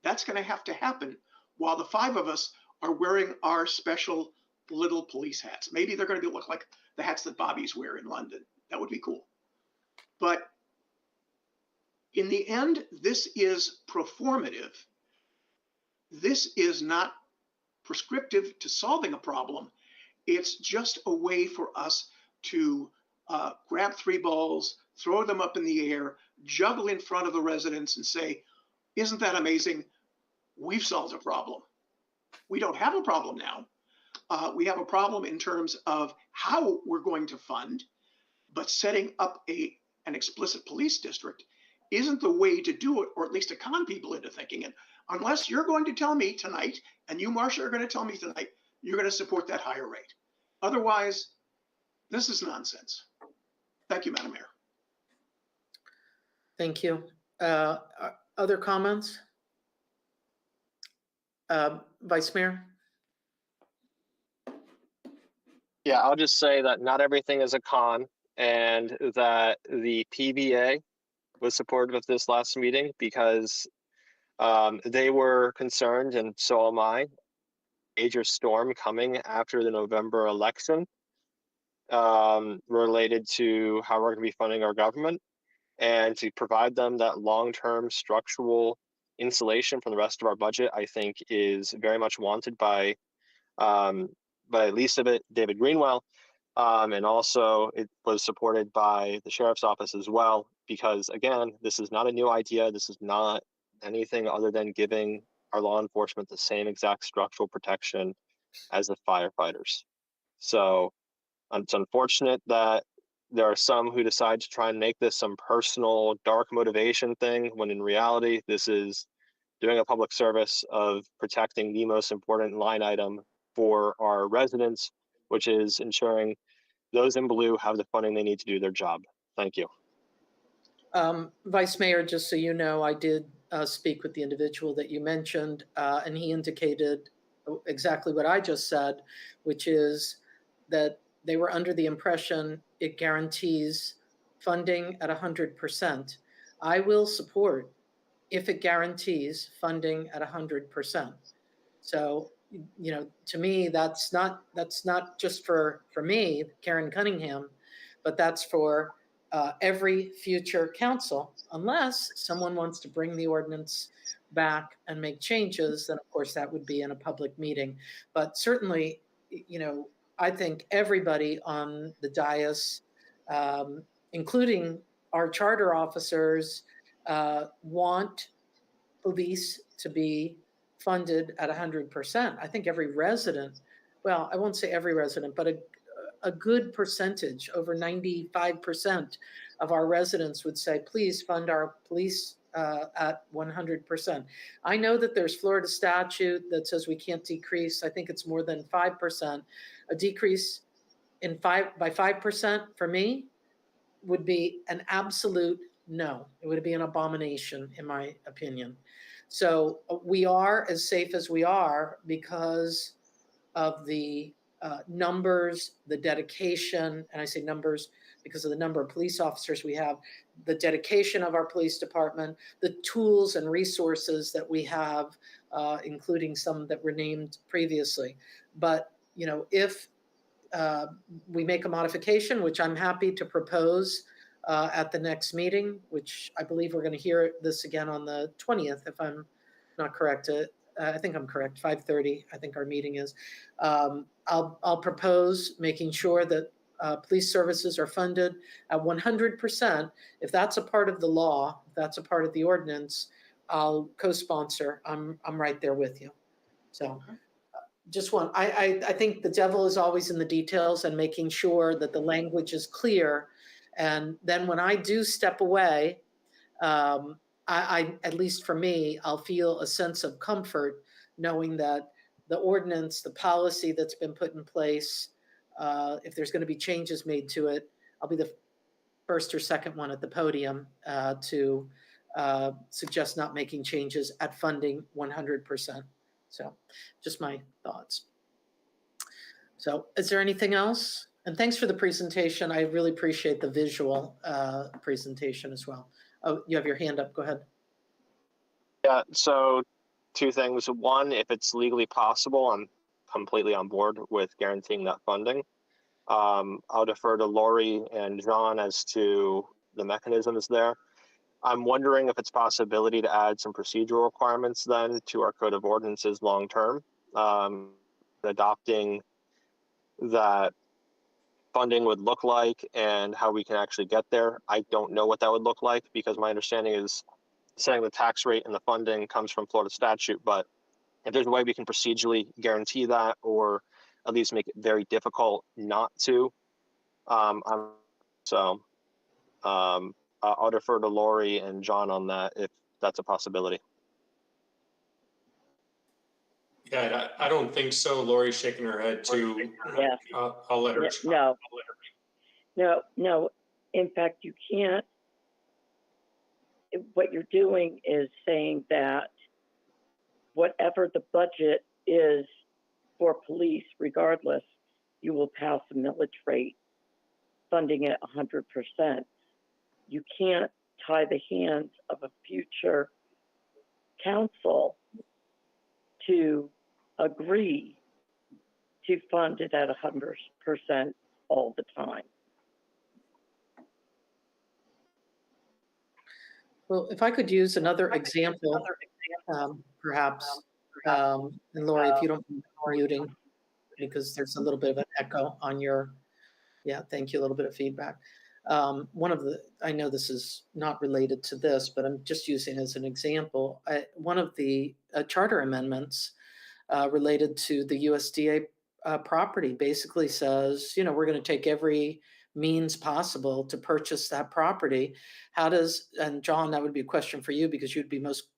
That's going to have to happen while the 5 of us are wearing our special little police hats. Maybe they're going to look like the hats that Bobbies wear in London. That would be cool. But in the end, this is performative. This is not prescriptive to solving a problem. It's just a way for us to grab 3 balls, throw them up in the air, juggle in front of the residents and say, isn't that amazing? we've solved a problem. We don't have a problem now. We have a problem in terms of how we're going to fund, but setting up an explicit police district isn't the way to do it, or at least to con people into thinking it, unless you're going to tell me tonight, and you, Marcia, are going to tell me tonight, you're going to support that higher rate. Otherwise, this is nonsense. Thank you, Madam Mayor. Thank you. Other comments? Vice Mayor? Yeah, I'll just say that not everything is a con, and that the PBA was supportive of this last meeting because they were concerned, and so am I, major storm coming after the November election related to how we're going to be funding our government, and to provide them that long-term structural insulation from the rest of our budget, I think is very much wanted by Elizabeth David Greenwell. And also it was supported by the sheriff's office as well, because again, this is not a new idea. This is not anything other than giving our law enforcement the same exact structural protection as the firefighters. So it's unfortunate that there are some who decide to try and make this some personal dark motivation thing, when in reality, this is doing a public service of protecting the most important line item for our residents, which is ensuring those in blue have the funding they need to do their job. Thank you. Vice Mayor, just so you know, I did speak with the individual that you mentioned, and he indicated exactly what I just said, which is that they were under the impression it guarantees funding at 100%. I will support if it guarantees funding at 100%. So, you know, to me, that's not just for me, Karen Cunningham, but that's for every future council, unless someone wants to bring the ordinance back and make changes, then of course that would be in a public meeting. But certainly, you know, I think everybody on the dais, including our charter officers, want police to be funded at 100%. I think every resident, well, I won't say every resident, but a good percentage, over 95% of our residents would say, please fund our police at 100%. I know that there's Florida statute that says we can't decrease. I think it's more than 5%. A decrease by 5% for me would be an absolute no. It would be an abomination, in my opinion. So we are as safe as we are because of the numbers, the dedication, and I say numbers because of the number of police officers we have, the dedication of our police department, the tools and resources that we have, including some that were named previously. But, you know, if we make a modification, which I'm happy to propose at the next meeting, which I believe we're going to hear this again on the 20th, if I'm not correct. I think I'm correct, 5:30, I think our meeting is. I'll propose making sure that police services are funded at 100%. If that's a part of the law, if that's a part of the ordinance, I'll co-sponsor. I'm right there with you. So just one, I think the devil is always in the details and making sure that the language is clear. And then when I do step away, I at least for me, I'll feel a sense of comfort knowing that the ordinance, the policy that's been put in place, if there's going to be changes made to it, I'll be the first or second one at the podium to suggest not making changes at funding 100%. So just my thoughts. So is there anything else? And thanks for the presentation. I really appreciate the visual presentation as well. Oh, you have your hand up. Go ahead. Yeah, so two things. One, if it's legally possible, I'm completely on board with guaranteeing that funding. I'll defer to Lori and John as to the mechanisms there. I'm wondering if it's possibility to add some procedural requirements then to our code of ordinances long-term, adopting that funding would look like and how we can actually get there. I don't know what that would look like because my understanding is setting the tax rate and the funding comes from Florida statute, but if there's a way we can procedurally guarantee that, or at least make it very difficult not to, I'll defer to Lori and John on that if that's a possibility. Yeah, I don't think so. Lori's shaking her head too. Yeah. I'll let her. No. In fact, you can't. What you're doing is saying that whatever the budget is for police, regardless, you will pass a millage rate, funding it 100%. You can't tie the hands of a future council to agree to fund it at 100% all the time. Well, if I could use another example, perhaps, and Lori, if you don't mind muting, because there's a little bit of an echo on your, yeah, thank you, a little bit of feedback. I know this is not related to this, but I'm just using it as an example. One of the charter amendments related to the USDA property basically says, you know, we're going to take every means possible to purchase that property. How does, and John, that would be a question for you because you'd be most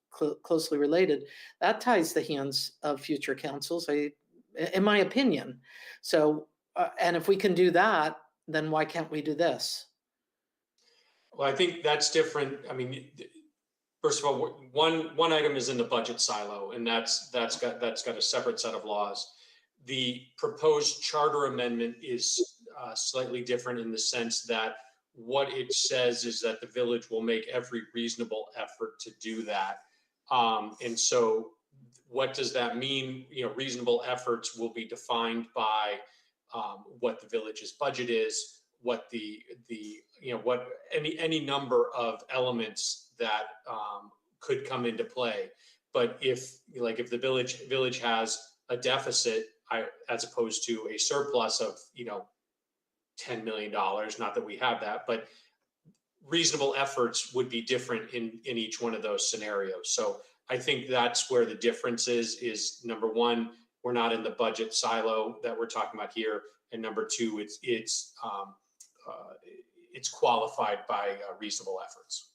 closely related. That ties the hands of future councils, in my opinion. So, and if we can do that, then why can't we do this? Well, I think that's different. I mean, first of all, one item is in the budget silo, and that's got a separate set of laws. The proposed charter amendment is slightly different in the sense that what it says is that the village will make every reasonable effort to do that. And so what does that mean? You know, reasonable efforts will be defined by what the village's budget is, what what any number of elements that could come into play. But if the village has a deficit, as opposed to a surplus of $10 million, not that we have that, but reasonable efforts would be different in each one of those scenarios. So I think that's where the difference is number one, we're not in the budget silo that we're talking about here, and number two, it's qualified by reasonable efforts.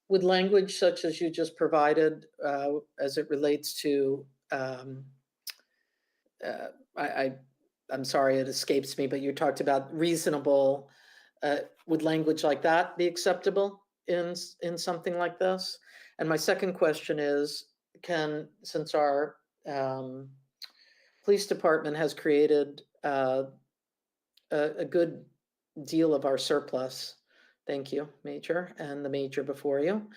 With language such as you just provided, as it relates to, I'm sorry, it escapes me, but you talked about reasonable, would language like that be acceptable in something like this? And my second question is, since our police department has created a good deal of our surplus, thank you, Major, and the Major before you,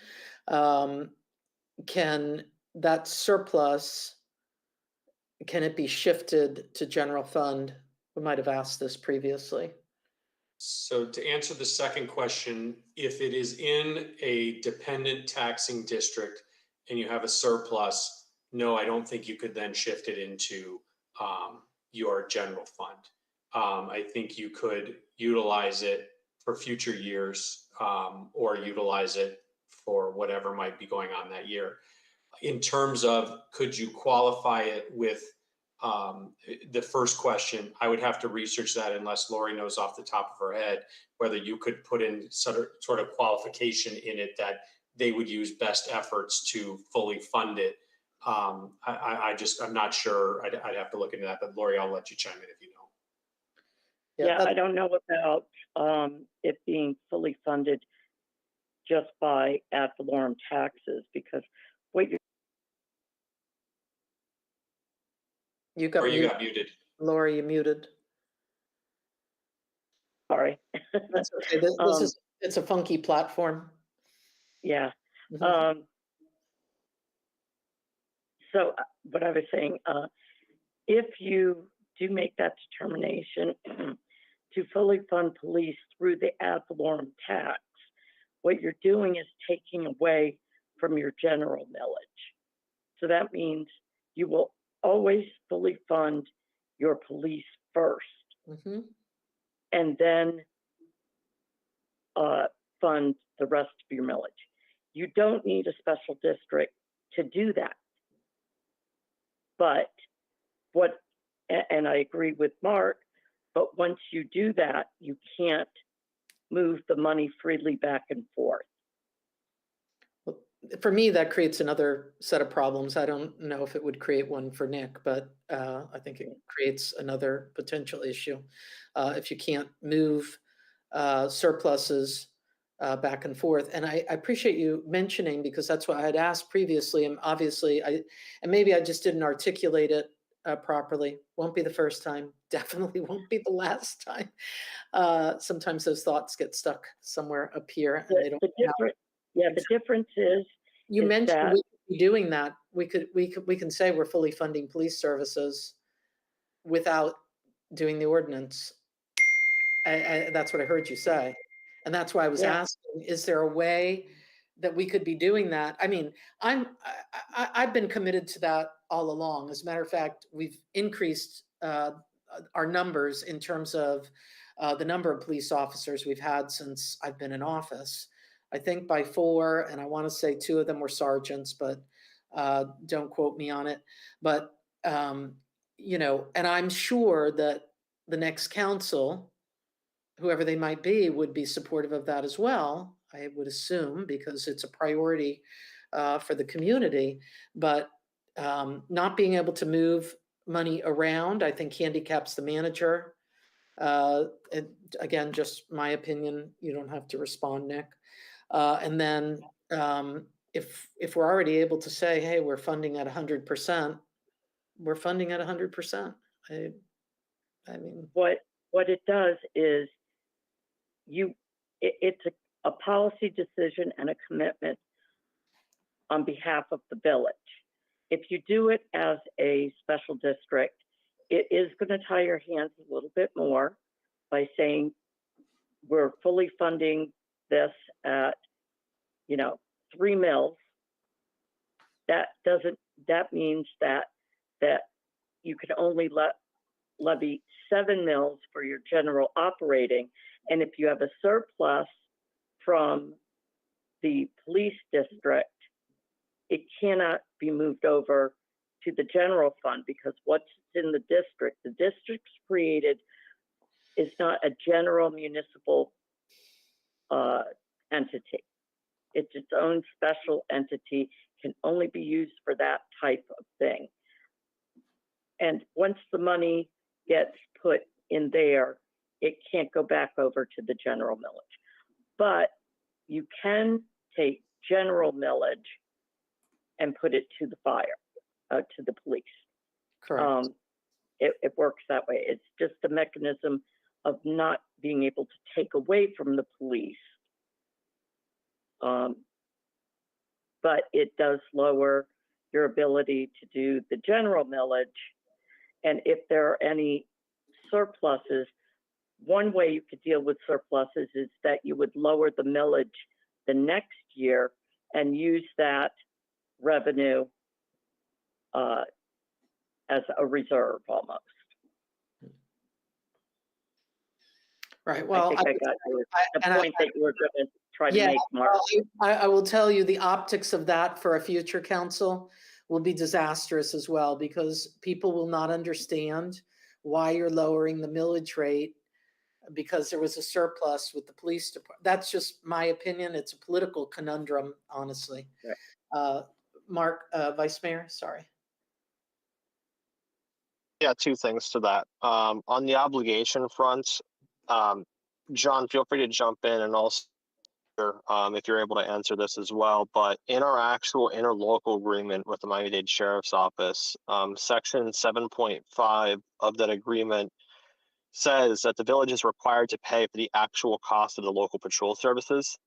can that surplus, can it be shifted to general fund? We might have asked this previously. So to answer the second question, if it is in a dependent taxing district and you have a surplus, no, I don't think you could then shift it into your general fund. I think you could utilize it for future years or utilize it for whatever might be going on that year. In terms of could you qualify it with the first question, I would have to research that unless Lori knows off the top of her head whether you could put in sort of qualification in it that they would use best efforts to fully fund it. I'm not sure. I'd have to look into that, but Lori, I'll let you chime in if you know. Yeah, I don't know about it being fully funded just by ad valorem taxes, because what you got muted. Lori, you muted. Sorry. That's okay. It's a funky platform. Yeah. Mm-hmm. So what I was saying, if you do make that determination to fully fund police through the ad valorem tax, what you're doing is taking away from your general millage. So that means you will always fully fund your police first, and then fund the rest of your millage. you don't need a special district to do that. But and I agree with Mark, but once you do that, you can't move the money freely back and forth. For me, that creates another set of problems. I don't know if it would create one for Nick, but I think it creates another potential issue. If you can't move surpluses back and forth. And I appreciate you mentioning, because that's what I had asked previously. And obviously, and maybe I just didn't articulate it properly. Won't be the first time. Definitely won't be the last time. Sometimes those thoughts get stuck somewhere up here, and they don't. The difference is you is mentioned that- we could be doing that. We can say we're fully funding police services without doing the ordinance. That's what I heard you say. And that's why I was asking, is there a way that we could be doing that? I mean, I've been committed to that all along. As a matter of fact, we've increased our numbers in terms of the number of police officers we've had since I've been in office. I think by 4, and I want to say 2 of them were sergeants, but don't quote me on it. But, you know, and I'm sure that the next council, whoever they might be, would be supportive of that as well, I would assume, because it's a priority for the community. But not being able to move money around, I think handicaps the manager. Again, just my opinion. You don't have to respond, Nick. And then if we're already able to say, hey, we're funding at 100%, we're funding at 100%. I mean, what it does is it's a policy decision and a commitment on behalf of the village. If you do it as a special district, it is going to tie your hands a little bit more by saying we're fully funding this at, 3 mills. That means that you can only levy 7 mills for your general operating. And if you have a surplus from the police district, it cannot be moved over to the general fund, because what's in the district's created is not a general municipal entity. It's its own special entity, can only be used for that type of thing. And once the money gets put in there, it can't go back over to the general millage. But you can take general millage and put it to the fire, to the police. correct. It works that way. It's just a mechanism of not being able to take away from the police. But it does lower your ability to do the general millage. And if there are any surpluses, one way you could deal with surpluses is that you would lower the millage the next year and use that revenue as a reserve almost. Right. Well, I think I got the point that you were going to try to make, Mark. well, I will tell you, the optics of that for a future council will be disastrous as well, because people will not understand why you're lowering the millage rate because there was a surplus with the police department. That's just my opinion. It's a political conundrum, honestly. Right. Mark, Vice Mayor, sorry. Yeah, 2 things to that. On the obligation front, John, feel free to jump in, and also if you're able to answer this as well. But in our actual interlocal agreement with the Miami-Dade Sheriff's Office, section 7.5 of that agreement says that the village is required to pay for the actual cost of the local patrol services.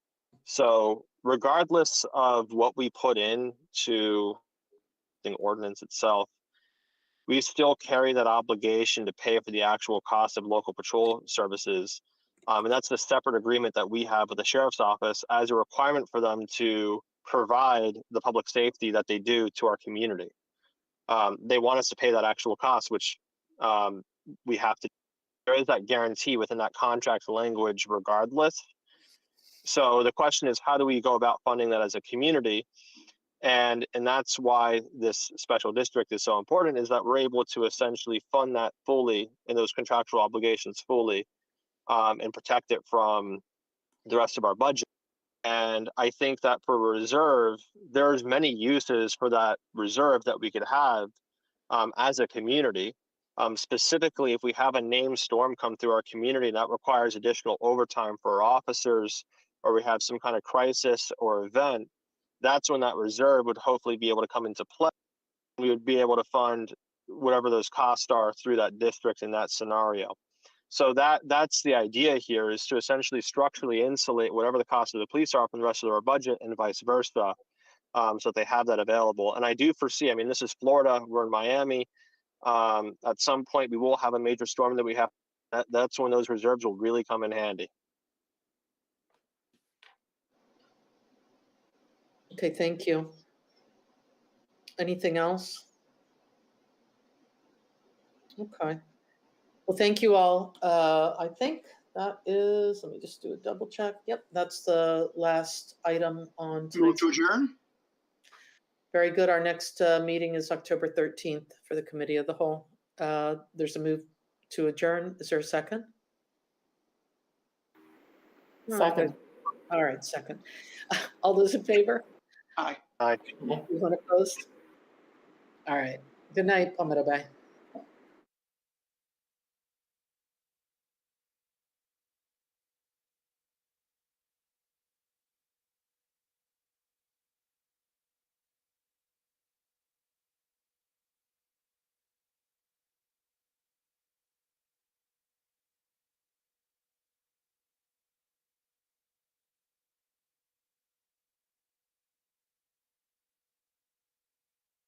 So regardless of what we put in to the ordinance itself, we still carry that obligation to pay for the actual cost of local patrol services. And that's a separate agreement that we have with the Sheriff's Office as a requirement for them to provide the public safety that they do to our community. They want us to pay that actual cost, which we have to. There is that guarantee within that contract language regardless. So the question is, how do we go about funding that as a community? And that's why this special district is so important, is that we're able to essentially fund that fully and those contractual obligations fully, and protect it from the rest of our budget. And I think that for reserve, there's many uses for that reserve that we could have as a community. Specifically, if we have a named storm come through our community that requires additional overtime for our officers, or we have some kind of crisis or event, that's when that reserve would hopefully be able to come into play. We would be able to fund whatever those costs are through that district in that scenario. So that's the idea here, is to essentially structurally insulate whatever the cost of the police are from the rest of our budget, and vice versa, so that they have that available. And I do foresee, I mean, this is Florida, we're in Miami. At some point, we will have a major storm that we have. That's when those reserves will really come in handy. Okay, thank you. Anything else? Okay. Well, thank you all. I think that is, let me just do a double check. Yep, that's the last item on Move tonight's. to adjourn? Very good. Our next meeting is October 13th for the Committee of the Whole. There's a move to adjourn. Is there a second? Second. All right, second. All those in favor? Aye. Aye. Anyone opposed? All right. Good night, Palmetto Bay.